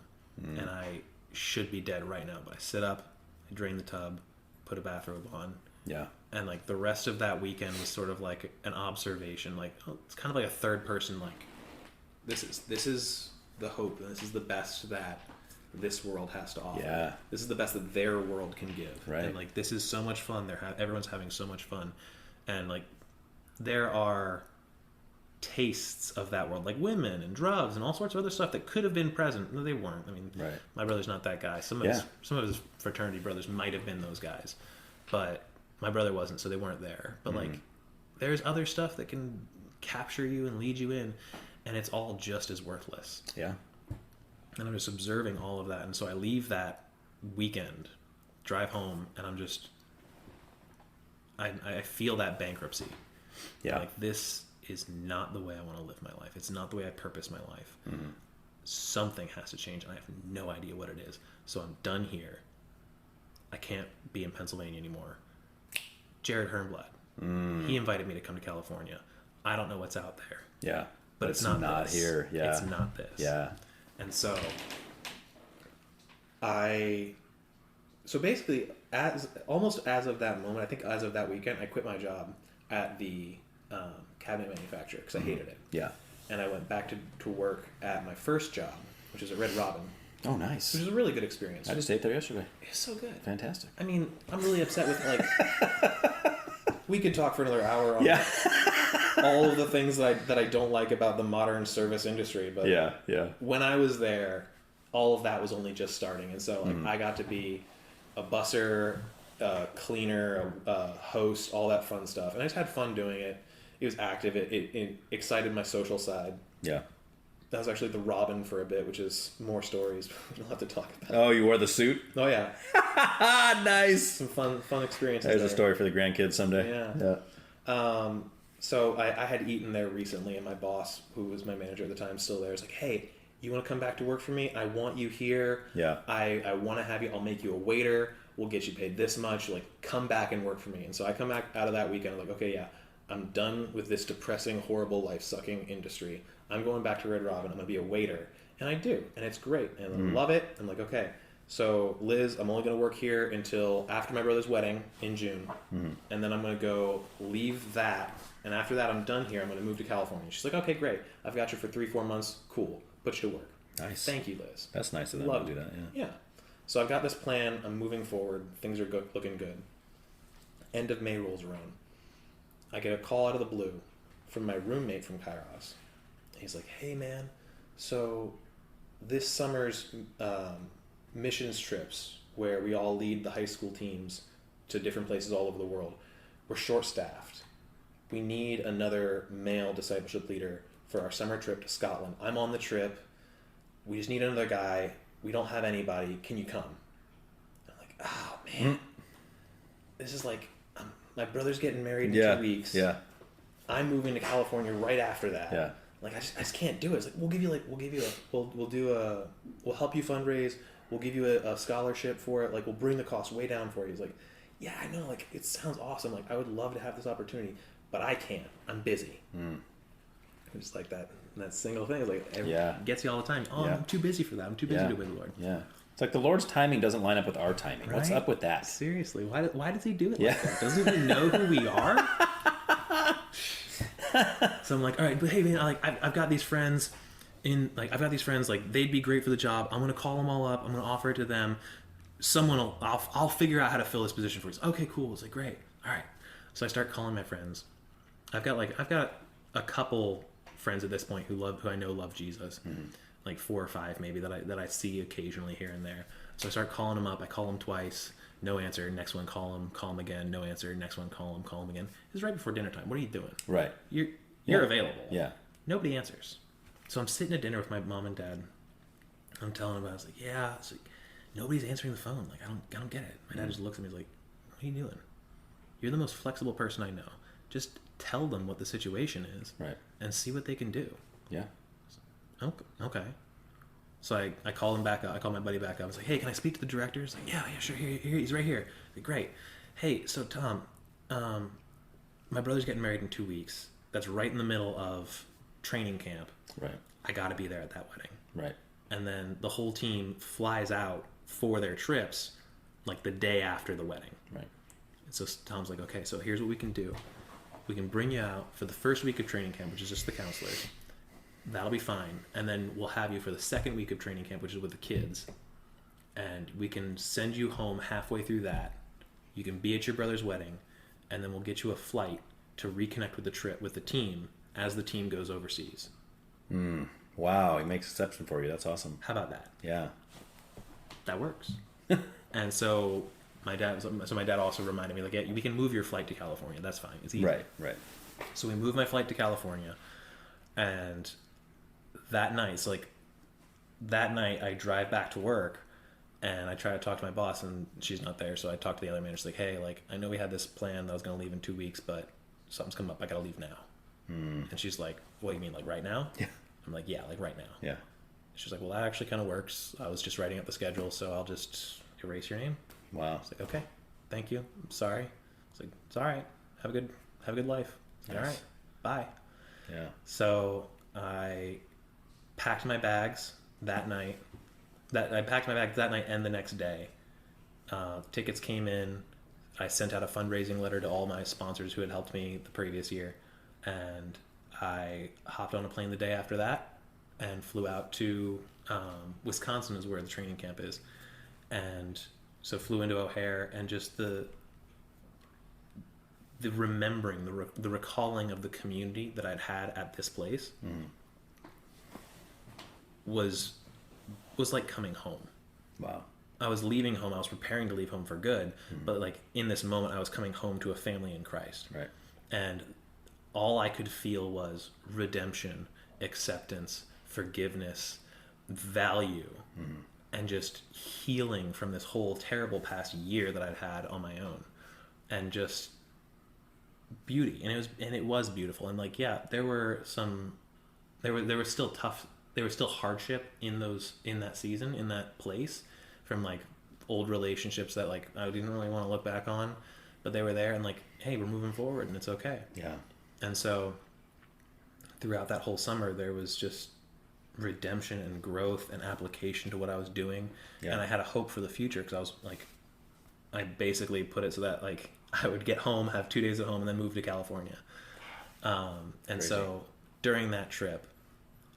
And I should be dead right now. But I sit up, I drain the tub, put a bathrobe on. Yeah. And like the rest of that weekend was sort of like an observation. Like, oh, it's kind of like a third person, like, this is the hope, and this is the best that this world has to offer. Yeah. This is the best that their world can give. Right. And like, this is so much fun. Everyone's having so much fun. And like, there are tastes of that world, like women and drugs and all sorts of other stuff that could have been present. No, they weren't. I mean, my brother's not that guy. Some of his fraternity brothers might have been those guys, but my brother wasn't, so they weren't there. But like, there's other stuff that can capture you and lead you in, and it's all just as worthless. Yeah. And I'm just observing all of that, and so I leave that weekend, drive home, and I'm just, I feel that bankruptcy. Yeah. Like, this is not the way I want to live my life. It's not the way I purpose my life. Something has to change, and I have no idea what it is. So I'm done here. I can't be in Pennsylvania anymore. Jared Hernblad, he invited me to come to California. I don't know what's out there. Yeah. But it's not this. Here. Yeah. It's not this. Yeah. And so basically, almost as of that moment, I think as of that weekend, I quit my job at the cabinet manufacturer because I hated it. Yeah. And I went back to work at my first job, which is at Red Robin. Oh, nice. Which is a really good experience. I just ate there yesterday. It's so good. Fantastic. I mean, I'm really upset with, like, we could talk for another hour on all of the things that I don't like about the modern service industry. But when I was there, all of that was only just starting. And so like, I got to be a busser, a cleaner, a host, all that fun stuff. And I just had fun doing it. It was active. It excited my social side. Yeah. That was actually the Robin for a bit, which is more stories we don't have to talk about. Oh, you wore the suit? Oh, yeah. Nice. Some fun experiences. There's a story for the grandkids someday. Yeah. So I had eaten there recently, and my boss, who was my manager at the time, still there, was like, hey, you want to come back to work for me? I want you here. Yeah. I want to have you. I'll make you a waiter. We'll get you paid this much. Like, come back and work for me. And so I come back out of that weekend, I'm like, okay, yeah, I'm done with this depressing, horrible, life-sucking industry. I'm going back to Red Robin. I'm going to be a waiter. And I do. And it's great. And I love it. I'm like, okay. So, Liz, I'm only going to work here until after my brother's wedding in June. And then I'm going to go leave that. And after that, I'm done here. I'm going to move to California. She's like, okay, great. I've got you for 3-4 months. Cool. Put you to work. Nice. Thank you, Liz. That's nice of them to do that. Yeah. So I've got this plan. I'm moving forward. Things are looking good. End of May rolls around. I get a call out of the blue from my roommate from Kairos. He's like, hey, man, so this summer's missions trips where we all lead the high school teams to different places all over the world, we're short-staffed. We need another male discipleship leader for our summer trip to Scotland. I'm on the trip. We just need another guy. We don't have anybody. Can you come? I'm like, oh, man. This is like, my brother's getting married in 2 weeks. Yeah. I'm moving to California right after that. Yeah. Like, I just can't do it. It's like, we'll help you fundraise. We'll give you a scholarship for it. Like, we'll bring the cost way down for you. He's like, yeah, I know. Like, it sounds awesome. Like, I would love to have this opportunity, but I can't. I'm busy. It's like that single thing. It's like, gets you all the time. Oh, I'm too busy for that. I'm too busy to obey the Lord. Yeah. It's like the Lord's timing doesn't line up with our timing. Right? What's up with that? Seriously, why does he do it like that? Doesn't he know who we are? So I'm like, all right, but hey, man, I've got these friends like they'd be great for the job. I'm gonna call them all up. I'm gonna offer it to them. I'll figure out how to fill this position for you. Okay, cool. It's like, great. All right. So I start calling my friends. I've got a couple friends at this point who I know love Jesus. Like 4 or 5 maybe that I see occasionally here and there. So I start calling him up. I call him twice, no answer. Next one, call him again, no answer. Next one, call him again. This is right before dinner time. What are you doing? Right. You're available. Yeah. Nobody answers. So I'm sitting at dinner with my mom and dad. I'm telling them, I was like, yeah. It's like, nobody's answering the phone. Like, I don't get it. My dad just looks at me. He's like, what are you doing? You're the most flexible person I know. Just tell them what the situation is, right, and see what they can do. Yeah. Okay. So I call him back up. I call my buddy back up. I was like, hey, can I speak to the director? He's like, yeah, sure. Here, he's right here. Like, great. Hey, so Tom, my brother's getting married in 2 weeks. That's right in the middle of training camp. Right. I got to be there at that wedding. Right. And then the whole team flies out for their trips, like the day after the wedding. Right. And so Tom's like, okay, so here's what we can do. We can bring you out for the first week of training camp, which is just the counselors. That'll be fine. And then we'll have you for the second week of training camp, which is with the kids. And we can send you home halfway through that. You can be at your brother's wedding, and then we'll get you a flight to reconnect with the trip with the team as the team goes overseas. Wow, he makes exception for you. That's awesome. How about that? Yeah. That works. And so my dad also reminded me, like, yeah, we can move your flight to California. That's fine. It's easy. Right. So we moved my flight to California, and that night I drive back to work, and I try to talk to my boss, and she's not there. So I talk to the other manager, like, hey, like, I know we had this plan that I was going to leave in 2 weeks, but something's come up. I got to leave now. And she's like, what do you mean, like right now? Yeah. I'm like, yeah, like right now. Yeah. She's like, well, that actually kind of works. I was just writing up the schedule, so I'll just erase your name. Wow. I was like, okay, thank you. I'm sorry. It's like, it's all right. Have a good life. Nice. All right. Bye. Yeah. So I packed my bags that night. I packed my bags that night and the next day. Tickets came in. I sent out a fundraising letter to all my sponsors who had helped me the previous year, and I hopped on a plane the day after that and flew out to Wisconsin, is where the training camp is, and so flew into O'Hare, and just the remembering, the recalling of the community that I'd had at this place was like coming home. Wow. I was leaving home. I was preparing to leave home for good, but like in this moment, I was coming home to a family in Christ. Right. And all I could feel was redemption, acceptance, forgiveness, value, and just healing from this whole terrible past year that I'd had on my own, and just beauty. And it was beautiful. And like, yeah, there was still hardship in that season, in that place, from like old relationships that like I didn't really want to look back on, but they were there, and like, hey, we're moving forward and it's okay. Yeah. And so throughout that whole summer, there was just redemption and growth and application to what I was doing. Yeah. And I had a hope for the future, because I was like, I basically put it so that like I would get home, have 2 days at home, and then move to California. And Crazy. so during that trip,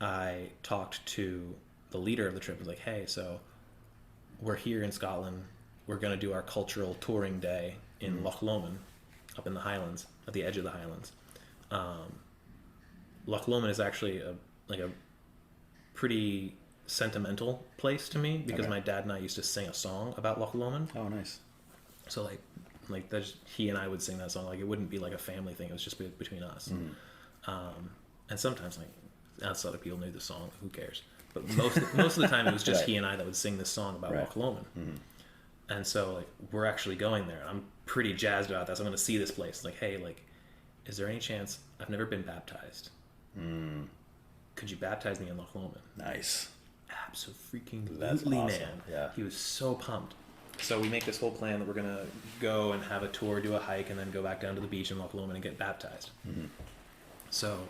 I talked to the leader of the trip. I was like, hey, so we're here in Scotland. We're going to do our cultural touring day in Loch Lomond, up in the Highlands, at the edge of the Highlands. Loch Lomond is actually a pretty sentimental place to me, because my dad and I used to sing a song about Loch Lomond. Oh, nice. So like that's, he and I would sing that song. Like, it wouldn't be like a family thing. It was just between us. And sometimes like outside of people knew the song. Who cares? But most of the time it was just Right. he and I that would sing this song about Loch Lomond. And so like we're actually going there. I'm pretty jazzed about that. So I'm going to see this place. Like, hey, like, is there any chance? I've never been baptized. Could you baptize me in Loch Lomond? Nice. Absolutely, That's awesome. man. Yeah. He was so pumped. So we make this whole plan that we're gonna go and have a tour, do a hike, and then go back down to the beach in Loch Lomond and get baptized. So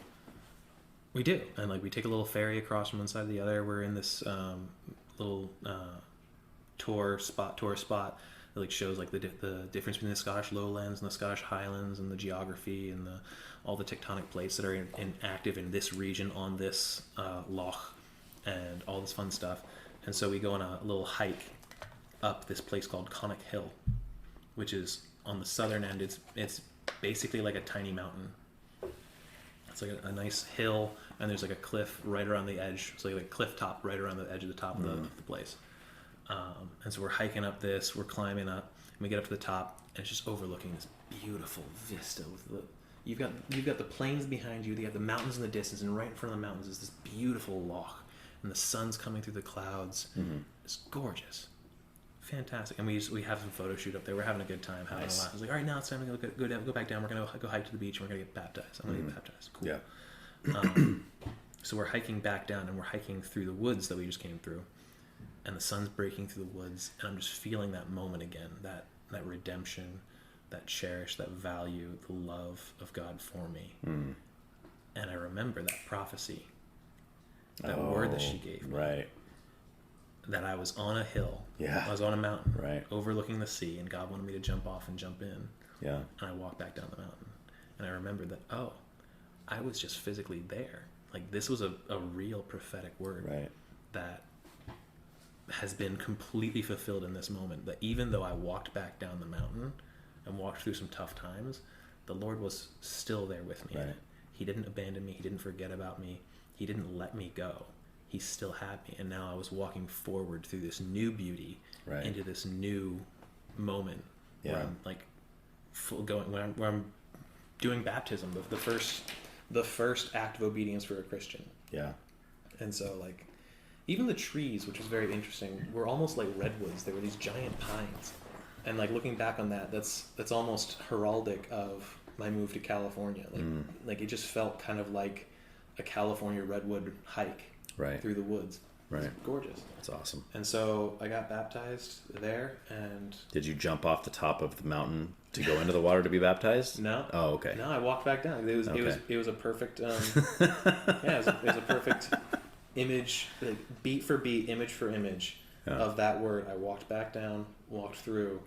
we do, and like we take a little ferry across from one side to the other. We're in this little tour spot that like shows like the difference between the Scottish lowlands and the Scottish highlands, and the geography and all the tectonic plates that are active in this region on this loch, and all this fun stuff. And so we go on a little hike up this place called Connacht Hill, which is on the southern end. It's basically like a tiny mountain. It's like a nice hill, and there's like a cliff right around the edge. It's like a cliff top right around the edge of the top of the place. And so we're hiking up this, we're climbing up, and we get up to the top, and it's just overlooking this beautiful vista with the. You've got the plains behind you, you have the mountains in the distance, and right in front of the mountains is this beautiful loch, and the sun's coming through the clouds. It's gorgeous. Fantastic. And we have some photo shoot up there. We're having a good time, having a laugh. I was like, all right, now it's time to go back down. We're going to go hike to the beach, and we're going to get baptized. I'm going to get baptized. Cool. Yeah. So we're hiking back down, and we're hiking through the woods that we just came through. And the sun's breaking through the woods, and I'm just feeling that moment again, that redemption, that cherish, that value, the love of God for me. And I remember that prophecy, that word that she gave me. Right. That I was on a hill. Yeah. I was on a mountain. Right. Overlooking the sea, and God wanted me to jump off and jump in. Yeah. And I walked back down the mountain. And I remembered that, I was just physically there. Like, this was a real prophetic word. Right. That has been completely fulfilled in this moment. That even though I walked back down the mountain and walked through some tough times, the Lord was still there with me. Right. He didn't abandon me. He didn't forget about me. He didn't let me go. He still had me. And now I was walking forward through this new beauty into this new moment where I'm like where I'm doing baptism, the first act of obedience for a Christian. Yeah. And so, like, even the trees, which was very interesting, were almost like redwoods. They were these giant pines. And, like, looking back on that, that's almost heraldic of my move to California. Like, it just felt kind of like a California redwood hike through the woods. Right. It's gorgeous. That's awesome. And so I got baptized there, and... Did you jump off the top of the mountain to go into the water to be baptized? No. Oh, okay. No, I walked back down. It was a perfect... it was a perfect image, like, beat for beat, image for image of that word. I walked back down, walked through,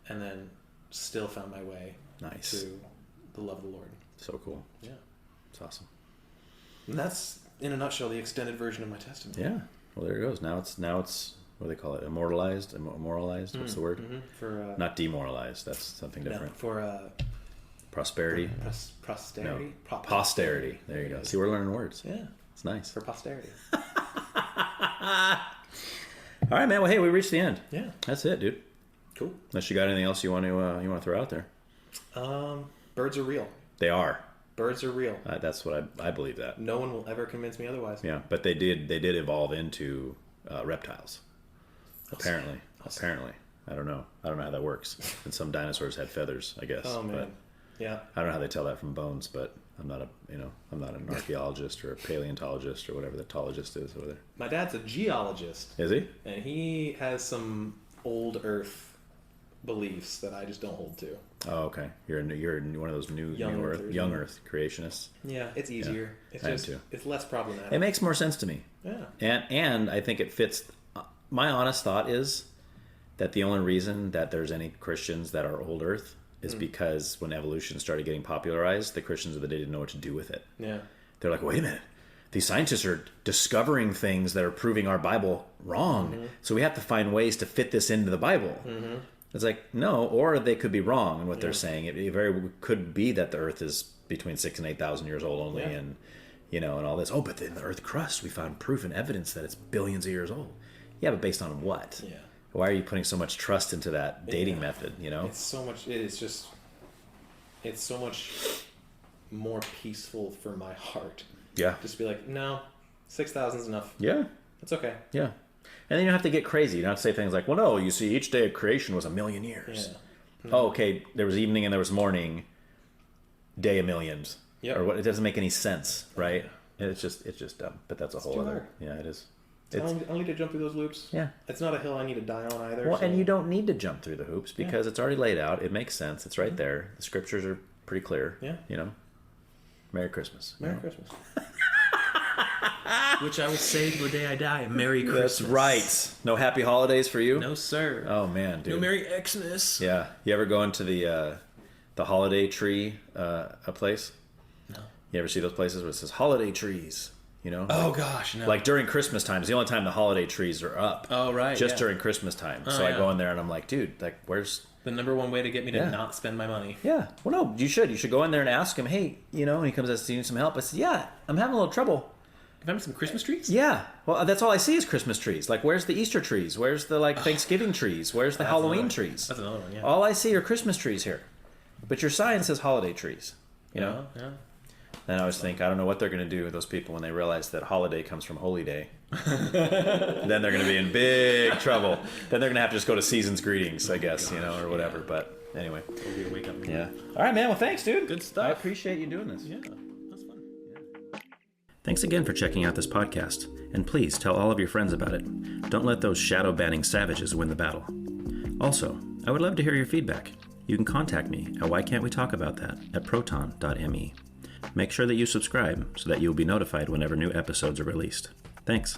and then still found my way to the love of the Lord. So cool. Yeah. It's awesome. And that's, in a nutshell, the extended version of my testimony. Yeah. Well, there it goes. Now it's what do they call it? Immortalized? What's the word? For not demoralized. That's something different. No, for prosperity. Posterity. No. Posterity. There you go. See, we're learning words. Yeah. It's nice. For posterity. All right, man. Well, hey, we reached the end. Yeah. That's it, dude. Cool. Unless you got anything else you want to throw out there. Birds are real. They are. Birds are real. That's what I believe that. No one will ever convince me otherwise. Yeah, but they did evolve into reptiles. Apparently. I don't know how that works. And some dinosaurs had feathers, I guess. Oh man. But yeah. I don't know how they tell that from bones, but I'm not an archaeologist or a paleontologist or whatever the tologist is over there. My dad's a geologist. Is he? And he has some old Earth beliefs that I just don't hold to. Oh, okay. You're one of those young Earth creationists. Yeah, it's easier. Yeah, It's less problematic. It makes more sense to me. Yeah. And I think it fits. My honest thought is that the only reason that there's any Christians that are old Earth is because when evolution started getting popularized, the Christians of the day didn't know what to do with it. Yeah. They're like, wait a minute. These scientists are discovering things that are proving our Bible wrong. So we have to find ways to fit this into the Bible. It's like, no, or they could be wrong in what they're saying. It very could be that the Earth is between 6,000 and 8,000 years old only, and and all this. Oh, but in the Earth crust, we found proof and evidence that it's billions of years old. Yeah, but based on what? Yeah. Why are you putting so much trust into that dating method? It's so much. It's so much more peaceful for my heart. Yeah. Just be like, no, 6,000 is enough. Yeah. It's okay. Yeah. And then you don't have to get crazy. You don't have to say things like, well, no, you see, each day of creation was 1,000,000 years. Yeah. Oh, okay, there was evening and there was morning, day of millions. Yep. Or what? It doesn't make any sense, right? Yeah. It's just dumb. But that's a whole other... hard. Yeah, it is. I don't need to jump through those loops. Yeah. It's not a hill I need to die on either. Well, and you don't need to jump through the hoops because it's already laid out. It makes sense. It's right there. The scriptures are pretty clear. Yeah. Merry Christmas. Merry Christmas. Which I will say till the day I die. Merry Christmas. That's right. No happy holidays for you? No, sir. Oh, man, dude. No Merry Xmas. Yeah. You ever go into the holiday tree a place? No. You ever see those places where it says holiday trees? Oh, gosh, no. Like during Christmas time is the only time the holiday trees are up. Oh, right. Just during Christmas time. So I go in there and I'm like, dude, like, where's... The number one way to get me to not spend my money. Yeah. Well, no, you should. You should go in there and ask him, hey, and he comes to see you some help. I said, yeah, I'm having a little trouble. Remember some Christmas trees? Yeah. Well, that's all I see is Christmas trees. Like, where's the Easter trees? Where's the, like, Thanksgiving trees? Where's the Halloween trees? That's another one, yeah. All I see are Christmas trees here. But your sign says holiday trees, you know? Yeah. And I always think, I don't know what they're going to do with those people when they realize that holiday comes from holy day. Then they're going to be in big trouble. Then they're going to have to just go to season's greetings, I guess, you know, or whatever. But anyway. It'll be a wake up. Yeah. All right, man. Well, thanks, dude. Good stuff. I appreciate you doing this. Yeah, that's fun. Yeah. Thanks again for checking out this podcast, and please tell all of your friends about it. Don't let those shadow-banning savages win the battle. Also, I would love to hear your feedback. You can contact me at whycan'twetalkaboutthat at proton.me. Make sure that you subscribe so that you will be notified whenever new episodes are released. Thanks.